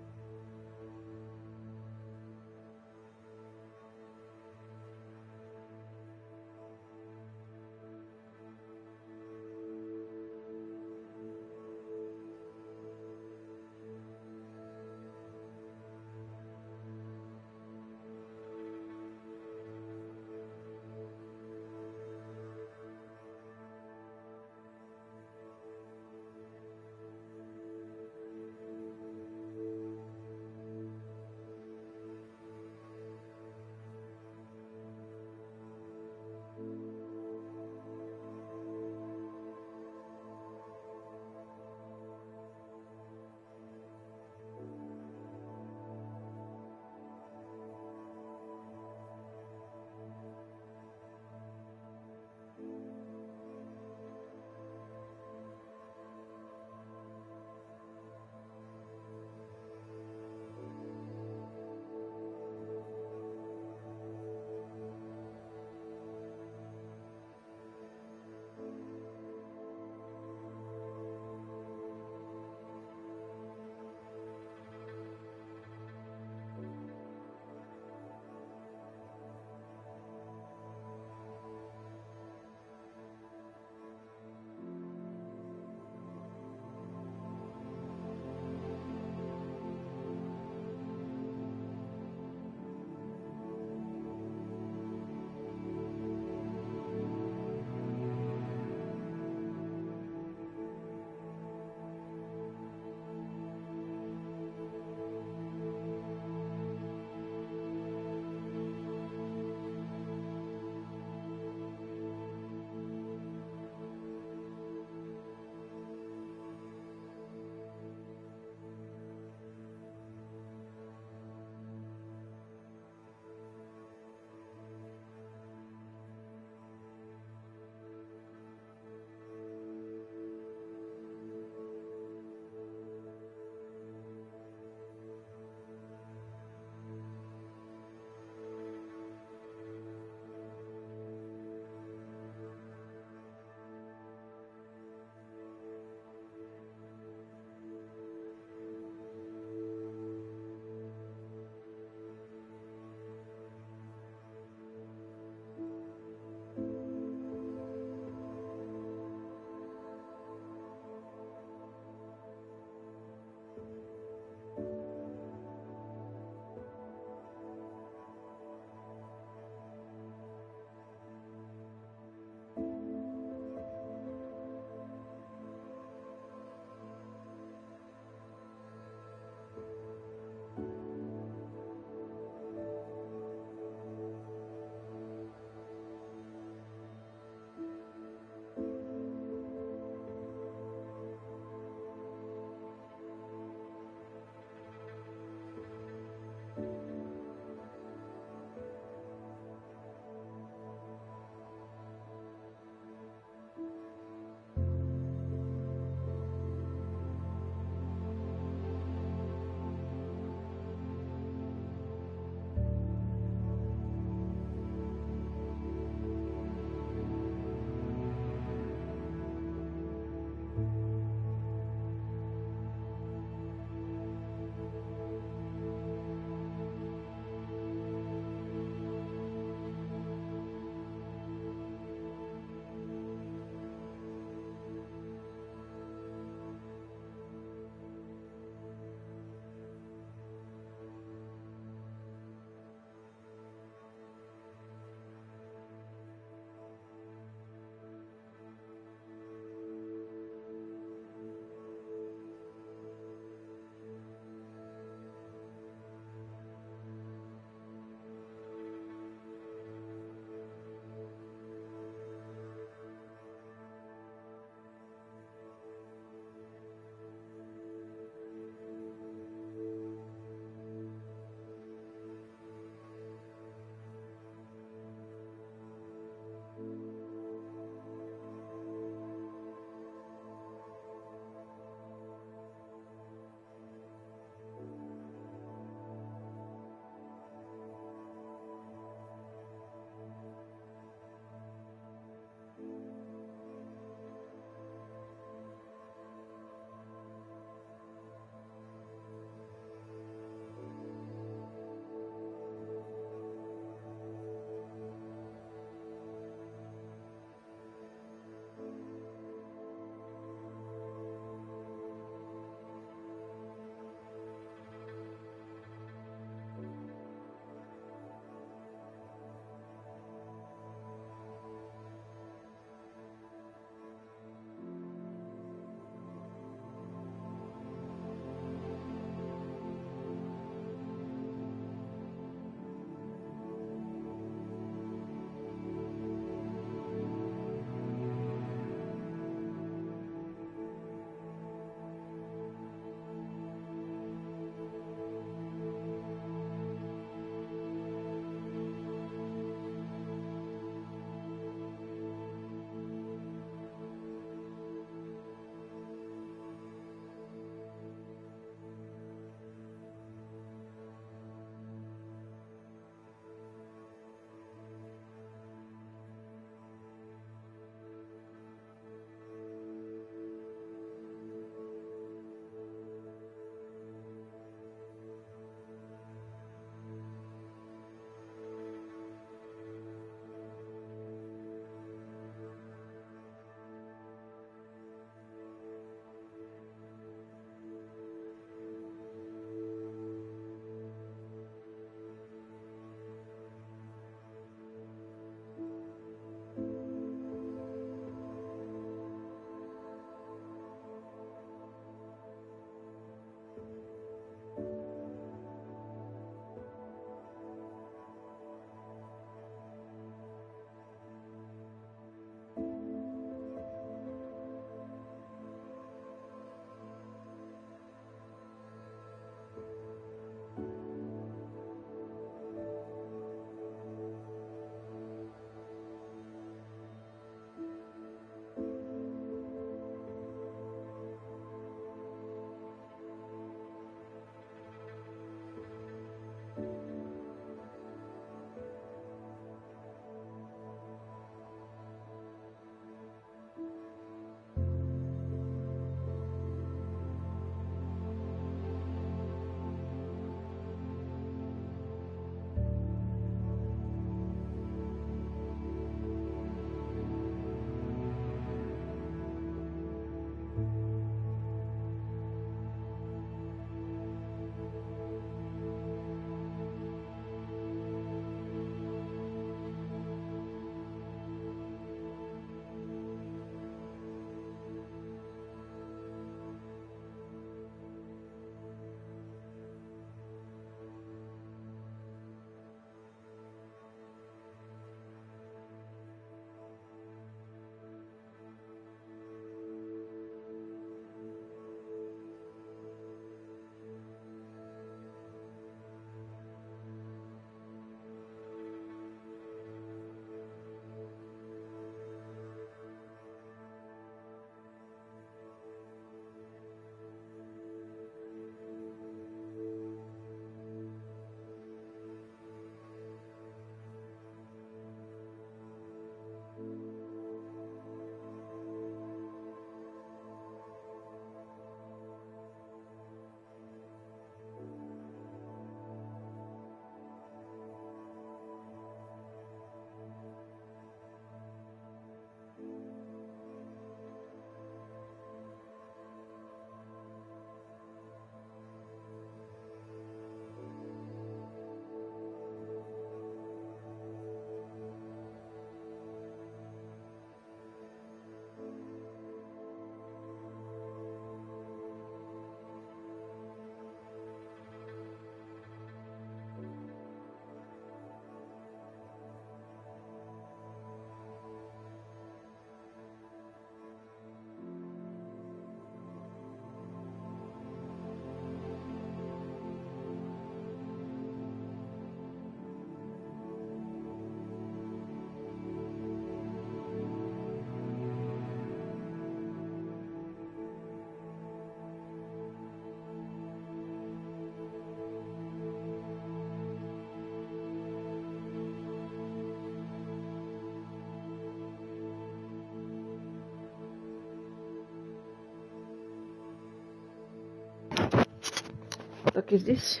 Так и здесь.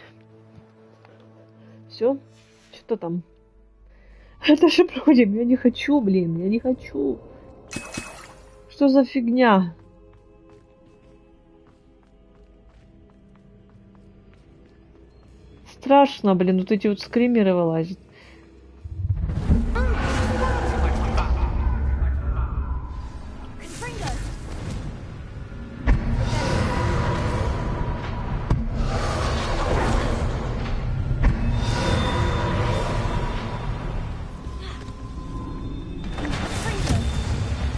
Все. Что там? Это же проходим. Я не хочу, блин. Я не хочу. Что за фигня? Страшно, блин. Вот эти вот скримеры вылазят.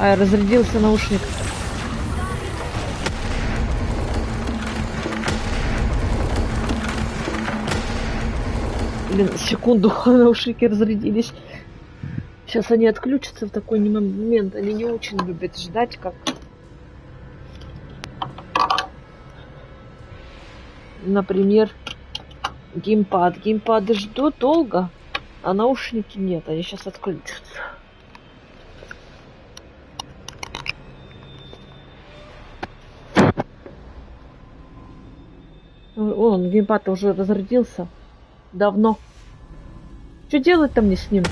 А, разрядился наушник. Блин, секунду, наушники разрядились. Сейчас они отключатся в такой момент. Они не очень любят ждать, как... Например, геймпад. Геймпады ждут долго, а наушники нет. Они сейчас отключатся. Он, геймпад уже разрядился. Давно. Что делать-то мне с ним?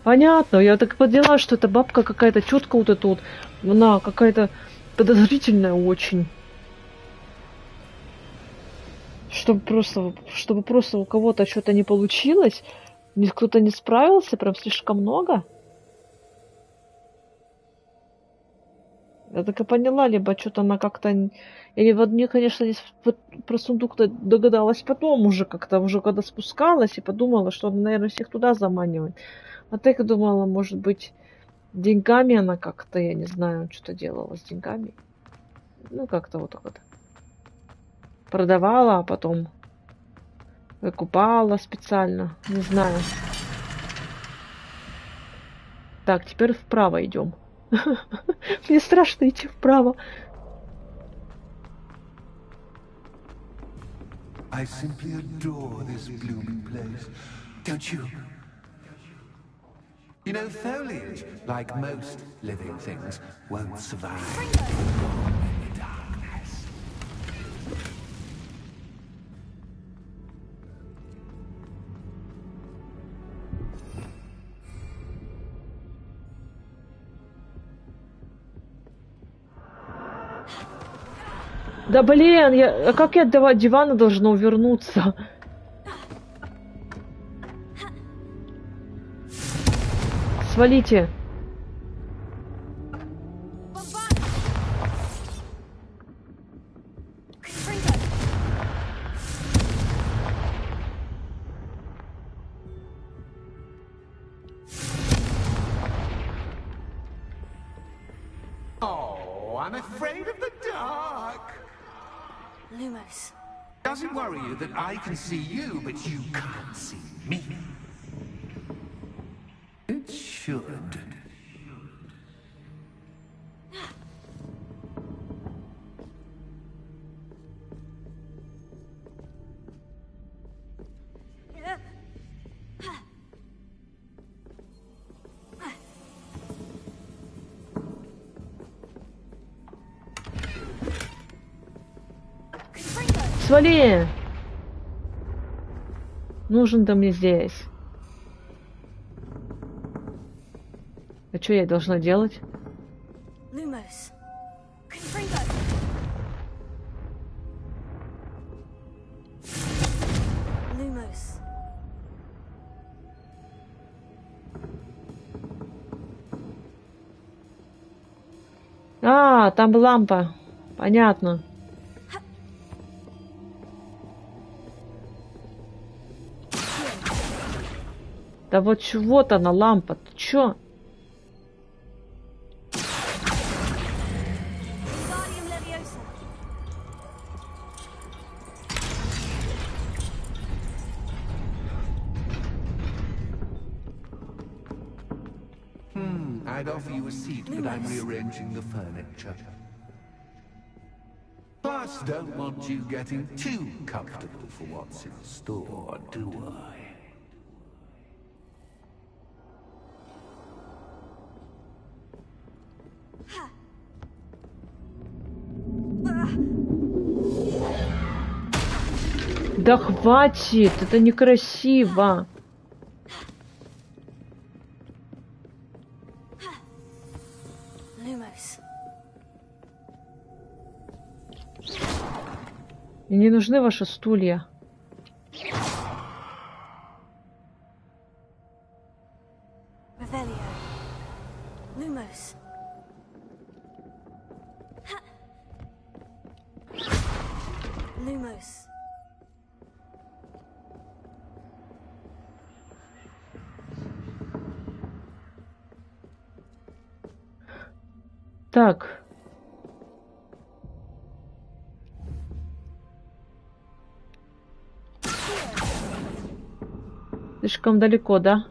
Понятно, я так поняла, что это бабка какая-то четко вот эта вот. Она какая-то подозрительная очень. Чтобы просто у кого-то что-то не получилось, кто-то не справился, прям слишком много. Я так и поняла, либо что-то она как-то... Я в одни, конечно, про сундук догадалась потом уже, как-то уже когда спускалась и подумала, что она, наверное, всех туда заманивает. А так думала, может быть, деньгами она как-то, я не знаю, что-то делала с деньгами. Ну, как-то вот так вот. Продавала, а потом выкупала специально. Не знаю. Так, теперь вправо идем. Мне страшно идти вправо. I simply adore this blooming place. Don't you? You know, foliage, like most living things, won't survive. Да блин, а как я от дивана должна увернуться? Свалите. Oh, I'm afraid of the dark. Lumos. Does it worry you that I can see you, but you can't see me? It should. Свали! Нужен ты мне здесь. А что я должна делать? Lumos. Lumos. А, там лампа. Понятно. Да вот чего-то она лампа. Ты чё? I'd offer you a seat, but I'm rearranging the furniture. just don't want you getting too comfortable for what's in store, do I? Да хватит, это некрасиво. Мне не нужны ваши стулья. Так. Слишком далеко, да?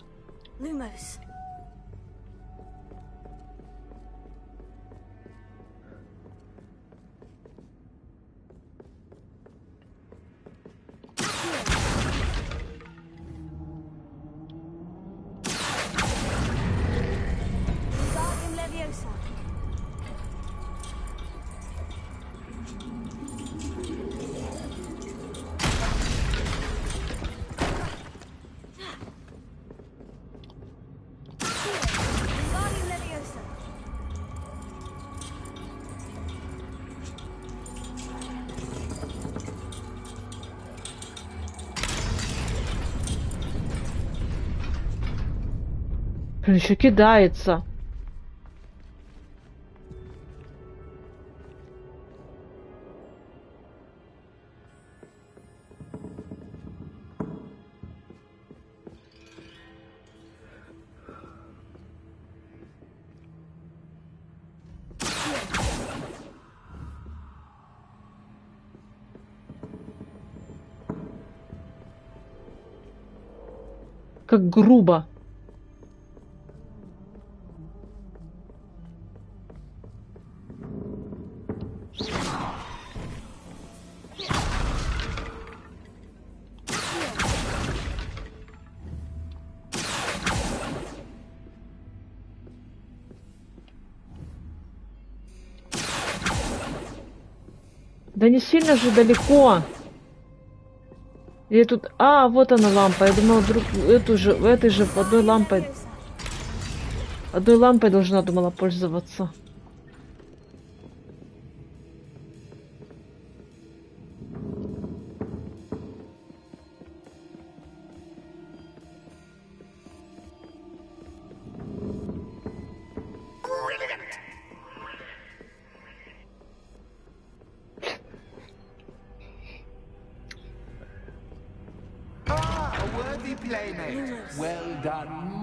Блин, еще кидается. Как грубо. Да не сильно же далеко. Или тут... А, вот она лампа. Я думала, вдруг этой же одной лампой. Одной лампой должна, думала, пользоваться. Well done.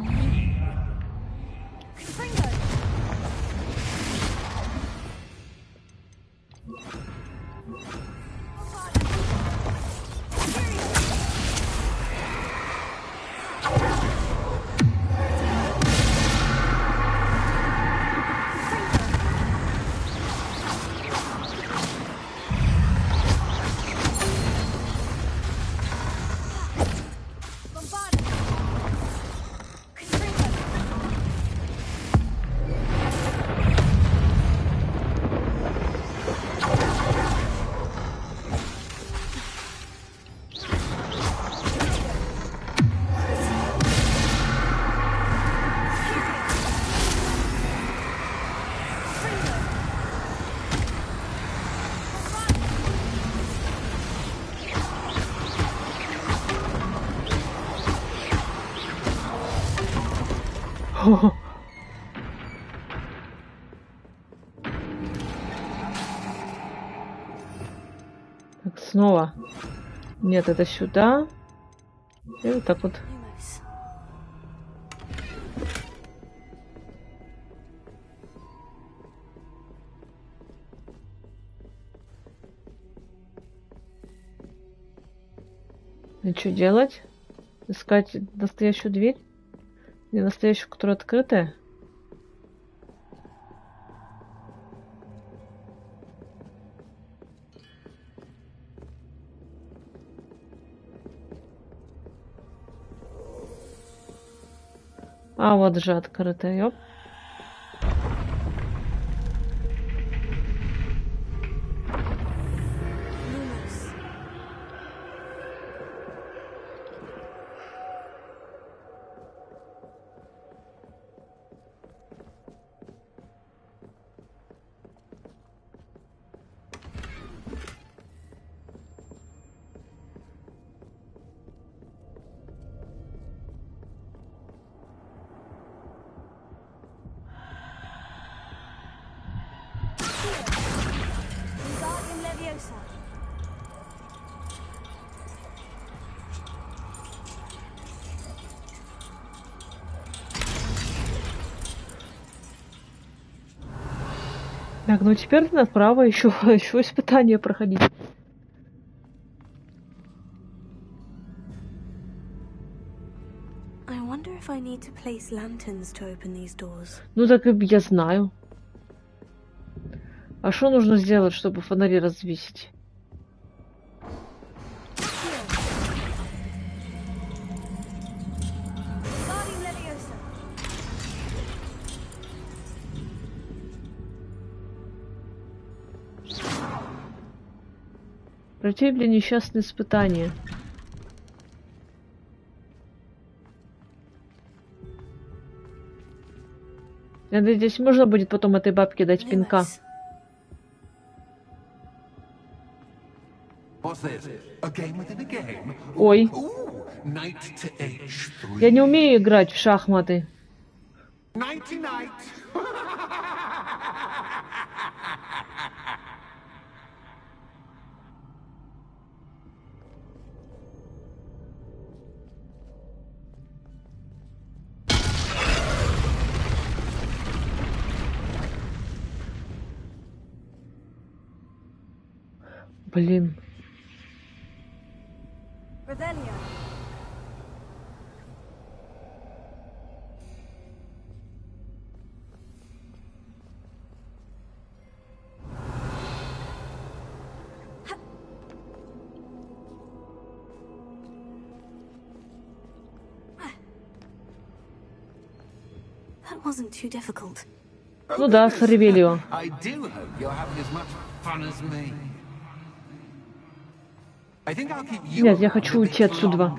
Так, снова. Нет, это сюда. И вот так вот. И что делать? Искать настоящую дверь? Не настоящую, которая открытая? А, вот же открытая, ёп. Так, ну теперь направо еще испытание проходить. Ну так и я знаю. А что нужно сделать, чтобы фонари развесить? Пройти для несчастные испытания. Я надеюсь, можно будет потом этой бабке дать пинка. Ой. Я не умею играть в шахматы. Блин. Ну да, с Ревелио. Нет, я хочу уйти отсюда.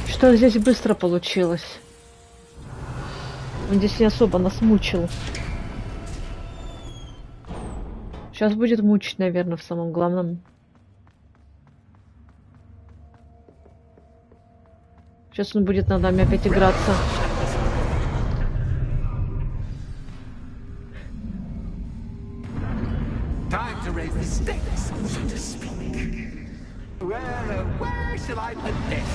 Что здесь быстро получилось. Он здесь не особо нас мучил. Сейчас будет мучить, наверное, в самом главном. Сейчас он будет над нами опять играться. Where shall I put this?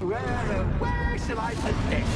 Where shall I put this?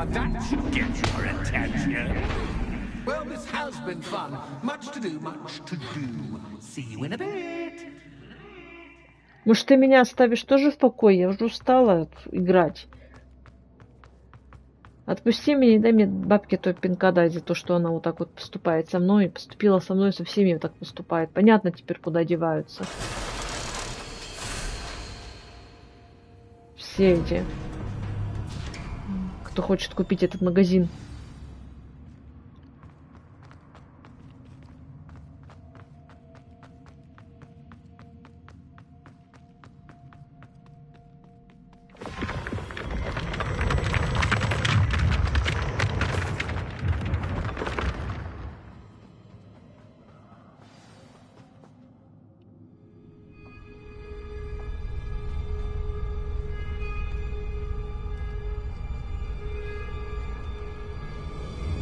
Now that should get your attention. Well, this has been fun. Much to do, much to do. See you in a bit. Может, ты меня оставишь тоже в покое? Я уже устала играть. Отпусти меня и дай мне бабке той пинка дай за то, что она вот так вот поступает со мной. Поступила со мной, со всеми вот так поступает. Понятно теперь, куда деваются. Все эти, кто хочет купить этот магазин.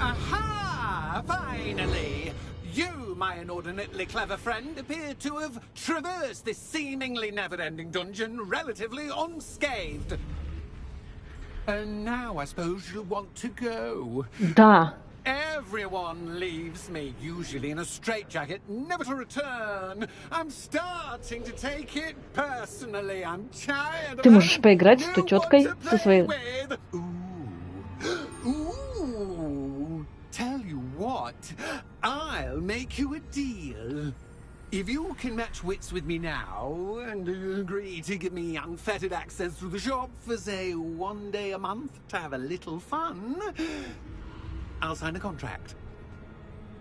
Aha! Finally! You, my inordinately clever friend, appear to have traversed this seemingly never-ending dungeon relatively unscathed. And now I suppose you want to go. Да. Everyone leaves me, usually in a straitjacket, never to return. I'm starting to take it personally. I'm tired of Ты можешь поиграть с той теткой со своей. Tell you what, I'll make you a deal. If you can match wits with me now and agree to give me unfettered access to the shop for, say, 1 day a month to have a little fun, I'll sign a contract.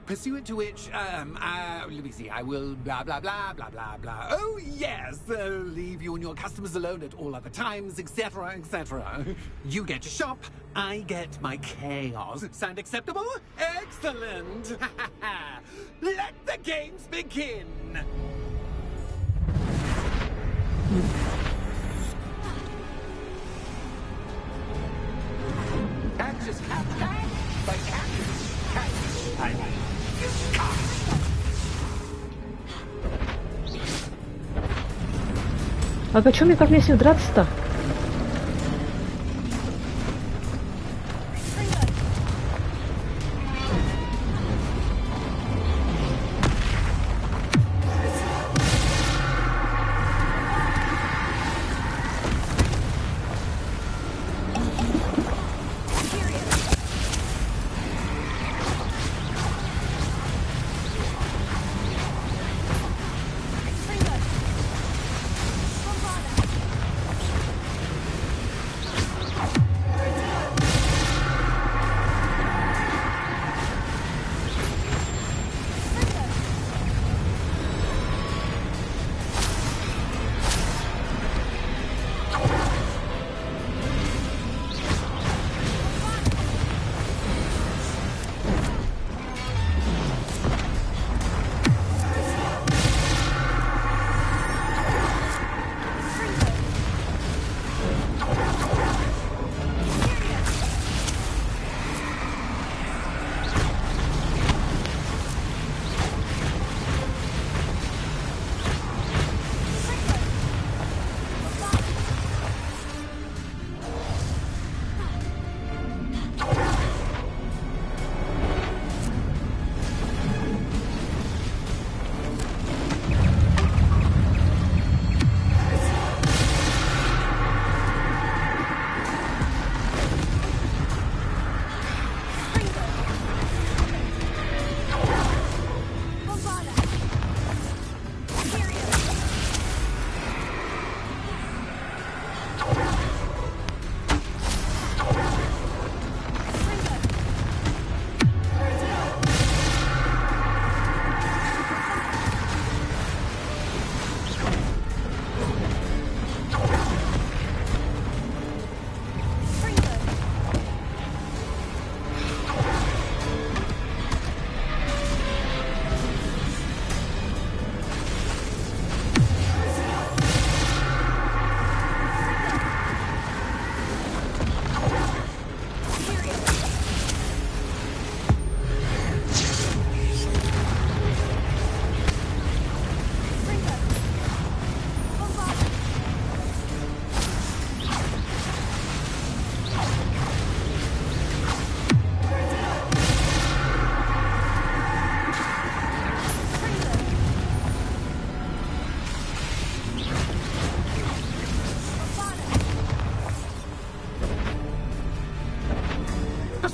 Pursuant to which, let me see, I will blah, blah, blah, blah, blah, blah. Oh, yes, leave you and your customers alone at all other times, etc., etc. You get your shop, I get my chaos. Sound acceptable? Excellent! Let the games begin! Actors have that, but actors can't. А почему мне как мне с ним драться-то?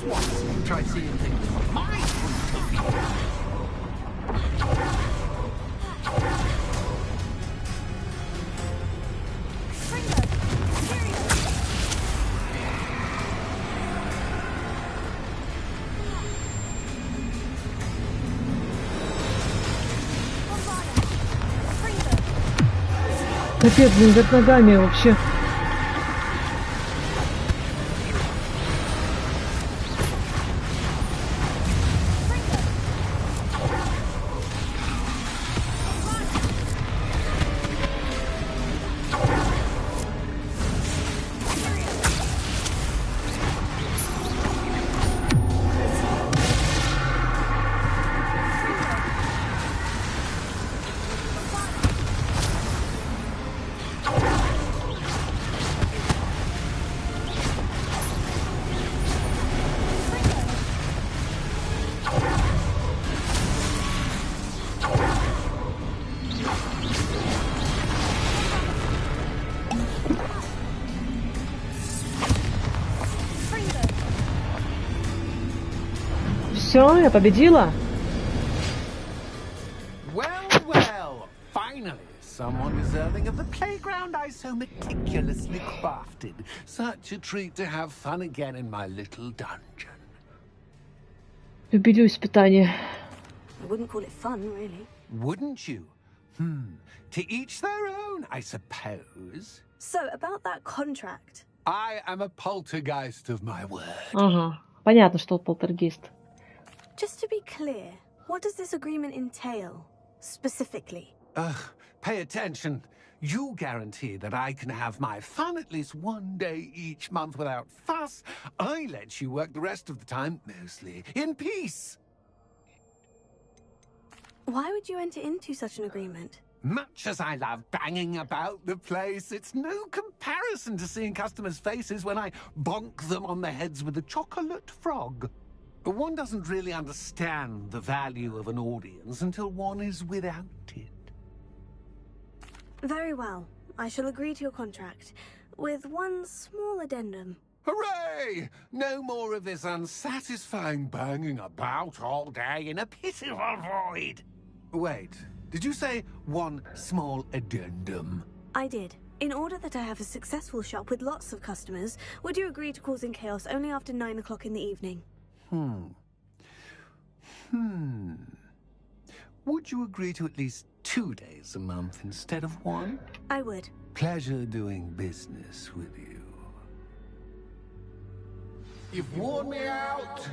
once. Try seeing things from my point of view. Капец, блин, вверх ногами вообще. Все, я победила. Well, finally, someone deserving of the playground I so meticulously crafted. Such a treat to have fun again in my little dungeon. Люблю испытания. I wouldn't call it fun, really. Wouldn't you? To each their own, I suppose. So, about that contract. I am a poltergeist of my word. Ага, понятно, что полтергейст. Just to be clear, what does this agreement entail, specifically? Pay attention. You guarantee that I can have my fun at least one day each month without fuss. I let you work the rest of the time, mostly in peace. Why would you enter into such an agreement? Much as I love banging about the place, it's no comparison to seeing customers' faces when I bonk them on the heads with a chocolate frog. One doesn't really understand the value of an audience until one is without it. Very well. I shall agree to your contract, with one small addendum. Hooray! No more of this unsatisfying banging about all day in a pitiful void. Wait, did you say one small addendum? I did. In order that I have a successful shop with lots of customers, would you agree to causing chaos only after 9 o'clock in the evening? Would you agree to at least 2 days a month instead of one? I would. Pleasure doing business with you. You've worn me out.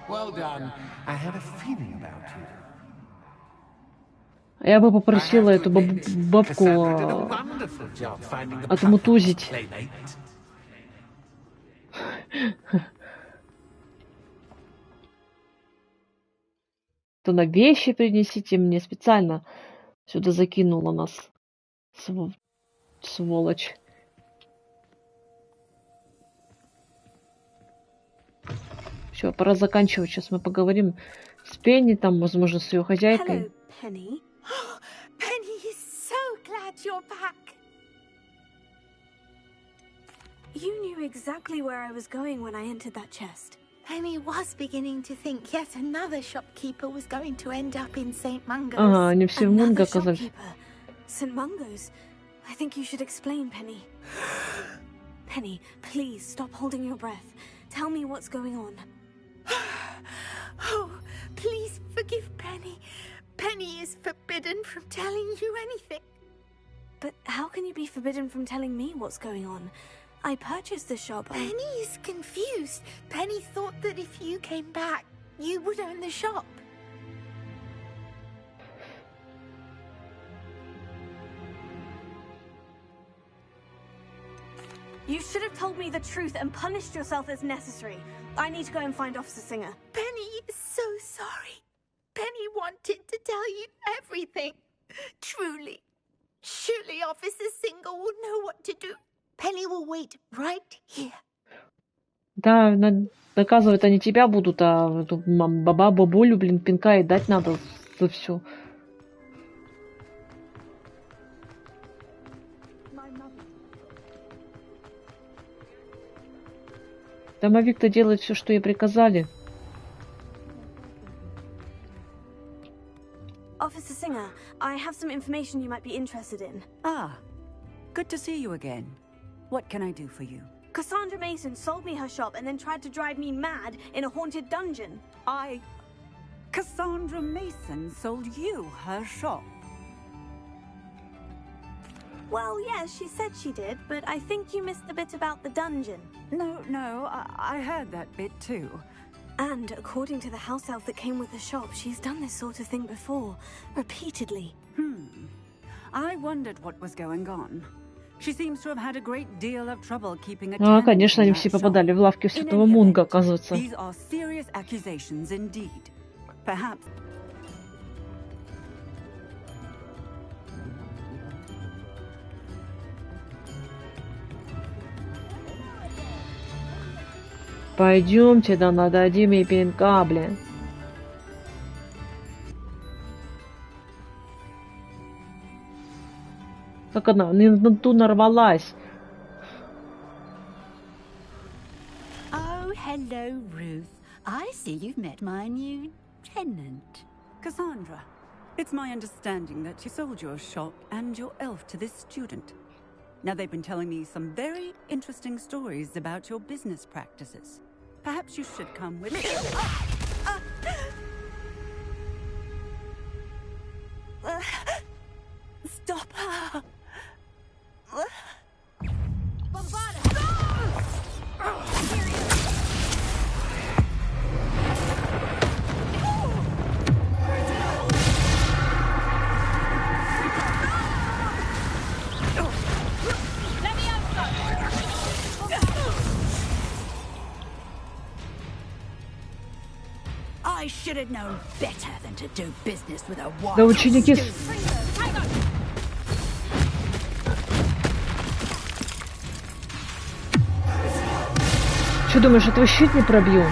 Well done. I had a feeling about you. Я бы попросила эту бабку отмутузить. То на вещи принесите, мне специально сюда закинула нас, сволочь. Все, пора заканчивать. Сейчас мы поговорим с Пенни, там, возможно, с ее хозяйкой. Hello, Penny. Penny is so glad you're back. You knew exactly where I was going when I entered that chest. Penny was beginning to think yet another shopkeeper was going to end up in St. Mungo's. Ага, они все в Мунго оказались. St. Mungo's? I think you should explain, Penny. Penny, please stop holding your breath. Tell me what's going on. Oh, please forgive Penny. Penny is forbidden from telling you anything. But how can you be forbidden from telling me what's going on? I purchased the shop. Penny is confused. Penny thought that if you came back, you would own the shop. You should have told me the truth and punished yourself as necessary. I need to go and find Officer Singer. Penny is so sorry. Penny wanted to tell you everything. Truly. Surely Officer Singer will know what to do. Penny will wait right here. Да, доказывать они тебя будут, а эту бабулю, блин, пинка и дать надо за все. Домовик-то делает все, что ей приказали. Officer Singer, I have some information you might be interested in. Ah, good to see you again. What can I do for you? Cassandra Mason sold me her shop and then tried to drive me mad in a haunted dungeon. Cassandra Mason sold you her shop? Well, yes, she said she did, but I think you missed the bit about the dungeon. No, I heard that bit too. And according to the house elf that came with the shop, she's done this sort of thing before, repeatedly. I wondered what was going on. She seems to have had a great deal of trouble keeping a А, конечно, они все попадали в лавки святого Мунга, оказывается. These are serious accusations indeed. Perhaps. Пойдемте, да нададим ей пинка, блин. Как она на ту нарвалась. Oh, hello, Ruth. I see you've met my new tenant. Cassandra, it's my understanding that you sold your shop and your elf to this student. Now, they've been telling me some very interesting stories about your business practices. Perhaps you should come with me. Stop her! I should have known better than to do business with a wild. Да ученики. Что думаешь, этого щит не пробью?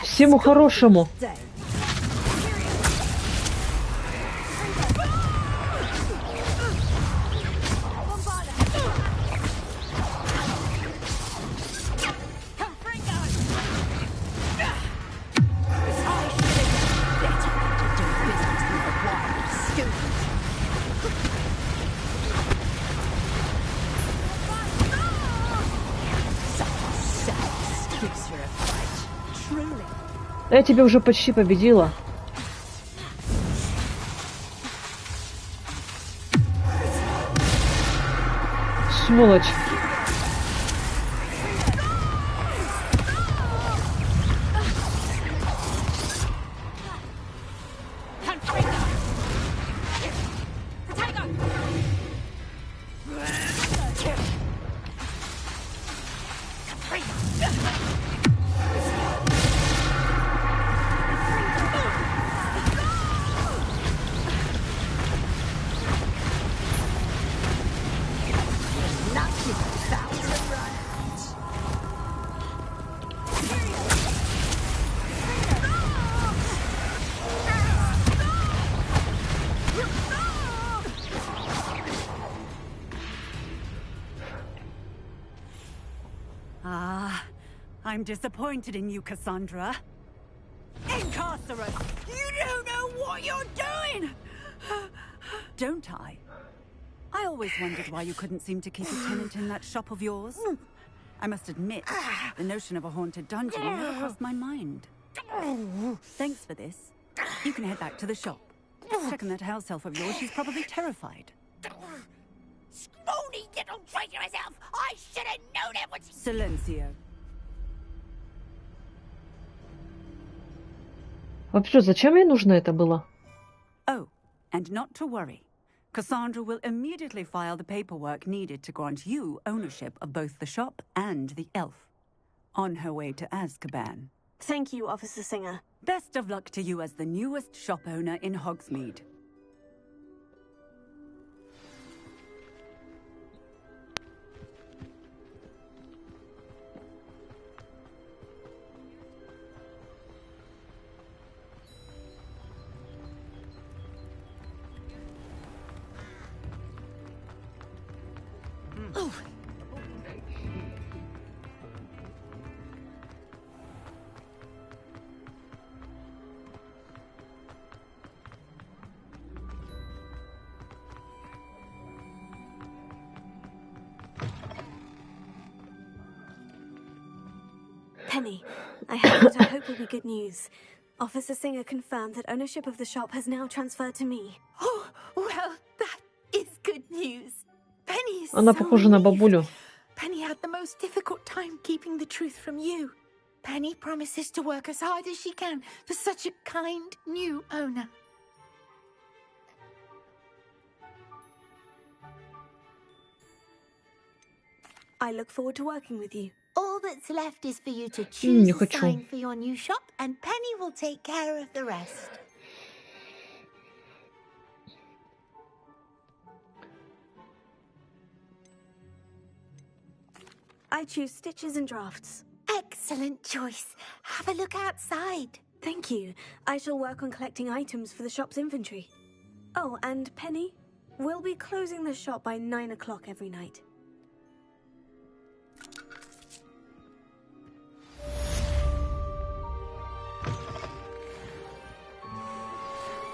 Всему хорошему. Я тебя уже почти победила. Сволочь. I'm disappointed in you, Cassandra. Incarcerate! You what you're doing! Don't I? I always wondered why you couldn't seem to keep a tenant in that shop of yours. I must admit, the notion of a haunted dungeon never crossed my mind. Thanks for this. You can head back to the shop. Check on that house elf of yours, she's probably terrified. Scrawny little traitorous elf! I should have known it was... Silencio. Вообще, зачем ей нужно это было? Oh, and not to worry. Cassandra will immediately file the paperwork needed to grant you ownership of both the shop and the elf. On her way to Azkaban. Thank you, Officer Singer. Best of luck to you as the newest shop owner in Hogsmeade. Penny, I have what I hope will be good news. Officer Singer confirmed that ownership of the shop has now transferred to me. Oh, well, that is good news. Penny is Она so похожа на relieved. бабулю. Penny had the most difficult time keeping the truth from you. Penny promises to work as hard as she can for such a kind new owner. I look forward to working with you. All that's left is for you to Не choose a хочу. sign for your new shop, and Penny will take care of the rest. I choose stitches and drafts. Excellent choice. Have a look outside. Thank you. I shall work on collecting items for the shop's inventory. Oh, and Penny, we'll be closing the shop by 9 o'clock every night.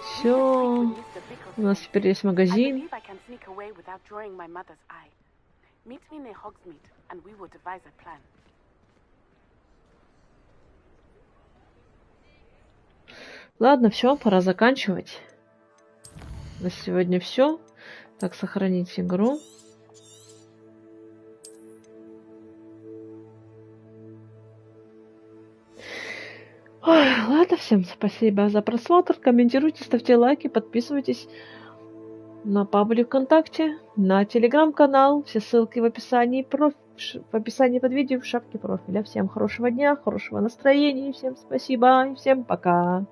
Все. У нас теперь есть магазин. Ладно, все, пора заканчивать. На сегодня все. Так, сохранить игру. Ой, ладно, всем спасибо за просмотр. Комментируйте, ставьте лайки, подписывайтесь на паблик ВКонтакте, на телеграм-канал. Все ссылки в описании, в описании под видео, в шапке профиля. Всем хорошего дня, хорошего настроения, всем спасибо и всем пока.